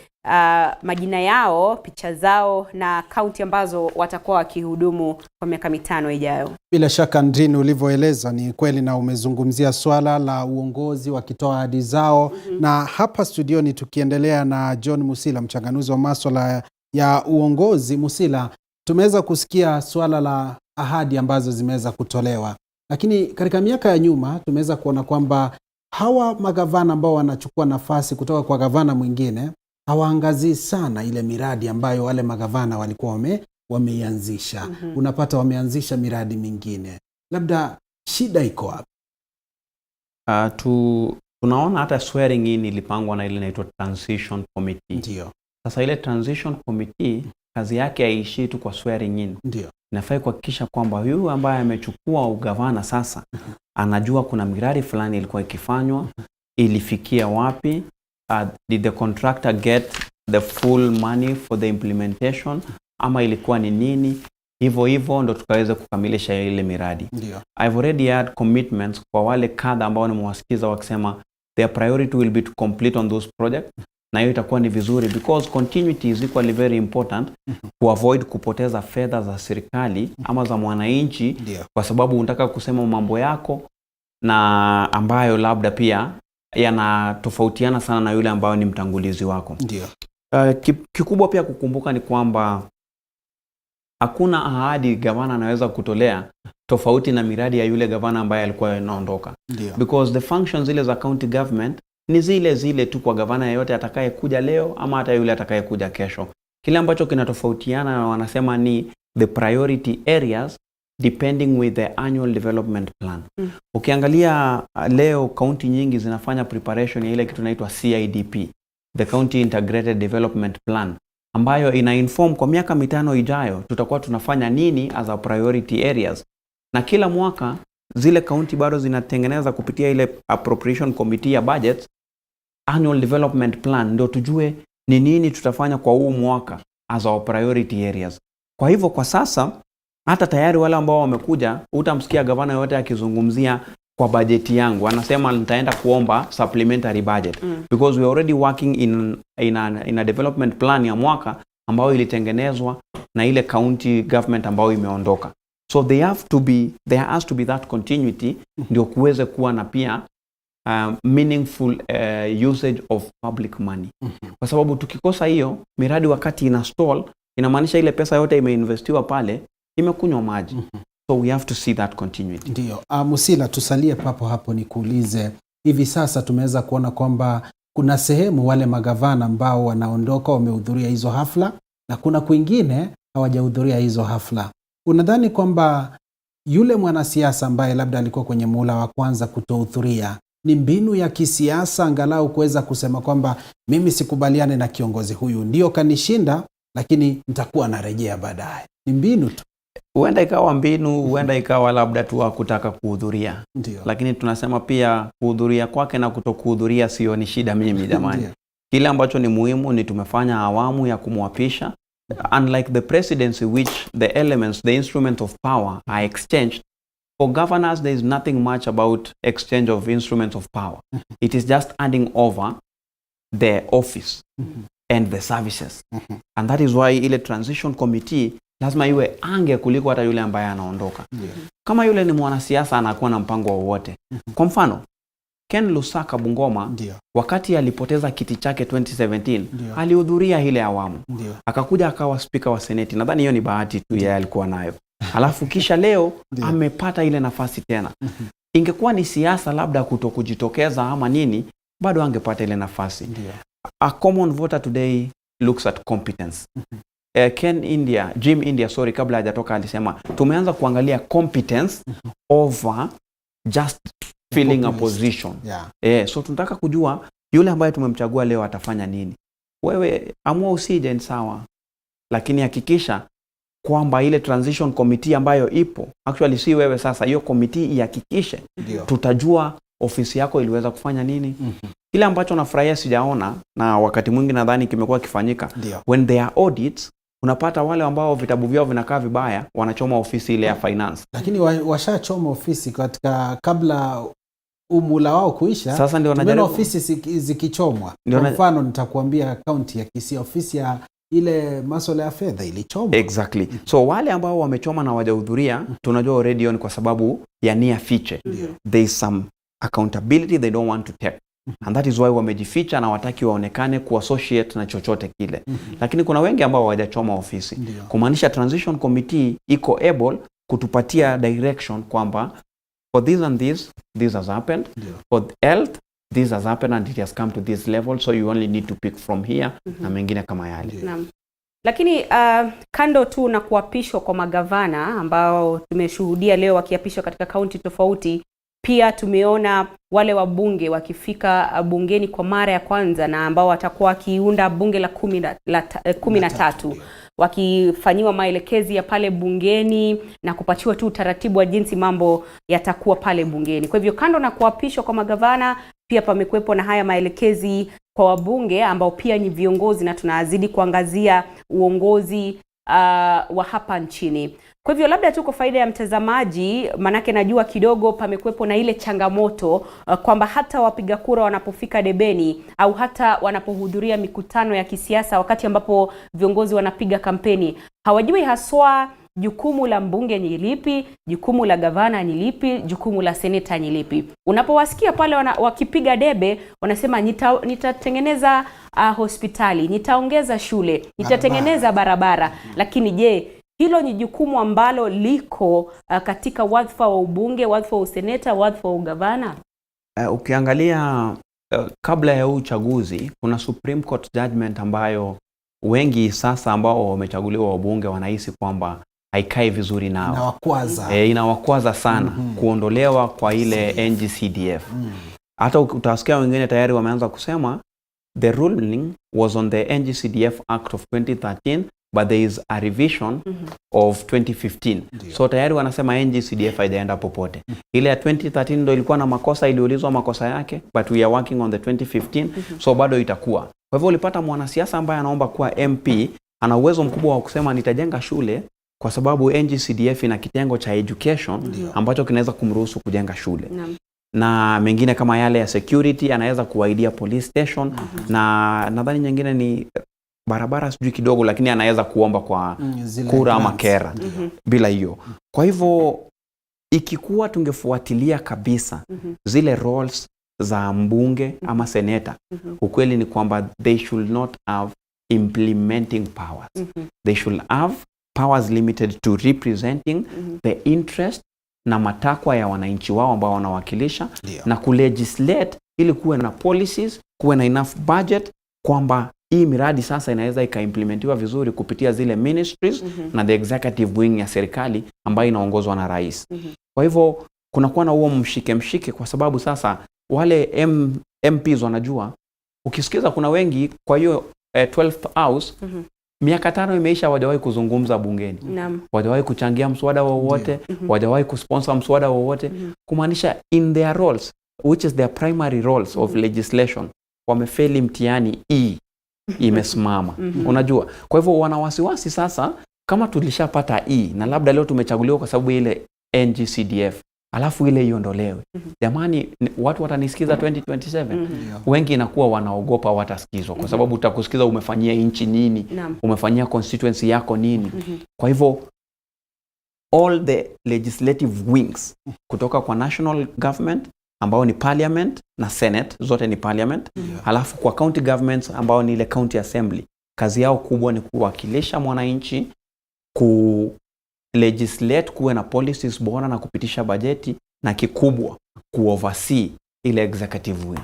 majina yao, picha zao na kaunti ambazo watakuwa wakihudumu kwa miaka 5 ijayo. Bila shaka Ndrini, ulivyoeleza ni kweli, na umezungumzia swala la uongozi wakitoa ahadi zao. Na hapa studioni tukiendelea na John Musila, mchanganuzi wa masuala ya uongozi. Musila, tumeweza kusikia swala la ahadi ambazo zimeweza kutolewa, lakini katika miaka ya nyuma tumeweza kuona kwamba hawa magavana ambao wanachukua nafasi kutoka kwa gavana mwingine hawaangazii sana ile miradi ambayo wale magavana walikuwa wameianzisha. Unapata wameanzisha miradi mingine. Labda shida iko wapi? Tunaona hata swearing in ilipangwa na ile inaitwa transition committee. Ndio. Sasa ile transition committee kazi yake haiishii tu kwa swearing in. Ndio. Inafaa kuhakikisha kwamba huyu ambaye amechukua ugavana sasa anajua kuna miradi fulani ilikuwa ikifanywa, ilifikia wapi, did the contractor get the full money for the implementation, ama ilikuwa ni nini. Hivyo ndo tukaweza kukamilisha ile miradi. Ndio. I've already had commitments kwa wale kadha ambao nimewasikiza wakisema their priority will be to complete on those projects, na hiyo itakuwa ni vizuri because continuity is equally very important to avoid kupoteza fedha za serikali ama za mwananchi, kwa sababu unataka kusema mambo yako na ambayo labda pia yanatofautiana sana na yule ambayo ni mtangulizi wako. Ndio. Kikubwa pia kukumbuka ni kwamba hakuna ahadi gavana anaweza kutolea tofauti na miradi ya yule gavana ambaye alikuwa anaondoka. Because the functions zile za county government ni zile tu kwa gavana yeyote atakaye kuja leo ama hata yule atakaye kuja kesho. Kile ambacho kinatofautiana wanasema ni the priority areas depending with the annual development plan. Ukiangalia leo county nyingi zinafanya preparation ya ile kitu inaitwa CIDP, the County Integrated Development Plan, ambayo ina inform kwa miaka 5 ijayo tutakuwa tunafanya nini as a priority areas. Na kila mwaka zile county bado zinatengeneza kupitia ile appropriation committee ya budget annual development plan, ndio tujue ni nini tutafanya kwa huu mwaka as our priority areas. Kwa hivyo kwa sasa hata tayari wale ambao wamekuja, utamsikia gavana yote akizungumzia kwa bajeti yangu anasema nitaenda kuomba supplementary budget because we are already working in a development plan ya mwaka ambayo ilitengenezwa na ile county government ambayo imeondoka. So there has to be that continuity ndio kuweze kuwa na pia meaningful usage of public money. Kwa sababu tukikosa hiyo miradi wakati ina stall, inamaanisha ile pesa yote imeinvestiwa pale imekunywa maji. So we have to see that continuity. Ndio. Musila, tusalie papo hapo nikuulize, hivi sasa tumeweza kuona kwamba kuna sehemu wale magavana ambao wanaondoka wamehudhuria hizo hafla na kuna kwingine hawajahudhuria hizo hafla. Unadhani kwamba yule mwanasiasa ambaye labda alikuwa kwenye muhula wa kwanza kutohudhuria ni mbinu ya kisiasa angalau kuweza kusema kwamba mimi sikubaliane na kiongozi huyu, ndio kanishinda lakini nitakuwa narejea baadaye? Ni mbinu tu. Huenda ikawa mbinu, huenda ikawa labda tu kutaka kuhudhuria. Lakini tunasema pia kuhudhuria kwake na kutokuhudhuria sio ni shida mimi jamani. Kile ambacho ni muhimu ni tumefanya awamu ya kumwapisha. Unlike the presidency which the elements, the instruments of power are exchanged, for governors there is nothing much about exchange of instruments of power. It is just handing over the office and the services. And that is why ile transition committee lazima iwe ange kuliko hata yule ambaye anaondoka. Kama yule ni mwanasiasa anakuwa na mpango wowote. Kwa mfano, Ken Lusaka Bungoma wakati alipoteza kiti chake 2017 alihudhuria ile awamu. Akakuja akawa speaker wa seneti. Nadhani hiyo ni bahati tu yeye alikuwa nayo. Alafu kisha leo amepata ile nafasi tena. Ingekuwa ni siasa labda kutokujitokeza ama nini, bado angepata ile nafasi. A common voter today looks at competence. Jim India, kabla hajatoka alisema tumeanza kuangalia competence over just filling a position. So tunataka kujua yule ambaye tumemchagua leo atafanya nini. Wewe amua usije ni sawa, lakini hakikisha kwamba ile transition committee ambayo ipo, actually si wewe sasa, hiyo committee ihakikishe tutajua ofisi yako iliweza kufanya nini. Kile ambacho nafurahia sijaona, na wakati mwingi nadhani kimekuwa kifanyika, when there are audits, unapata wale ambao vitabu vyao vinakaa vibaya wanachoma ofisi ile ya finance. Lakini washachoma ofisi katika kabla umula wao kuisha. Sasa ndio wanajaribu ofisi zikichomwa. Kwa mfano nitakuambia kaunti ya Kisii, ofisi ya ile masuala ya fedha ilichomwa. Exactly. So wale ambao wamechoma na wajahudhuria, tunajua already on kwa sababu ya nia fiche. There is some accountability they don't want to take. And that is why wamejificha na wataki waonekane kuassociate na chochote kile. Lakini kuna wengi ambao hawajachoma ofisi. Kumaanisha transition committee iko able kutupatia direction kwamba for this and this has happened. For health, this has happened and it has come to this level, so you only need to pick from here, na mengine kama yale. Naam. Lakini kando tu na kuapishwa kwa magavana ambao tumeshuhudia leo wakiapishwa katika kaunti tofauti, pia tumeona wale wabunge wakifika bungeni kwa mara ya kwanza na ambao watakuwa wakiunda bunge la 13 wakifanyiwa maelekezi ya pale bungeni na kupatiwa tu utaratibu wa jinsi mambo yatakuwa pale bungeni. Kwa hivyo kando na kuapishwa kwa magavana, pia pamekuwepo na haya maelekezi kwa wabunge ambao pia ni viongozi, na tunazidi kuangazia uongozi wa hapa nchini. Kwa hivyo labda tu kwa faida ya mtazamaji, manake najua kidogo pamekuwepo na ile changamoto kwamba hata wapiga kura wanapofika debeni au hata wanapohudhuria mikutano ya kisiasa wakati ambapo viongozi wanapiga kampeni, hawajui haswa jukumu la mbunge ni lipi, jukumu la gavana ni lipi, jukumu la seneta ni lipi. Unapowasikia pale wakipiga debe, wanasema nitatengeneza hospitali, nitaongeza shule, nitatengeneza barabara. Lakini je, hilo ni jukumu ambalo liko katika wadhifa wa ubunge, wadhifa wa useneta, wadhifa wa ugavana? Ukiangalia kabla ya uchaguzi kuna Supreme Court judgment ambayo wengi sasa ambao wamechaguliwa wabunge wanahisi kwamba haikai vizuri nao. Inawakwaza. Inawakwaza sana kuondolewa kwa ile NGCDF. Hata utasikia wengine tayari wameanza kusema the ruling was on the NGCDF Act of 2013, but there is a revision of 2015. So tayari wanasema NGCDF haijaenda popote. Ile ya 2013 ndio ilikuwa na makosa, iliulizwa makosa yake, but we are working on the 2015, so bado itakuwa. Kwa hivyo ulipata mwanasiasa ambaye anaomba kuwa MP, ana uwezo mkubwa wa kusema nitajenga shule kwa sababu NGCDF ina kitengo cha education ambacho kinaweza kumruhusu kujenga shule. Na mengine kama yale ya security anaweza kuwaidia police station, na nadhani nyingine ni barabara sijui kidogo, lakini anaweza kuomba kwa kura ama kera bila hiyo. Kwa hivyo ikikuwa tungefuatilia kabisa zile roles za mbunge ama seneta, ukweli ni kwamba they should not have implementing powers. They should have powers limited to representing the interest na matakwa ya wananchi wao ambao wanawakilisha, na kulegislate ili kuwe na policies, kuwe na enough budget kwamba hii miradi sasa inaweza ikaimplementiwa vizuri kupitia zile ministries na the executive wing ya serikali ambayo inaongozwa na rais. Kwa hivyo kunakuwa na huo mshike kwa sababu sasa wale MPs wanajua, ukisikiza kuna wengi kwa hiyo 12th house miaka 5 imeisha hawajawahi kuzungumza bungeni. Hawajawahi kuchangia mswada wowote, hawajawahi kusponsor mswada wowote. Kumaanisha in their roles, which is their primary roles of legislation, wamefeli mtihani imesimama. Unajua? Kwa hivyo wana wasiwasi sasa, kama tulishapata na labda leo tumechaguliwa kwa sababu ile NGCDF, alafu ile iondolewe. Jamani, watu watanisikiza 2027? Wengi inakuwa wanaogopa watasikizwa kwa sababu utakusikiza umefanyia nchi nini, umefanyia constituency yako nini. Kwa hivyo all the legislative wings kutoka kwa national government ambao ni parliament na senate, zote ni parliament, halafu kwa county governments ambao ni ile county assembly, kazi yao kubwa ni kuwakilisha mwananchi, legislate, kuwe na policies bora na kupitisha bajeti, na kikubwa oversee ile executive wing.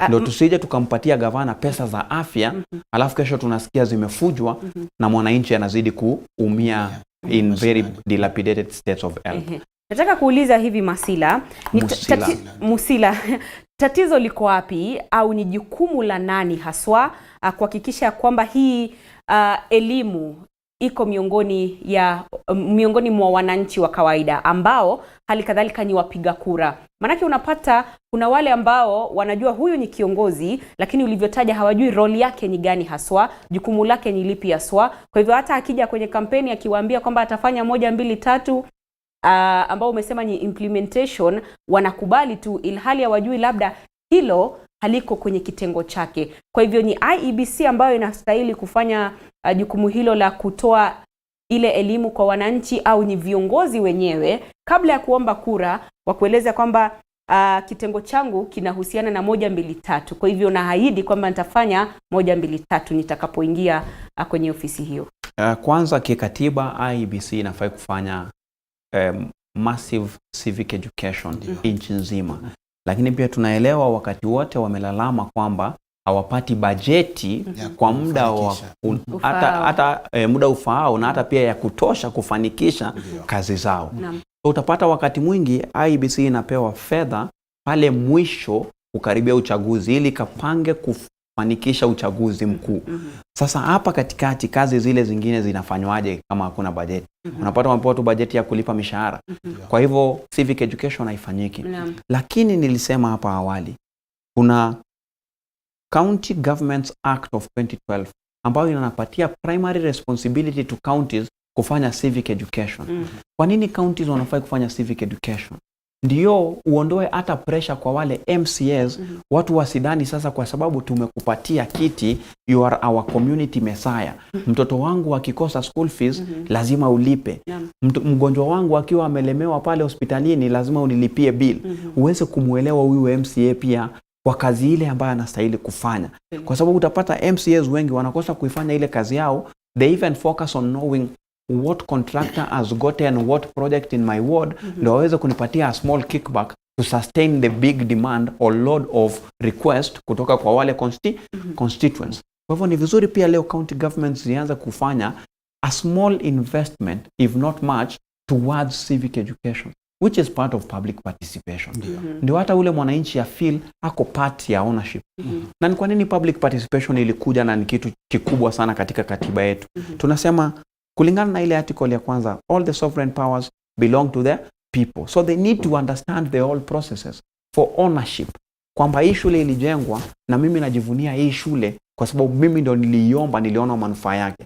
Ndio tusije tukampatia gavana pesa za afya alafu kesho tunasikia zimefujwa na mwananchi anazidi kuumia in very dilapidated states of health. Nataka kuuliza hivi Musila, tatizo liko wapi au ni jukumu la nani haswa kuhakikisha kwamba hii elimu iko miongoni mwa wananchi wa kawaida ambao hali kadhalika ni wapiga kura? Manake unapata kuna wale ambao wanajua huyu ni kiongozi, lakini ulivyotaja hawajui role yake ni gani haswa, jukumu lake ni lipi haswa. Kwa hivyo hata akija kwenye kampeni akiwaambia kwamba atafanya 1 2 3 ambao umesema ni implementation, wanakubali tu, ilhali hawajui labda hilo haliko kwenye kitengo chake. Kwa hivyo ni IEBC ambayo inastahili kufanya jukumu hilo la kutoa ile elimu kwa wananchi, au ni viongozi wenyewe kabla ya kuomba kura wa kueleza kwamba kitengo changu kinahusiana na 1 2 3. Kwa hivyo naahidi kwamba nitafanya 1 2 3 nitakapoingia kwenye ofisi hiyo. Kwanza kikatiba IEBC inafaa kufanya massive civic education nchi nzima. Lakini pia tunaelewa wakati wote wamelalama kwamba hawapati bajeti kwa muda hata muda ufaao na hata pia ya kutosha kufanikisha kazi zao. So utapata wakati mwingi IEBC inapewa fedha pale mwisho kukaribia uchaguzi ili kapange kufanikisha uchaguzi mkuu. Sasa hapa katikati kazi zile zingine zinafanywaje kama hakuna bajeti? Unapata wamepewa tu bajeti ya kulipa mishahara. Kwa hivyo civic education haifanyiki. Lakini nilisema hapa awali kuna County Governments Act of 2012 ambayo inapatia primary responsibility to counties kufanya civic education. Kwa nini counties wanafaa kufanya civic education? Ndio uondoe hata pressure kwa wale MCAs, watu wasidani sasa kwa sababu tumekupatia kiti you are our community messiah. Mtoto wangu akikosa school fees lazima ulipe. Mgonjwa wangu akiwa amelemewa pale hospitalini lazima unilipie bill. Uweze kumuelewa huyu MCA pia kwa kazi ile ambayo anastahili kufanya. Kwa sababu utapata MCAs wengi wanakosa kuifanya ile kazi yao. They even focus on knowing what contractor has gotten what project in my ward, ndio waweze kunipatia a small kickback to sustain the big demand or load of request kutoka kwa wale constituents. Kwa hivyo ni vizuri pia leo county governments zianze kufanya a small investment, if not much, towards civic education, which is part of public participation. Ndio hata ule mwananchi ya feel ako part ya ownership. Na ni kwa nini public participation ilikuja na ni kitu kikubwa sana katika katiba yetu? Tunasema kulingana na ile article ya kwanza, all the sovereign powers belong to the people. So they need to understand the whole processes for ownership. Kwamba hii shule ilijengwa na mimi najivunia hii shule kwa sababu mimi ndo niliiomba, niliona manufaa yake.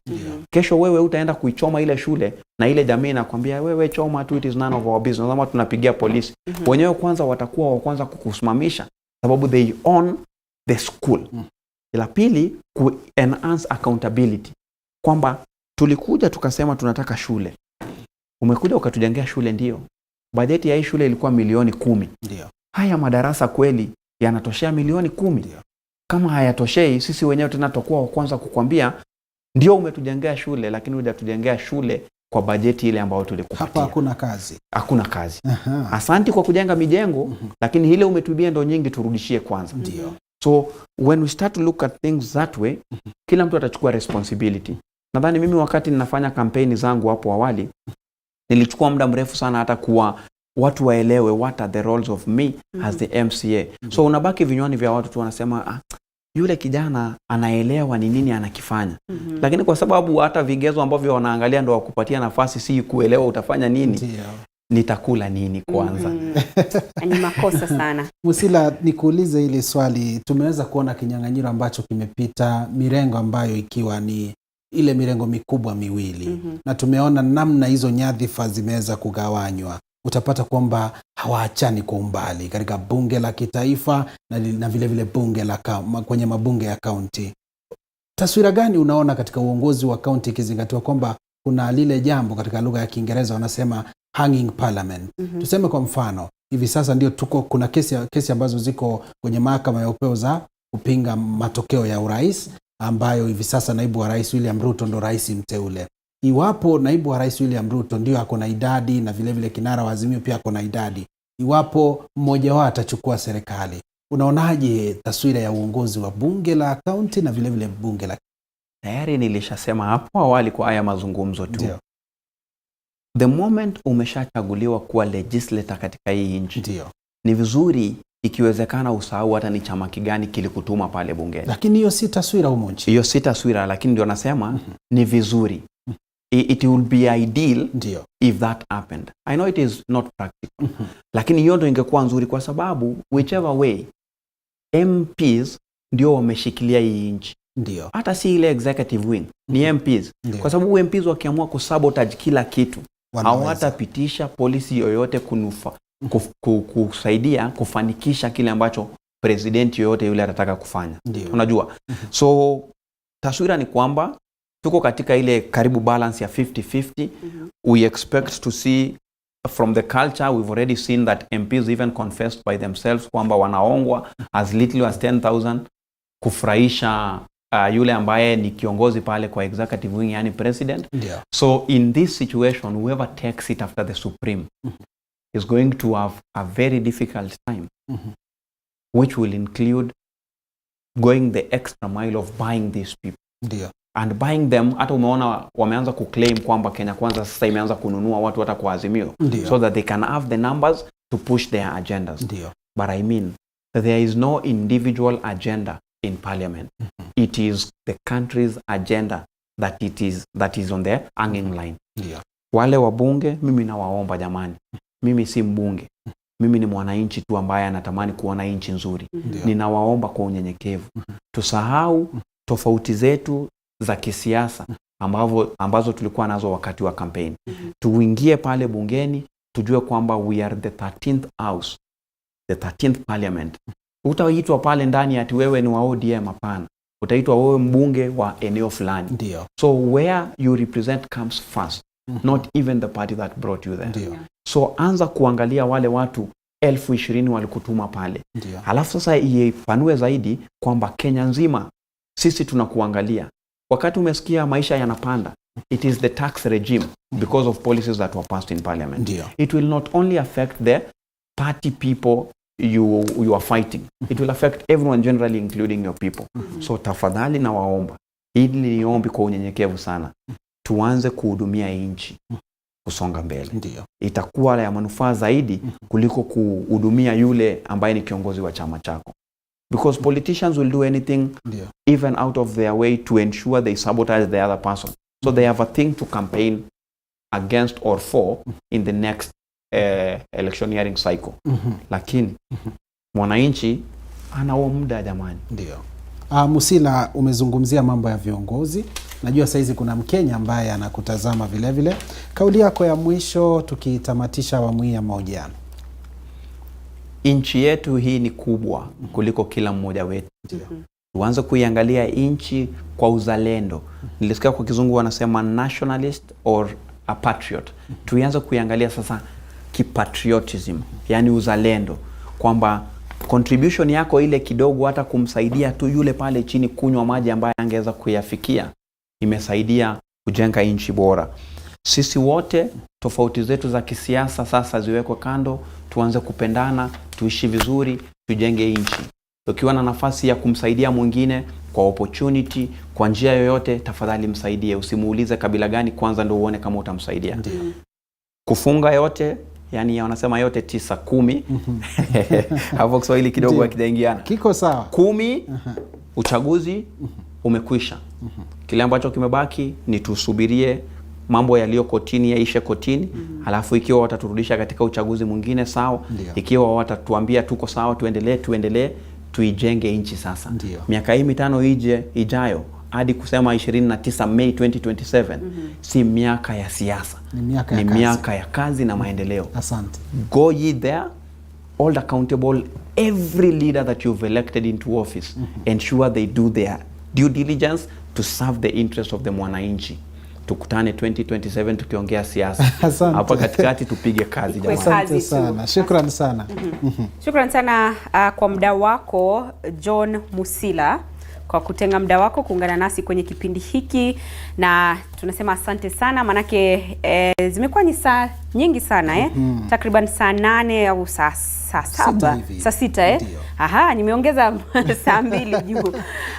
Kesho wewe utaenda kuichoma ile shule na ile jamii inakwambia wewe choma tu, it is none of our business, kama tunapigia polisi. Wenyewe kwanza watakuwa wa kwanza kukusimamisha sababu they own the school. La pili, ku enhance accountability. Kwamba tulikuja tukasema tunataka shule. Umekuja ukatujengea shule ndio. Bajeti ya hii shule ilikuwa milioni 10. Ndio. Haya madarasa kweli yanatoshea milioni 10? Ndio. Kama hayatoshei, sisi wenyewe tena tutakuwa wa kwanza kukwambia ndio umetujengea shule lakini hujatujengea shule kwa bajeti ile ambayo tulikupatia. Hapa hakuna kazi. Hakuna kazi. Asanti kwa kujenga mijengo, lakini ile umetubia ndo nyingi turudishie kwanza. Ndio. So when we start to look at things that way, kila mtu atachukua responsibility. Nadhani mimi wakati ninafanya kampeni zangu hapo awali, nilichukua muda mrefu sana hata kuwa watu waelewe what are the roles of me as the MCA. So unabaki vinywani vya watu tu wanasema yule kijana anaelewa ni nini anakifanya. Lakini kwa sababu hata vigezo ambavyo wanaangalia ndio wakupatia nafasi si kuelewa utafanya nini. Nitakula nini kwanza. Ni makosa sana. Musila, nikuulize ile swali. Tumeweza kuona kinyang'anyiro ambacho kimepita, mirengo ambayo ikiwa ni ile mirengo mikubwa miwili. Na tumeona namna hizo nyadhifa zimeweza kugawanywa. Utapata kwamba hawaachani kwa umbali katika bunge la kitaifa na vile vile bunge la kwenye mabunge ya kaunti. Taswira gani unaona katika uongozi wa kaunti ikizingatiwa kwamba kuna lile jambo katika lugha ya Kiingereza wanasema hanging parliament? Tuseme kwa mfano hivi sasa ndio kuna kesi ambazo ziko kwenye mahakama ya upeo za kupinga matokeo ya urais, ambayo hivi sasa naibu wa rais William Ruto ndo rais mteule. Iwapo naibu wa rais William Ruto ndio ako na idadi na vile vile kinara wa Azimio pia ako na idadi, iwapo mmoja wao atachukua serikali, unaonaje taswira ya uongozi wa bunge la kaunti na vile vile bunge la? Tayari nilishasema hapo awali kwa haya mazungumzo tu. Ndio. The moment umeshachaguliwa kuwa legislator katika hii nchi, ni vizuri ikiwezekana usahau hata ni chama kigani kilikutuma pale bungeni. Lakini hiyo si taswira humo nchi. Hiyo si taswira, lakini ndio nasema ni vizuri. It will be ideal if that happened. I know it is not practical. Lakini hiyo ndio ingekuwa nzuri kwa sababu whichever way MPs ndio wameshikilia hii nchi. Ndio. Hata si ile executive wing, ni MPs. Kwa sababu MPs wakiamua kusabotage kila kitu, hawatapitisha policy yoyote kusaidia kufanikisha kile ambacho president yoyote yule atataka kufanya. Unajua? So taswira ni kwamba tuko katika ile karibu balance ya 50-50. We expect to see from the culture, we've already seen that MPs even confessed by themselves kwamba wanaongwa as little as 10,000 kufurahisha yule ambaye ni kiongozi pale kwa executive wing, yani president. So in this situation, whoever takes it after the supreme is going to have a very difficult time, which will include going the extra mile of buying these people. And buying them, hata umeona wameanza kuclaim kwamba Kenya Kwanza sasa imeanza kununua watu hata kwa Azimio, so that they can have the numbers to push their agendas. But I mean, there is no individual agenda in parliament. It is the country's agenda that is on the hanging line. Wale wabunge, mimi nawaomba jamani, mimi si mbunge, mimi ni mwananchi tu ambaye anatamani kuona nchi nzuri. Ninawaomba kwa unyenyekevu tusahau tofauti zetu za kisiasa ambazo tulikuwa nazo wakati wa campaign. Tuingie pale bungeni, tujue kwamba we are the 13th house, the 13th parliament. Utaitwa pale ndani ati wewe ni wa ODM, hapana. Utaitwa wewe mbunge wa eneo fulani. So where you represent comes first, not even the party that brought you there. So anza kuangalia wale watu 20,000 walikutuma pale. Halafu sasa ipanue zaidi kwamba Kenya nzima sisi tunakuangalia. Wakati umesikia maisha yanapanda, it is the tax regime because of policies that were passed in parliament. It will not only affect the party people you are fighting. It will affect everyone generally, including your people. So tafadhali na waomba, hili ni ombi kwa unyenyekevu sana, tuanze kuhudumia nchi kusonga mbele. Itakuwa ya manufaa zaidi kuliko kuhudumia yule ambaye ni kiongozi wa chama chako. Because politicians will do anything, even out of their way, to ensure they sabotage the other person. So they have a thing to campaign against or for in the next electioneering cycle. Lakini mwananchi ana muda jamani. Musila, umezungumzia mambo ya viongozi. Najua saizi kuna Mkenya ambaye anakutazama vile vile. Kauli yako ya mwisho tukitamatisha awamu hii ya mahojiano. Inchi yetu hii ni kubwa kuliko kila mmoja wetu. Tuanze kuiangalia inchi kwa uzalendo. Nilisikia kwa kizungu wanasema nationalist or a patriot. Tuanze kuiangalia sasa kipatriotism, yani uzalendo, kwamba contribution yako ile kidogo hata kumsaidia tu yule pale chini kunywa maji ambaye angeweza kuyafikia, imesaidia kujenga inchi bora. Sisi wote tofauti zetu za kisiasa sasa ziwekwe kando, tuanze kupendana, tuishi vizuri, tujenge inchi. Ukiwa na nafasi ya kumsaidia mwingine kwa opportunity, kwa njia yoyote, tafadhali msaidie. Usimuulize kabila gani kwanza ndio uone kama utamsaidia. Kufunga yote, yani wanasema yote 9 10. Hapo Kiswahili kidogo hakijaingiana. Kiko sawa. 10 uchaguzi umekwisha. Kile ambacho kimebaki ni tusubirie mambo yaliyo kotini yaishe kotini. Halafu ikiwa wataturudisha katika uchaguzi mwingine sawa. Ikiwa watatuambia tuko sawa, tuendelee tuijenge nchi sasa. Miaka hii 5 ijayo hadi kusema 29 Mei 2027 si miaka ya siasa, ni miaka ya kazi na maendeleo. Asante. Go ye there, hold accountable every leader that you've elected into office. Ensure they do their due diligence to serve the interest of the mwananchi. Tukutane 2027 tukiongea siasa. Hapa katikati tupige kazi jamani. Asante sana. Shukrani sana. Shukrani sana kwa muda wako John Musila, kwa kutenga muda wako kuungana nasi kwenye kipindi hiki, na tunasema asante sana manake zimekuwa ni saa nyingi sana takriban saa 8 au saa 7 saa 6 Aha, nimeongeza saa 2 juu.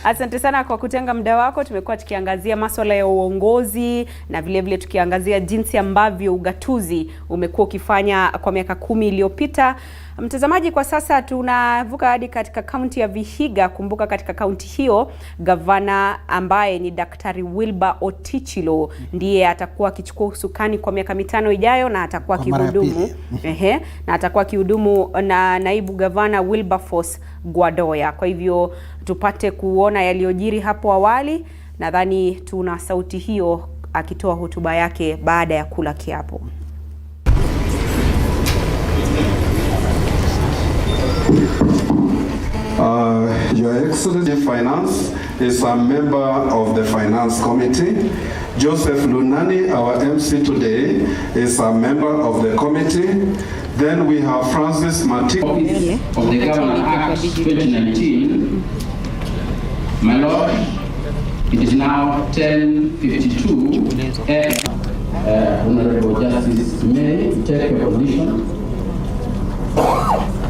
Asante sana kwa kutenga muda wako. Tumekuwa tukiangazia masuala ya uongozi na vile vile tukiangazia jinsi ambavyo ugatuzi umekuwa ukifanya kwa miaka 10 iliyopita. Mtazamaji, kwa sasa tunavuka hadi katika kaunti ya Vihiga. Kumbuka katika kaunti hiyo gavana ambaye ni Daktari Wilbur Otichilo ndiye atakuwa akichukua usukani kwa miaka 5 ijayo na atakuwa akihudumu na atakuwa akihudumu na naibu gavana Wilberforce Gwadoya. Kwa hivyo tupate kuona yaliyojiri hapo awali. Nadhani tuna sauti hiyo akitoa hotuba yake baada ya kula kiapo. Your Excellency, Finance is a member of the Finance Committee. Joseph Lunani, our MC today, is a member of the committee. Then we have Francis Matukio of the Governor Act 2019. My Lord, it is now 10:52 a.m. Honorable Justice may take your position.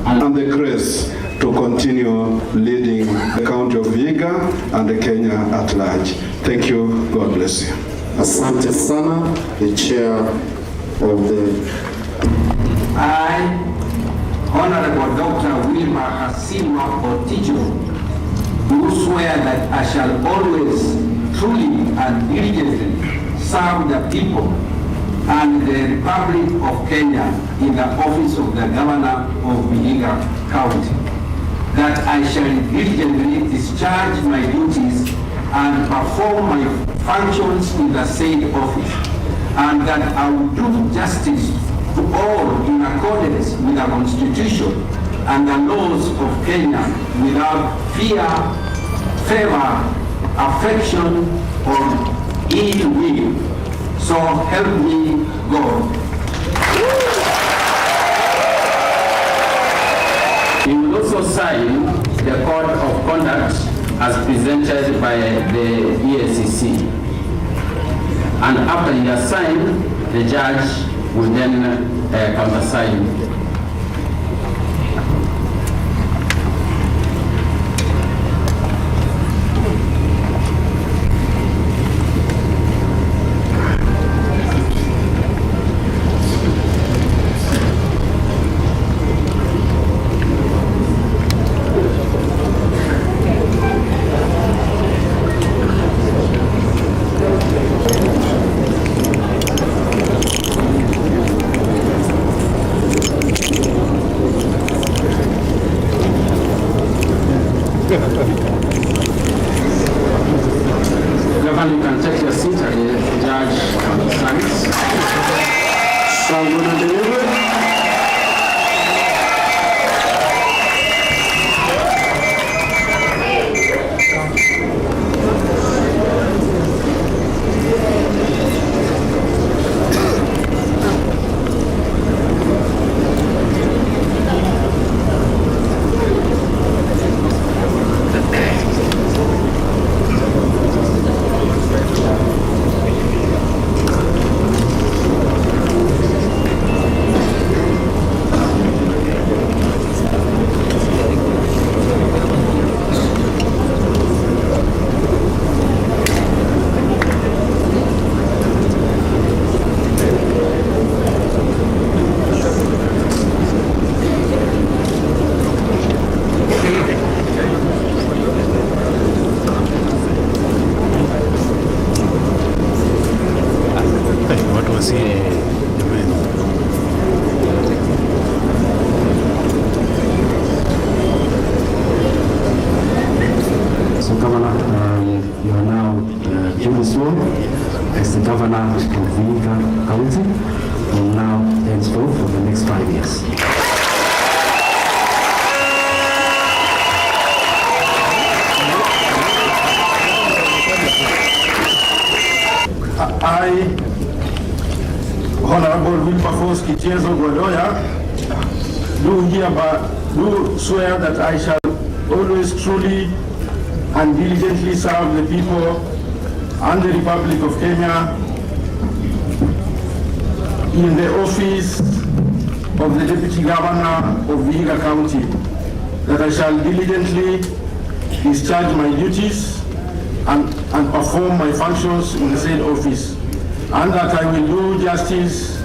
And the grace to continue leading the county of Vihiga and the Kenya at large. Thank you. God bless you. Asante sana, the chair of the... I, Honorable Dr. Wilbur Otichilo, do swear that I shall always truly and diligently serve the people and the Republic of Kenya in the office of the Governor of Vihiga County, that I shall diligently discharge my duties and perform my functions in the said office, and that I will do justice to all in accordance with the Constitution and the laws of Kenya without fear, favor, affection, or ill will. So help me God. He will also sign the code of conduct as presented by the EACC. And after he has signed, the judge will then countersign. Governor, you can take your seat at the judge signs. So I'm going to deliver. So Governor, you are now duly sworn as the Governor of Vihiga County, and now henceforth for the next 5 years. I, Honorable Wilberforce Gwadoya, do swear that I shall always truly and diligently serve the people and the Republic of Kenya in the office of the Deputy Governor of Vihiga County, that I shall diligently discharge my duties and perform my functions in the said office, and that I will do justice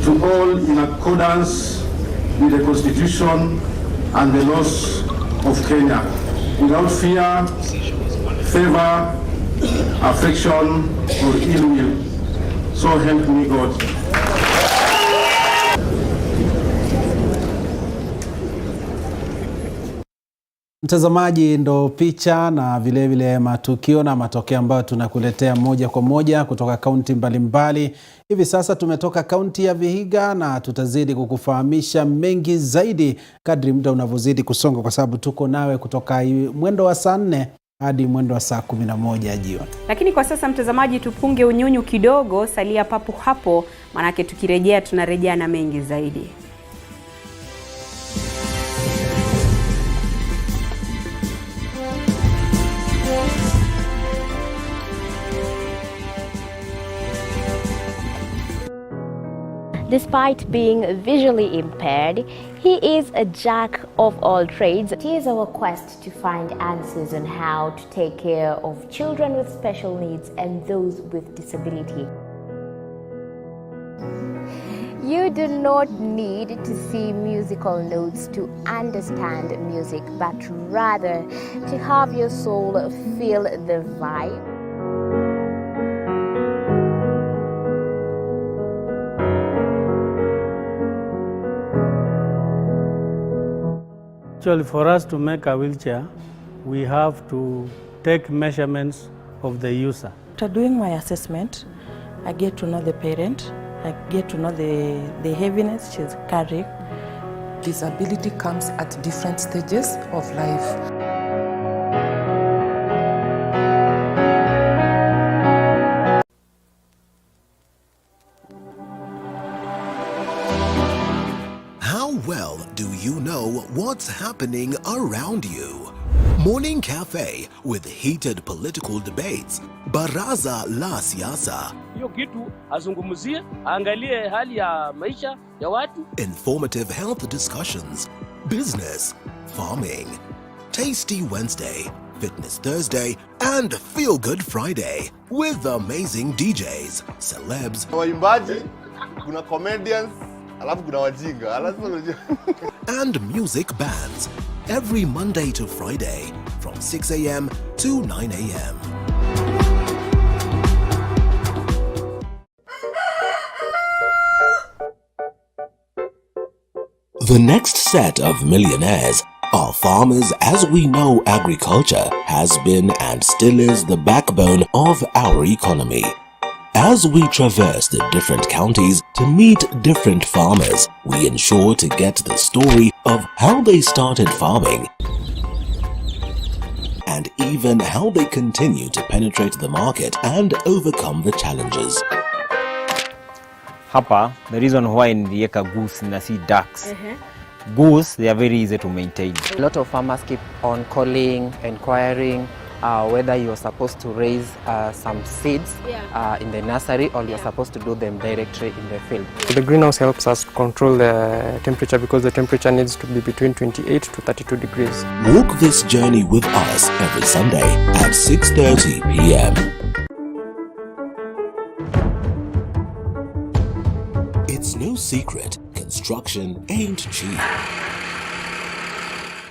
to all in accordance with the Constitution and the laws of Kenya, without fear, favor, affection, or ill will. So help me God. Mtazamaji, ndo picha na vile matukio na matokeo ambayo tunakuletea moja kwa moja kutoka kaunti mbalimbali. Hivi sasa tumetoka kaunti ya Vihiga na tutazidi kukufahamisha mengi zaidi kadri muda unavyozidi kusonga, kwa sababu tuko nawe kutoka mwendo wa saa 4 hadi mwendo wa saa 11 jioni. Lakini kwa sasa mtazamaji, tupunge unyunyu kidogo, salia papo hapo, manake tukirejea tunarejea na mengi zaidi. Despite being visually impaired, he is a jack of all trades. It is our quest to find answers on how to take care of children with special needs and those with disability. You do not need to see musical notes to understand music, but rather to have your soul feel the vibe. Actually, for us to make a wheelchair, we have to take measurements of the user. After doing my assessment, I get to know the parent, I get to know the heaviness she's carrying. Disability comes at different stages of life. Well, do you know what's happening around you? Morning Cafe with heated political debates. Baraza la Siasa. Hiyo kitu azungumzie, angalie hali ya maisha ya watu. Informative health discussions. Business, farming. Tasty Wednesday, Fitness Thursday, and Feel Good Friday with amazing DJs, celebs, waimbaji, kuna comedians, alafu kuna wajinga. and music bands every Monday to Friday from 6 a.m. to 9 a.m. The next set of millionaires are farmers, as we know agriculture has been and still is the backbone of our economy. As we traverse the different counties to meet different farmers, we ensure to get the story of how they started farming and even how they continue to penetrate the market and overcome the challenges. Hapa, the reason why nilieka goose na si ducks. Goose, they are very easy to maintain. A lot of farmers keep on calling, inquiring whether you're supposed to raise some seeds in the nursery or you're supposed to do them directly in the field. The greenhouse helps us control the temperature because the temperature needs to be between 28 to 32 degrees. Walk this journey with us every Sunday at 6:30 p.m. It's no secret, construction ain't cheap.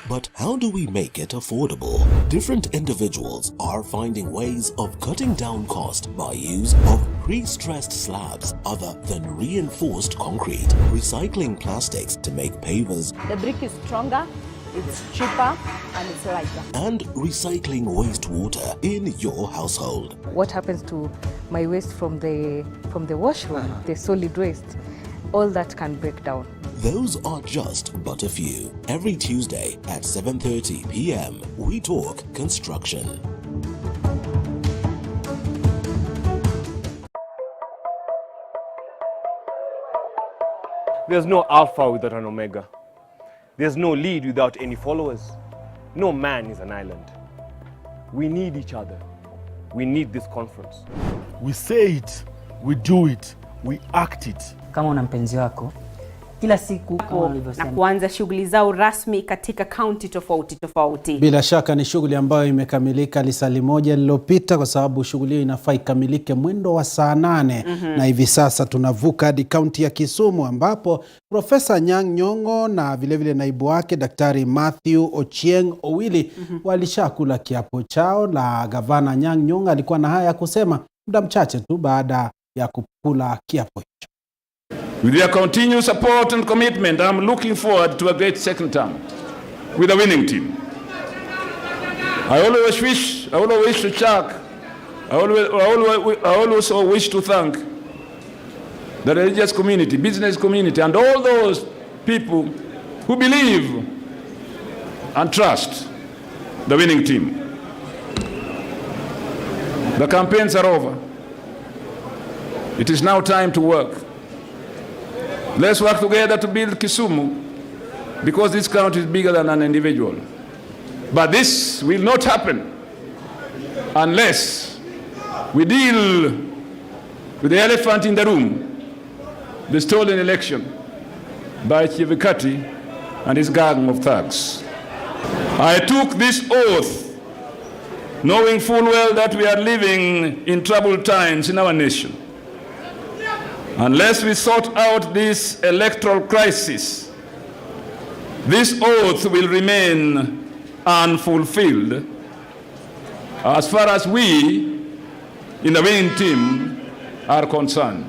But how do we make it affordable? Different individuals are finding ways of cutting down cost by use of pre-stressed slabs other than reinforced concrete, recycling plastics to make pavers. The brick is stronger, it's cheaper, and it's lighter. And recycling wastewater in your household. What happens to my waste from the washroom, the solid waste? All that can break down. Those are just but a few. Every Tuesday at 7:30 p.m. we talk construction. There's no alpha without an omega. There's no lead without any followers. No man is an island. We need each other. We need this conference. We say it, we do it, we act it. Kama una mpenzi wako kila siku na kuanza shughuli zao rasmi katika kaunti tofauti tofauti. Bila shaka ni shughuli ambayo imekamilika lisali moja lililopita, kwa sababu shughuli hiyo inafaa ikamilike mwendo wa saa 8. Na hivi sasa tunavuka hadi kaunti ya Kisumu ambapo Profesa Nyang' Nyong'o na vilevile naibu wake Daktari Matthew Ochieng Owili walishakula kiapo chao, na gavana Nyang' Nyong'o alikuwa na haya kusema muda mchache tu baada ya kukula kiapo hicho. With your continued support and commitment, I'm looking forward to a great second term with a winning team. I always wish to thank the religious community, business community, and all those people who believe and trust the winning team. The campaigns are over. It is now time to work. Let's work together to build Kisumu, because this county is bigger than an individual. But this will not happen unless we deal with the elephant in the room, the stolen election by Civic and his gang of thugs. I took this oath knowing full well that we are living in troubled times in our nation. Unless we sort out this electoral crisis, this oath will remain unfulfilled as far as we in the winning team are concerned.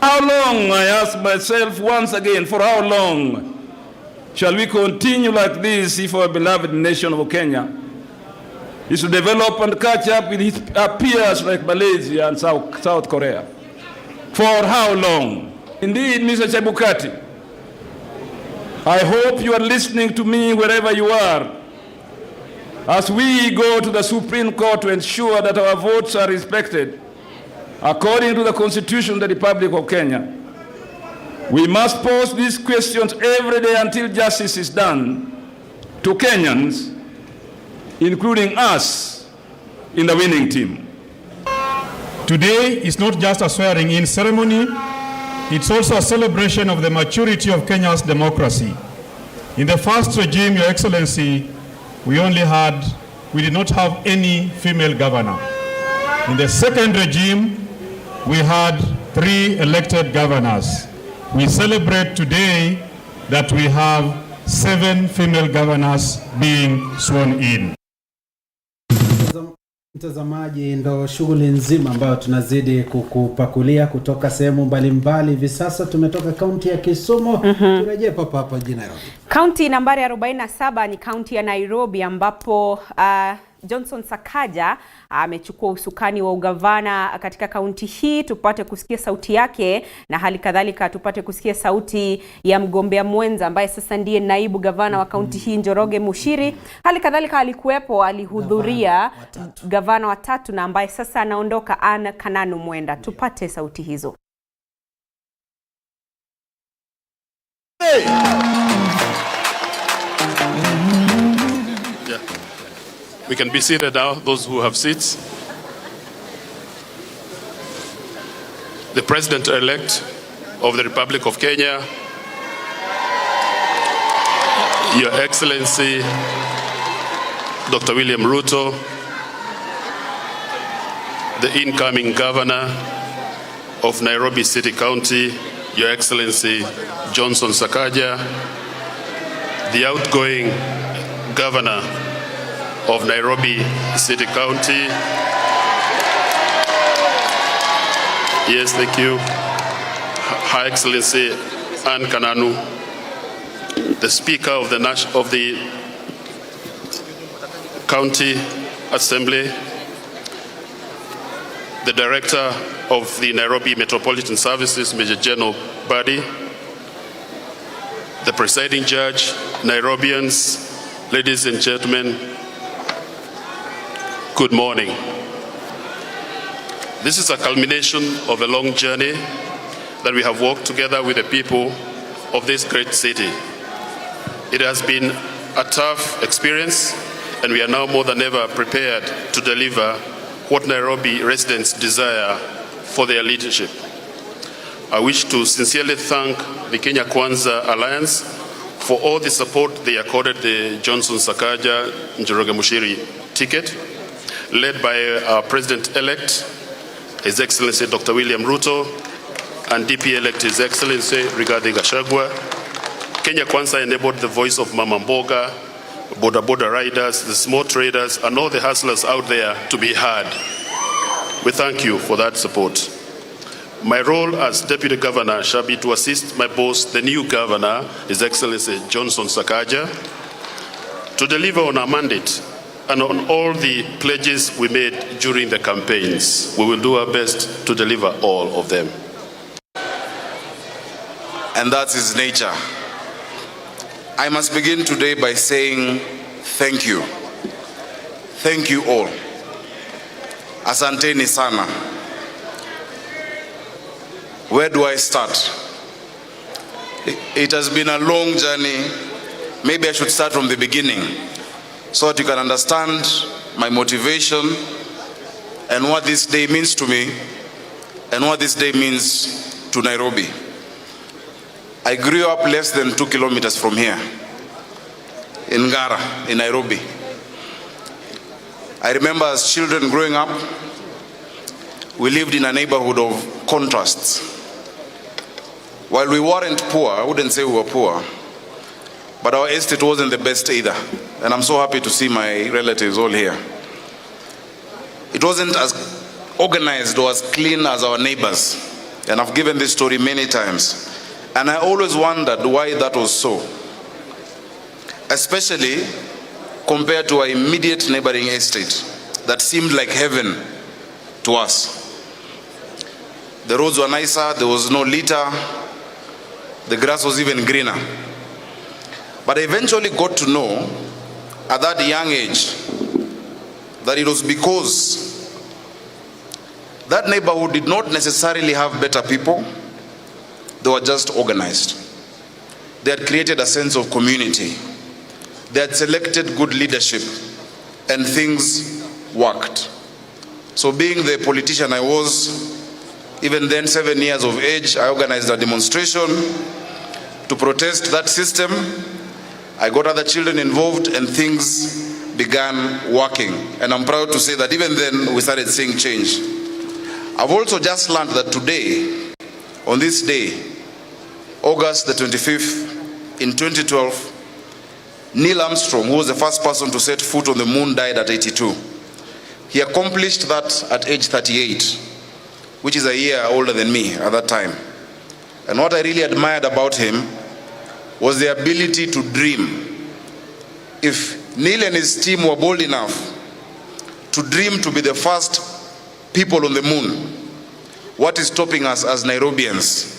How long, I ask myself once again, for how long shall we continue like this if our beloved nation of Kenya is to develop and catch up with our peers like Malaysia and South Korea? For how long? Indeed, Mr. Chebukati, I hope you are listening to me wherever you are, as we go to the Supreme Court to ensure that our votes are respected according to the Constitution of the Republic of Kenya. We must pose these questions every day until justice is done to Kenyans, including us in the winning team. Today is not just a swearing-in ceremony, it's also a celebration of the maturity of Kenya's democracy. In the first regime, Your Excellency, we did not have any female governor. In the second regime, we had 3 elected governors. We celebrate today that we have 7 female governors being sworn in. Mtazamaji, ndo shughuli nzima ambayo tunazidi kukupakulia kutoka sehemu mbalimbali. Hivi sasa tumetoka kaunti ya Kisumu, turejee hapa jijini Nairobi. Kaunti nambari 47 ni kaunti ya Nairobi ambapo Johnson Sakaja amechukua usukani wa ugavana katika kaunti hii. Tupate kusikia sauti yake, na hali kadhalika tupate kusikia sauti ya mgombea mwenza ambaye sasa ndiye naibu gavana wa kaunti hii, Njoroge Mushiri. Hali kadhalika alihudhuria gavana wa 3 na ambaye sasa anaondoka, Anne Kananu Mwenda. Tupate sauti hizo. We can be seated now, those who have seats. The President-elect of the Republic of Kenya, Your Excellency, Dr. William Ruto, the incoming Governor of Nairobi City County, Your Excellency Johnson Sakaja, the outgoing Governor of Nairobi City County. Yes, thank you. Her Excellency Anne Kananu, the Speaker of the County Assembly, the Director of the Nairobi Metropolitan Services, Major General Badi, the Presiding Judge, Nairobians, ladies and gentlemen, good morning. This is a culmination of a long journey that we have walked together with the people of this great city. It has been a tough experience, and we are now more than ever prepared to deliver what Nairobi residents desire for their leadership. I wish to sincerely thank the Kenya Kwanza Alliance for all the support they accorded the Johnson Sakaja Njoroge Mushiri ticket, led by our President-elect, His Excellency Dr. William Ruto, and DP-elect His Excellency Rigathi Gachagua. Kenya Kwanza enabled the voice of Mama Mboga, border riders, the small traders, and all the hustlers out there to be heard. We thank you for that support. My role as Deputy Governor shall be to assist my boss, the new Governor, His Excellency Johnson Sakaja, to deliver on our mandate and on all the pledges we made during the campaigns. We will do our best to deliver all of them. And that's his nature. I must begin today by saying thank you. Thank you all. Asanteni sana. Where do I start? It has been a long journey. Maybe I should start from the beginning so that you can understand my motivation and what this day means to me and what this day means to Nairobi. I grew up less than 2 kilometers from here, in Ngara, in Nairobi. I remember as children growing up, we lived in a neighborhood of contrasts. While we weren't poor, I wouldn't say we were poor, but our estate wasn't the best either. And I'm so happy to see my relatives all here. It wasn't as organized or as clean as our neighbors. And I've given this story many times. And I always wondered why that was so. Especially compared to our immediate neighboring estate that seemed like heaven to us. The roads were nicer, there was no litter, the grass was even greener. But I eventually got to know at that young age that it was because that neighborhood did not necessarily have better people, they were just organized. They had created a sense of community. They had selected good leadership and things worked. So being the politician I was, even then 7 years of age, I organized a demonstration to protest that system. I got other children involved and things began working. And I'm proud to say that even then we started seeing change. I've also just learned that today, on this day, August the 25th, in 2012, Neil Armstrong, who was the first person to set foot on the moon, died at 82. He accomplished that at age 38, which is a year older than me at that time. And what I really admired about him was the ability to dream. If Neil and his team were bold enough to dream to be the first people on the moon, what is stopping us as Nairobians,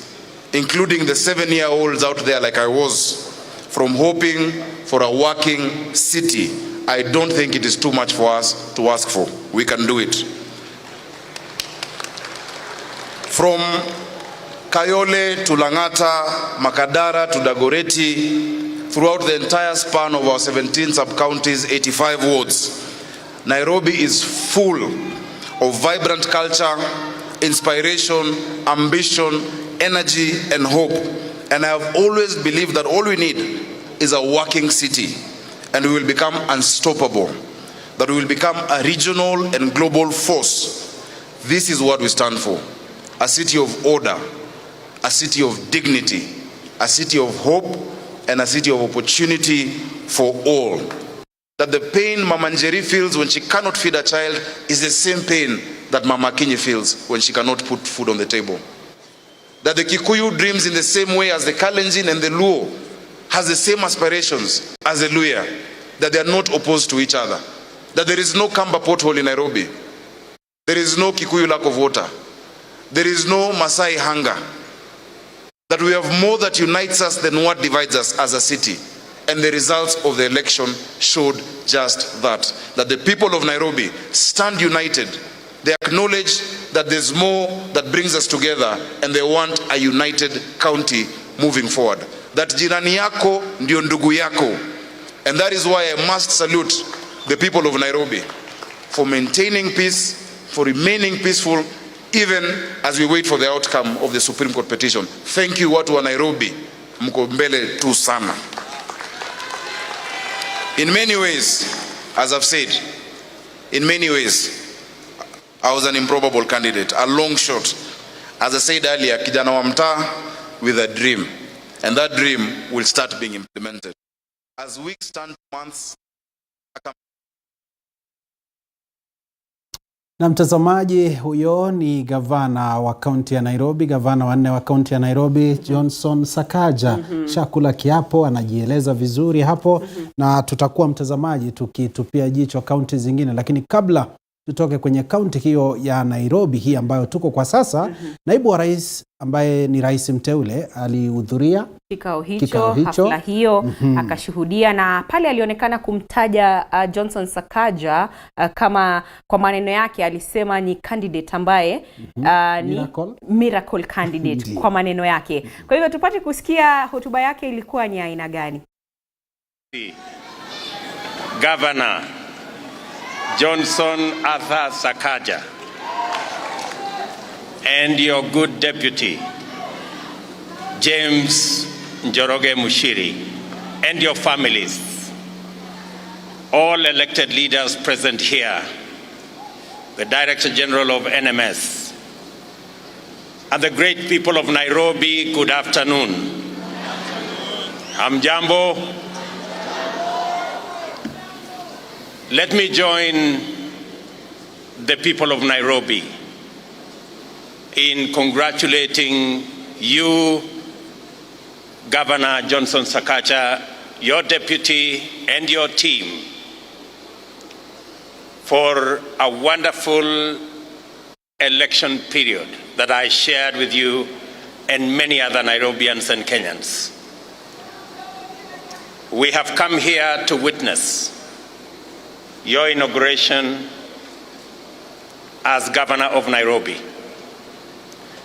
including the 7-year-olds out there like I was, from hoping for a working city? I don't think it is too much for us to ask for. We can do it. From Kayole to Langata, Makadara to Dagoretti, throughout the entire span of our 17 sub-counties, 85 wards, Nairobi is full of vibrant culture, inspiration, ambition, energy, and hope. And I have always believed that all we need is a working city, and we will become unstoppable, that we will become a regional and global force. This is what we stand for. A city of order, a city of dignity, a city of hope, and a city of opportunity for all. That the pain Mama Njeri feels when she cannot feed a child is the same pain that Mama Kinyi feels when she cannot put food on the table. That the Kikuyu dreams in the same way as the Kalenjin and the Luo, has the same aspirations as the Luya, that they are not opposed to each other. That there is no Kamba pothole in Nairobi. There is no Kikuyu lack of water. There is no Masai hunger. That we have more that unites us than what divides us as a city. And the results of the election showed just that. That the people of Nairobi stand united. They acknowledge that there's more that brings us together, and they want a united county moving forward. That jirani yako ndio ndugu yako. And that is why I must salute the people of Nairobi for maintaining peace, for remaining peaceful even as we wait for the outcome of the Supreme Court petition. Thank you watu wa Nairobi, mko mbele tu sana. In many ways, as I've said, in many ways, I was an improbable candidate, a long shot. As I said earlier, kijana wa mtaa with a dream, and that dream will start being implemented. As weeks turn to months, na mtazamaji, huyo ni gavana wa kaunti ya Nairobi, gavana wa 4 wa kaunti ya Nairobi, Johnson Sakaja. Shakula kiapo, anajieleza vizuri hapo, na tutakuwa mtazamaji tukitupia jicho kaunti zingine. Lakini kabla tutoke kwenye kaunti hiyo ya Nairobi hii ambayo tuko kwa sasa, naibu wa rais ambaye ni rais mteule alihudhuria kikao hicho, hafla hiyo, akashuhudia, na pale alionekana kumtaja Johnson Sakaja kama, kwa maneno yake alisema ni candidate ambaye ni miracle candidate kwa maneno yake. Kwa hivyo tupate kusikia hotuba yake ilikuwa ni aina gani. Governor Johnson Arthur Sakaja and your good deputy James Njoroge Mushiri and your families, all elected leaders present here, the Director General of NMS, and the great people of Nairobi, good afternoon. Hamjambo. Let me join the people of Nairobi in congratulating you, Governor Johnson Sakaja, your deputy and your team for a wonderful election period that I shared with you and many other Nairobians and Kenyans. We have come here to witness your inauguration as Governor of Nairobi.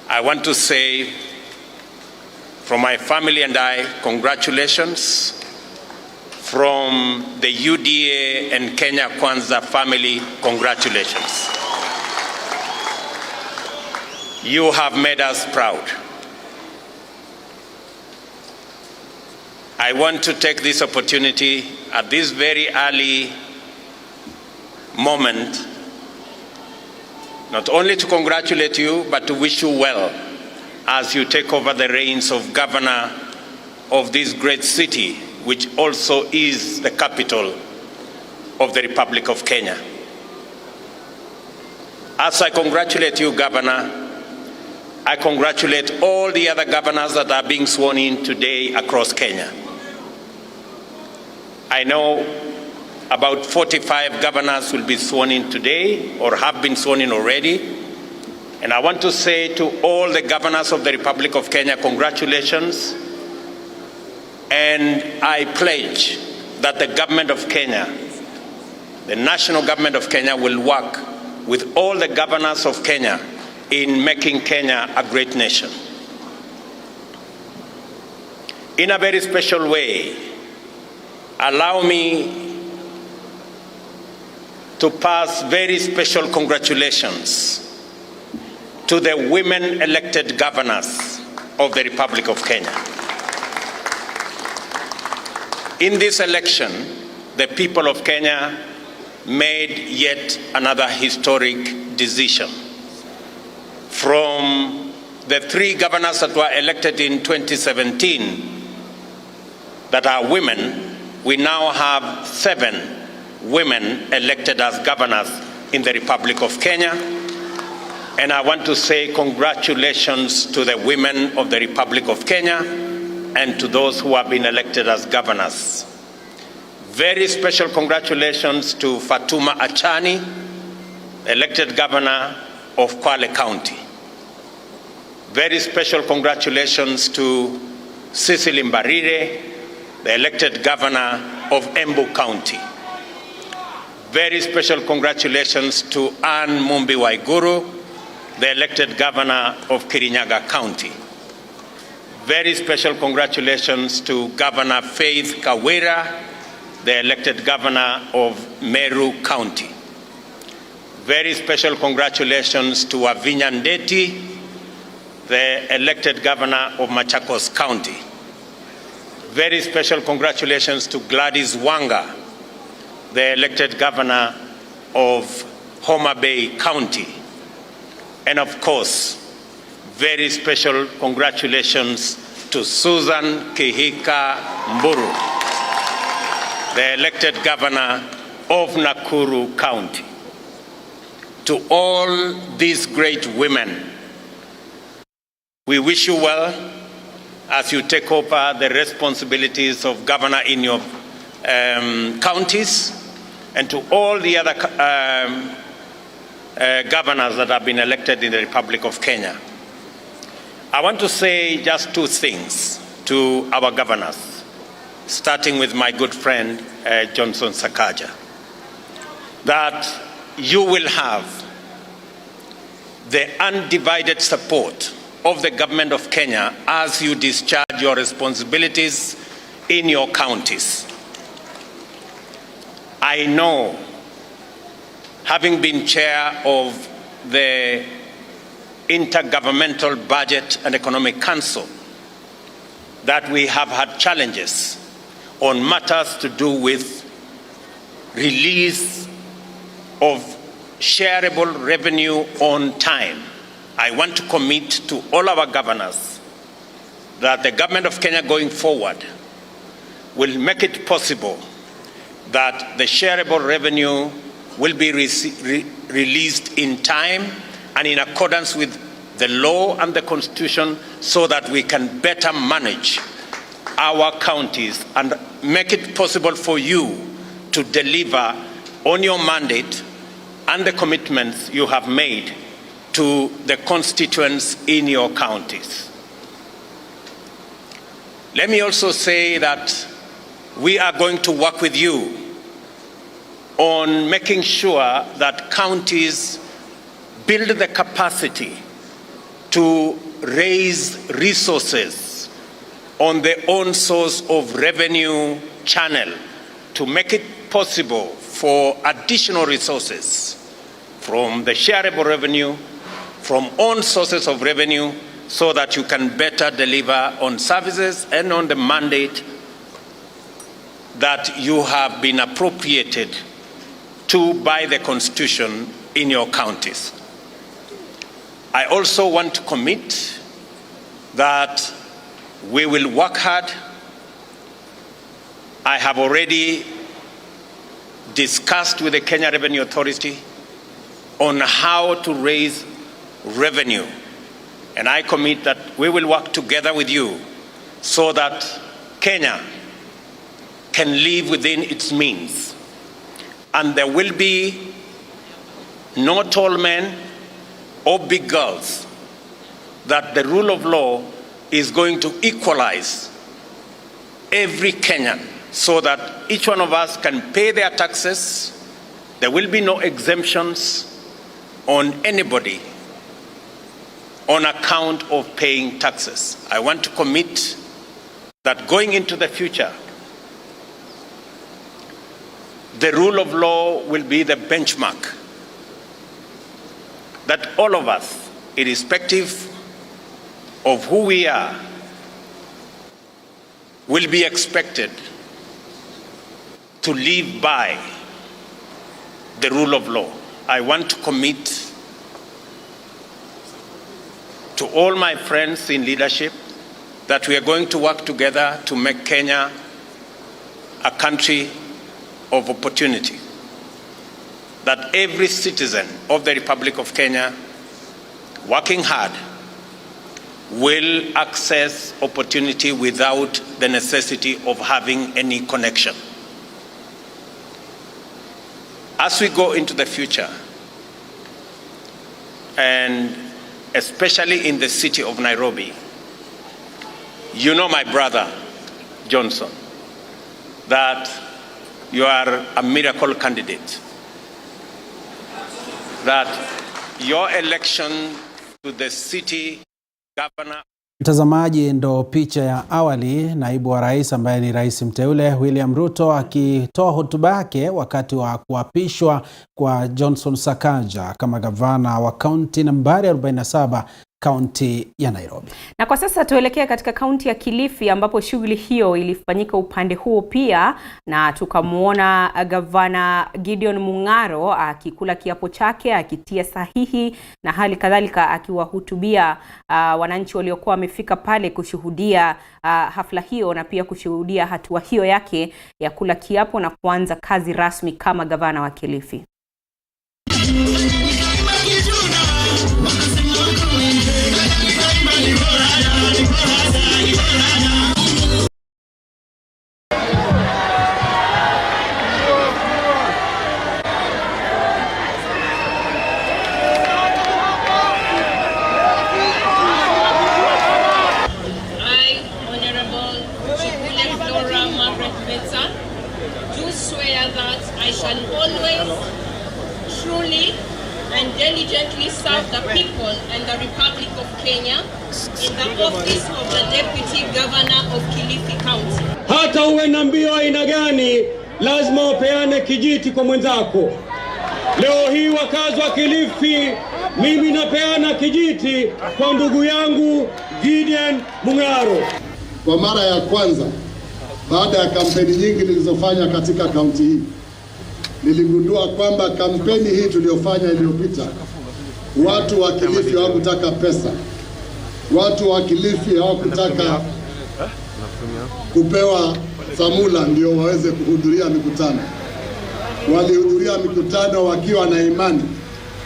I want to say, from my family and I, congratulations. From the UDA and Kenya Kwanza family, congratulations. You have made us proud. I want to take this opportunity at this very early moment, not only to congratulate you, but to wish you well as you take over the reins of governor of this great city, which also is the capital of the Republic of Kenya. As I congratulate you, Governor, I congratulate all the other governors that are being sworn in today across Kenya. I know about 45 governors will be sworn in today or have been sworn in already. And I want to say to all the governors of the Republic of Kenya, congratulations. And I pledge that the government of Kenya, the national government of Kenya, will work with all the governors of Kenya in making Kenya a great nation. In a very special way, allow me to pass very special congratulations to the women elected governors of the Republic of Kenya. In this election, the people of Kenya made yet another historic decision. From the 3 governors that were elected in 2017 that are women, we now have 7 women elected as governors in the Republic of Kenya. And I want to say congratulations to the women of the Republic of Kenya and to those who have been elected as governors. Very special congratulations to Fatuma Achani, elected governor of Kwale County. Very special congratulations to Cecily Mbarire, the elected governor of Embu County. Very special congratulations to Anne Mumbi Waiguru, the elected governor of Kirinyaga County. Very special congratulations to Governor Faith Kawira, the elected governor of Meru County. Very special congratulations to Wavinya Ndeti, the elected governor of Machakos County. Very special congratulations to Gladys Wanga, the elected governor of Homa Bay County. And of course, very special congratulations to Susan Kihika Mburu, the elected governor of Nakuru County. To all these great women, we wish you well as you take over the responsibilities of governor in your counties, and to all the other governors that have been elected in the Republic of Kenya. I want to say just two things to our governors, starting with my good friend Johnson Sakaja, that you will have the undivided support of the government of Kenya as you discharge your responsibilities in your counties. I know, having been chair of the Intergovernmental Budget and Economic Council, that we have had challenges on matters to do with release of shareable revenue on time. I want to commit to all our governors that the government of Kenya going forward will make it possible that the shareable revenue will be released in time and in accordance with the law and the Constitution, so that we can better manage our counties and make it possible for you to deliver on your mandate and the commitments you have made to the constituents in your counties. Let me also say that we are going to work with you on making sure that counties build the capacity to raise resources on their own source of revenue channel, to make it possible for additional resources from the shareable revenue, from own sources of revenue, so that you can better deliver on services and on the mandate that you have been appropriated to by the Constitution in your counties. I also want to commit that we will work hard. I have already discussed with the Kenya Revenue Authority on how to raise revenue. And I commit that we will work together with you so that Kenya can live within its means. And there will be no tall men or big girls, that the rule of law is going to equalize every Kenyan so that each one of us can pay their taxes. There will be no exemptions on anybody on account of paying taxes. I want to commit that going into the future, the rule of law will be the benchmark, that all of us, irrespective of who we are, will be expected to live by the rule of law. I want to commit to all my friends in leadership that we are going to work together to make Kenya a country of opportunity, that every citizen of the Republic of Kenya working hard will access opportunity without the necessity of having any connection. As we go into the future, and especially in the city of Nairobi, you know, my brother Johnson, that you are a miracle candidate, that your election to the city governor Mtazamaji, ndo picha ya awali naibu wa rais ambaye ni rais mteule William Ruto akitoa hotuba yake wakati wa kuapishwa kwa Johnson Sakaja kama gavana wa kaunti nambari 47 kaunti ya Nairobi. Na kwa sasa tuelekea katika kaunti ya Kilifi ambapo shughuli hiyo ilifanyika upande huo pia, na tukamuona gavana Gideon Mung'aro akikula kiapo chake, akitia sahihi na hali kadhalika akiwahutubia wananchi waliokuwa wamefika pale kushuhudia hafla hiyo na pia kushuhudia hatua hiyo yake ya kula kiapo na kuanza kazi rasmi kama gavana wa Kilifi. I shall always, truly, and diligently serve the people and the Republic of Kenya in the office of the Deputy Governor of Kilifi County. Hata uwe na mbio aina gani, lazima upeane kijiti kwa mwenzako. Leo hii wakazi wa Kilifi, mimi napeana kijiti kwa ndugu yangu Gideon Mung'aro. Kwa mara ya kwanza baada ya kampeni nyingi nilizofanya katika kaunti hii, niligundua kwamba kampeni hii tuliyofanya iliyopita, watu wa Kilifi hawakutaka pesa. Watu wa Kilifi hawakutaka kupewa samula ndio waweze kuhudhuria mikutano. Walihudhuria mikutano wakiwa na imani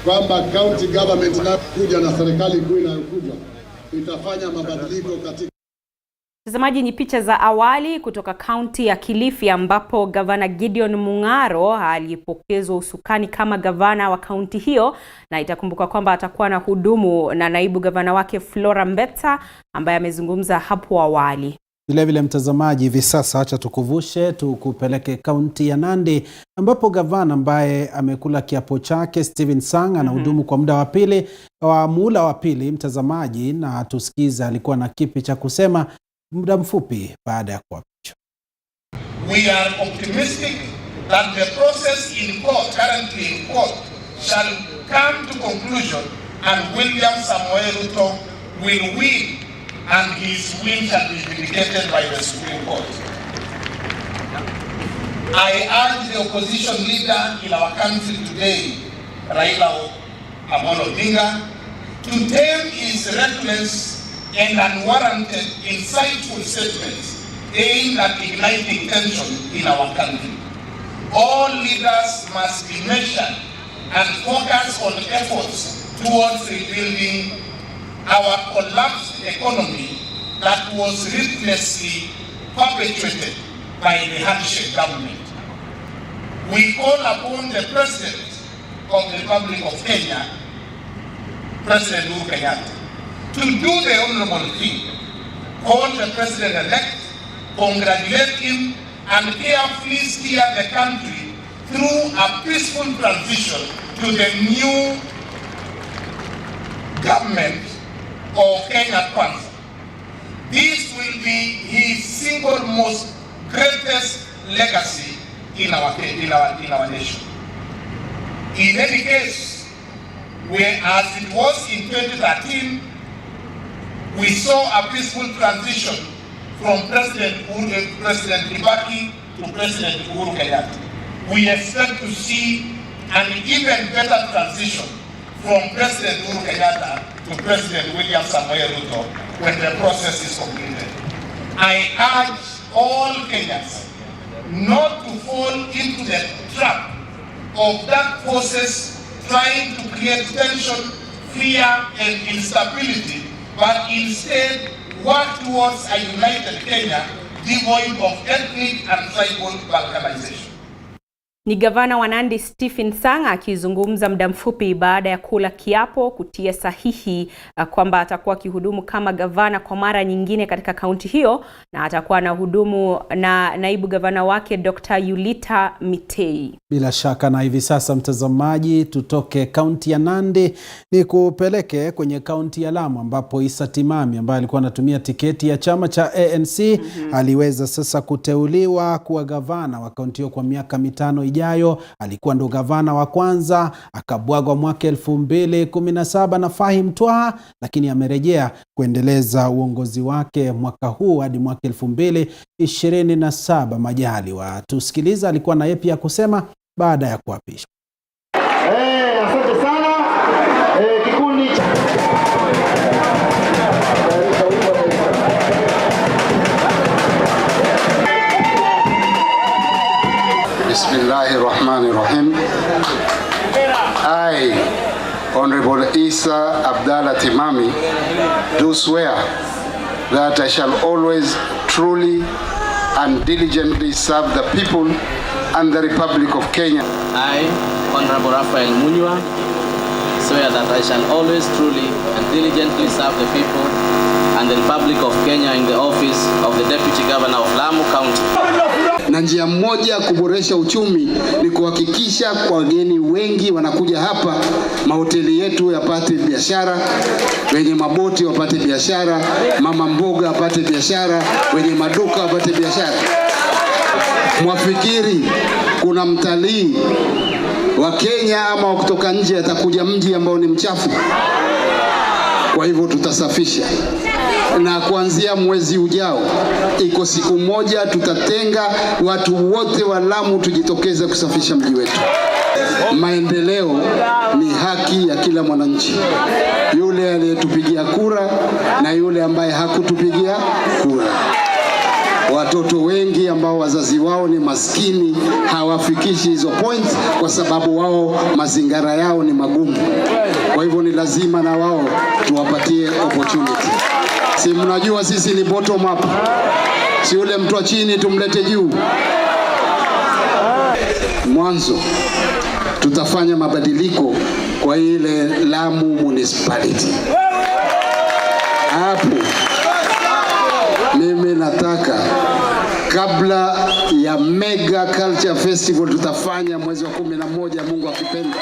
kwamba county government inayokuja na serikali kuu inayokuja itafanya mabadiliko katika. Mtazamaji, ni picha za awali kutoka kaunti ya Kilifi ambapo gavana Gideon Mung'aro alipokezwa usukani kama gavana wa kaunti hiyo, na itakumbuka kwamba atakuwa na hudumu na naibu gavana wake Flora Mbetsa ambaye amezungumza hapo awali. Vile mtazamaji, hivi sasa acha tukuvushe tukupeleke kaunti ya Nandi ambapo gavana ambaye amekula kiapo chake Stephen Sang anahudumu kwa muda wa pili wa muhula wa pili, mtazamaji, na tusikiza alikuwa na kipi cha kusema muda mfupi baada ya kuapishwa. We are optimistic that the process in court, currently in court, shall come to conclusion and William Samoei Ruto will win and his win shall be vindicated by the Supreme Court. I urge the opposition leader in our country today, Raila Amolo Odinga, to tame his reckless and unwarranted insightful statements aimed at igniting tension in our country. All leaders must be measured and focus on efforts towards rebuilding our collapsed economy that was ruthlessly perpetrated by the handshake government. We call upon the President of the Republic of Kenya, President Uhuru Kenyatta, to do the honorable thing, call the President-elect, congratulate him, and carefully steer the country through a peaceful transition to the new government of Kenya Kwanza. This will be his single most greatest legacy in our nation. In any case, as it was in 2013, we saw a peaceful transition from President Kibaki to President Uhuru Kenyatta. We expect to see an even better transition from President Uhuru Kenyatta to President William Samoei Ruto when the process is completed. I urge all Kenyans not to fall into the trap of dark forces trying to create tension, fear, and instability, but instead work towards a united Kenya devoid of ethnic and tribal balkanization. Ni gavana wa Nandi Stephen Sang akizungumza muda mfupi baada ya kula kiapo kutia sahihi kwamba atakuwa akihudumu kama gavana kwa mara nyingine katika kaunti hiyo, na atakuwa na hudumu na naibu gavana wake Dr. Yulita Mitei. Bila shaka, na hivi sasa mtazamaji, tutoke kaunti ya Nandi ni kupeleke kwenye kaunti ya Lamu, ambapo Issa Timami ambaye alikuwa anatumia tiketi ya chama cha ANC aliweza sasa kuteuliwa kuwa gavana wa kaunti hiyo kwa miaka 5 ijayo. Alikuwa ndo gavana wa kwanza, akabwagwa mwaka 2017 na Fahim Twaha, lakini amerejea kuendeleza uongozi wake mwaka huu hadi mwaka 2027 majaliwa. Tusikiliza alikuwa na yeye pia kusema baada ya kuapishwa. Asante sana. Kikundi Bismillahirrahmanirrahim. I, Honorable Issa Abdallah Timami, do swear that I shall always truly and diligently serve the people and the Republic of Kenya. I, Honorable Raphael Munywa, swear that I shall always truly and diligently serve the people and the Republic of Kenya in the office of the Deputy Governor of Lamu County. Na njia moja kuboresha uchumi ni kuhakikisha kwa wageni wengi wanakuja hapa, mahoteli yetu yapate biashara, wenye maboti wapate biashara, mama mboga wapate biashara, wenye maduka wapate biashara. Mwafikiri kuna mtalii wa Kenya ama wa kutoka nje atakuja mji ambao ni mchafu? Kwa hivyo tutasafisha, na kuanzia mwezi ujao iko siku moja tutatenga watu wote wa Lamu tujitokeze kusafisha mji wetu. Maendeleo ni haki ya kila mwananchi, yule aliyetupigia kura na yule ambaye hakutupigia kura. Watoto wengi ambao wazazi wao ni maskini hawafikishi hizo points kwa sababu wao mazingira yao ni magumu. Kwa hivyo ni lazima na wao tuwapatie opportunity. Si mnajua sisi ni bottom up. Si yule mtu wa chini tumlete juu. Mwanzo tutafanya mabadiliko kwa ile Lamu municipality. Hapo mimi nataka kabla ya mega culture festival tutafanya mwezi wa 11 Mungu akipenda.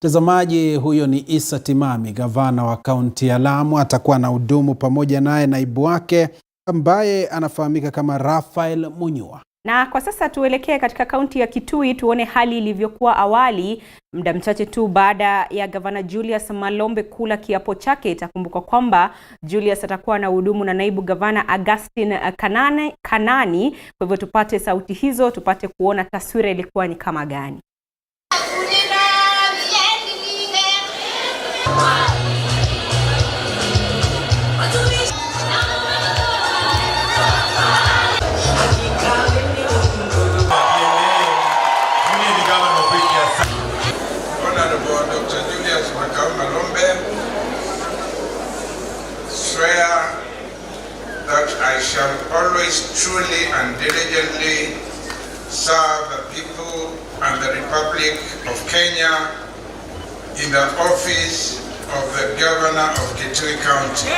Mtazamaji, huyo ni Issa Timami, gavana wa kaunti ya Lamu. Atakuwa na hudumu pamoja naye naibu wake ambaye anafahamika kama Raphael Munywa. Na kwa sasa tuelekee katika kaunti ya Kitui tuone hali ilivyokuwa awali. Muda mchache tu baada ya gavana Julius Malombe kula kiapo chake, itakumbuka kwamba Julius atakuwa na hudumu na naibu gavana Augustine Kanani. Kwa hivyo tupate sauti hizo, tupate kuona taswira ilikuwa ni kama gani. Swear that I shall always truly and diligently serve the people and the Republic of Kenya in the office of the Governor of Kitui County.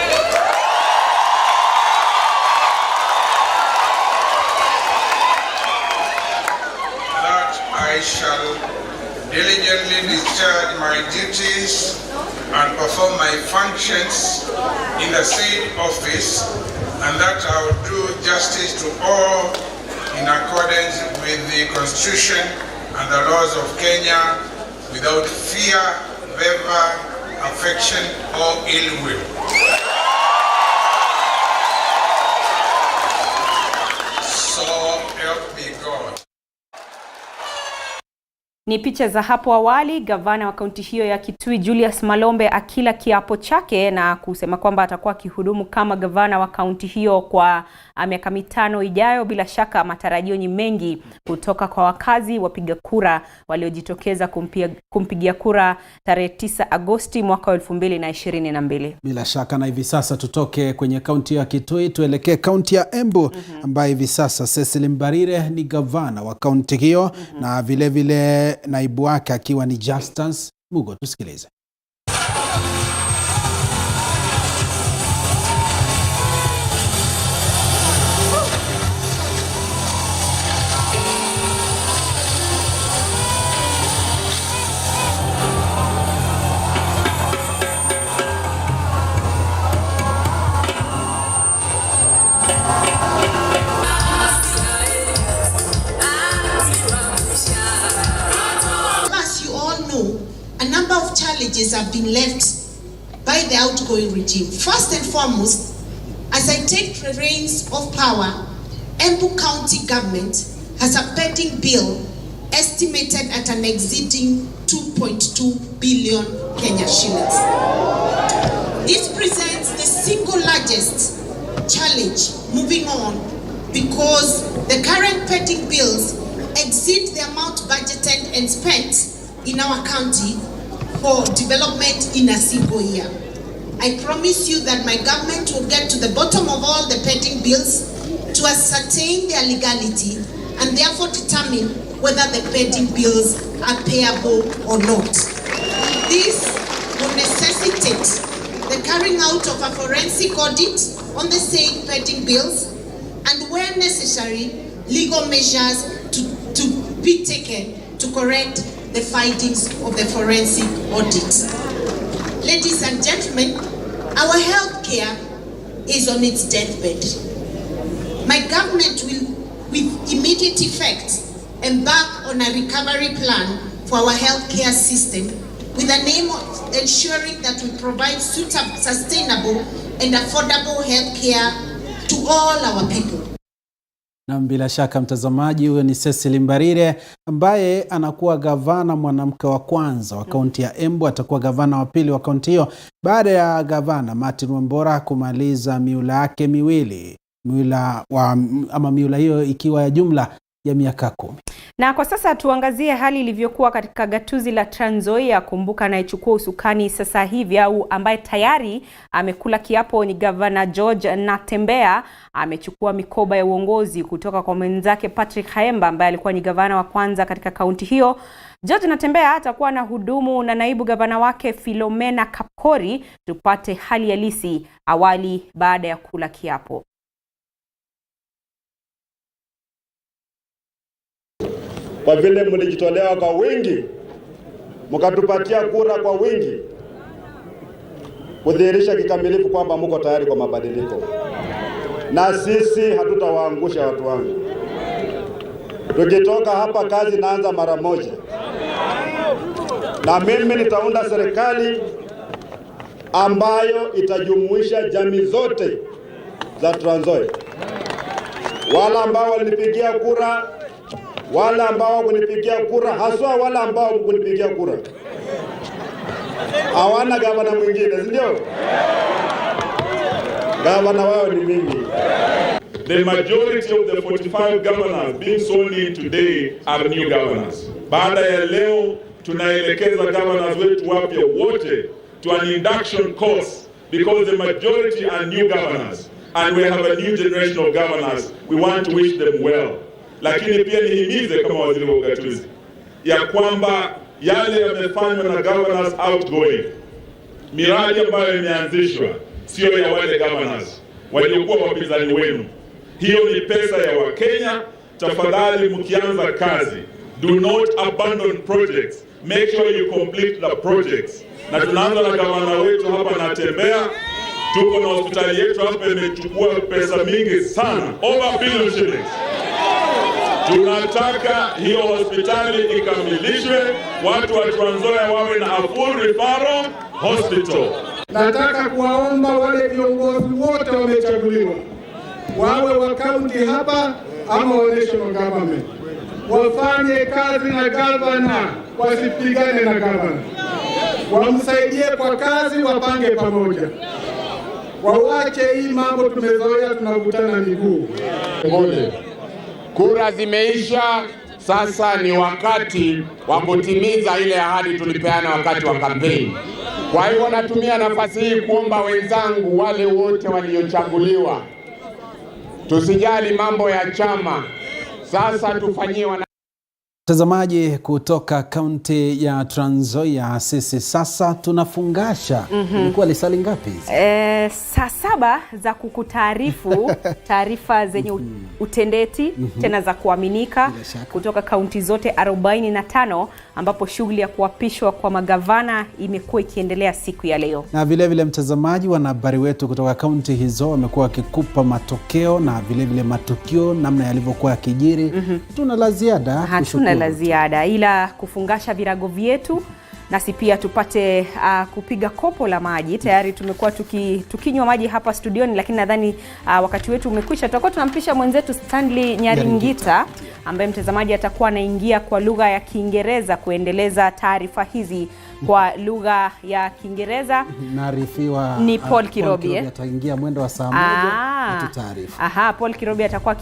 That I shall diligently discharge my duties and perform my functions in the said office, and that I will do justice to all in accordance with the Constitution and the laws of Kenya without fear, favor, affection, or ill will. So help me God. Ni picha za hapo awali, gavana wa kaunti hiyo ya Kitui Julius Malombe akila kiapo chake na kusema kwamba atakuwa akihudumu kama gavana wa kaunti hiyo kwa miaka 5 ijayo. Bila shaka matarajio ni mengi kutoka kwa wakazi wapiga kura waliojitokeza kumpigia kura tarehe 9 Agosti mwaka 2022. Bila shaka, na hivi sasa tutoke kwenye kaunti ya Kitui tuelekee kaunti ya Embu ambaye hivi sasa Cecily Mbarire ni gavana wa kaunti hiyo na vile vile naibu wake akiwa ni Justus Mugo. Tusikilize. A number of challenges have been left by the outgoing regime. First and foremost, as I take the reins of power, Embu County government has a pending bill estimated at an exceeding 2.2 billion Kenya shillings. This presents the single largest challenge moving on because the current pending bills exceed the amount budgeted and spent in our county for development in a single year. I promise you that my government will get to the bottom of all the pending bills to ascertain their legality and therefore determine whether the pending bills are payable or not. This will necessitate the carrying out of a forensic audit on the said pending bills and, where necessary, legal measures to be taken to correct the findings of the forensic audit. Ladies and gentlemen, our health care is on its deathbed. My government will, with immediate effect, embark on a recovery plan for our health care system with the aim of ensuring that we provide suitable, sustainable and affordable health care to all our people. Na bila shaka mtazamaji, huyo ni Cecily Mbarire ambaye anakuwa gavana mwanamke wa kwanza wa kaunti ya Embu. Atakuwa gavana wa pili wa kaunti hiyo baada ya gavana Martin Wambora kumaliza miula yake miwili. Miula hiyo ikiwa ya jumla ya miaka 10. Na kwa sasa tuangazie hali ilivyokuwa katika gatuzi la Trans Nzoia. Kumbuka anayechukua usukani sasa hivi au ambaye tayari amekula kiapo ni Governor George Natembeya. Amechukua mikoba ya uongozi kutoka kwa mwenzake Patrick Khaemba ambaye alikuwa ni gavana wa kwanza katika kaunti hiyo. George Natembeya atakuwa na hudumu na naibu gavana wake Philomena Kapkori. Tupate hali halisi awali baada ya kula kiapo. Kwa vile mlijitolea kwa wingi, mkatupatia kura kwa wingi, kudhihirisha kikamilifu kwamba mko tayari kwa mabadiliko. Na sisi hatutawaangusha watu wangu. Tukitoka hapa kazi naanza mara moja. Na mimi nitaunda serikali ambayo itajumuisha jamii zote za Trans Nzoia. Wale ambao walinipigia kura, wala ambao kunipigia kura, haswa wala ambao kunipigia kura hawana gavana mwingine, ndio gavana wao ni mimi. The majority of the 45 governors being sworn in today are new governors. Baada ya leo tunaelekeza governors wetu wapya wote to an induction course because the majority are new governors and we have a new generation of governors. We want to wish them well. Lakini pia nihimize kama waziri wa ugatuzi ya kwamba yale yamefanywa na governors outgoing, miradi ambayo imeanzishwa sio ya wale governors waliokuwa wapinzani wenu. Hiyo ni pesa ya Wakenya. Tafadhali mkianza kazi, do not abandon projects. Make sure you complete the projects. Na tunaanza na gavana wetu hapa Natembeya. Tuko na hospitali yetu hapa imechukua pesa mingi sana, over $1 billion. Tunataka hiyo hospitali ikamilishwe, watu wa Trans Nzoia wawe na a full referral hospital. Nataka kuwaomba wale viongozi wote wamechaguliwa, wawe wa county hapa ama wa national government, wafanye kazi na gavana, wasipigane na gavana. Wamsaidie kwa kazi, wapange pamoja. Wawache hii mambo tumezoea tunavutana miguu. Kura zimeisha, sasa ni wakati wa kutimiza ile ahadi tulipeana wakati wa kampeni. Kwa hivyo natumia nafasi hii kuomba wenzangu wale wote waliochaguliwa, tusijali mambo ya chama, sasa tufanyie Mtazamaji kutoka kaunti ya Trans Nzoia, sisi sasa tunafungasha. Ilikuwa lisali ngapi? Saa 7 za kukutaarifu taarifa zenye utendeti tena za kuaminika kutoka kaunti zote 45 ambapo shughuli ya kuapishwa kwa magavana imekuwa ikiendelea siku ya leo. Na vile vile mtazamaji, wanahabari wetu kutoka kaunti hizo wamekuwa wakikupa matokeo na vile vile matukio namna yalivyokuwa yakijiri. Tuna la ziada? Hatuna la ziada ila kufungasha virago vyetu nasi pia tupate kupiga kopo la maji. Tayari tumekuwa tukinywa maji hapa studioni, lakini nadhani wakati wetu umekwisha. Tutakuwa tunampisha mwenzetu Stanley Nyaringita ambaye mtazamaji atakuwa anaingia kwa lugha ya Kiingereza kuendeleza taarifa hizi kwa lugha ya Kiingereza. Naarifiwa ni Paul Kirobi ataingia mwendo wa saa 1 na tutaarifa. Paul Kirobi atakuwa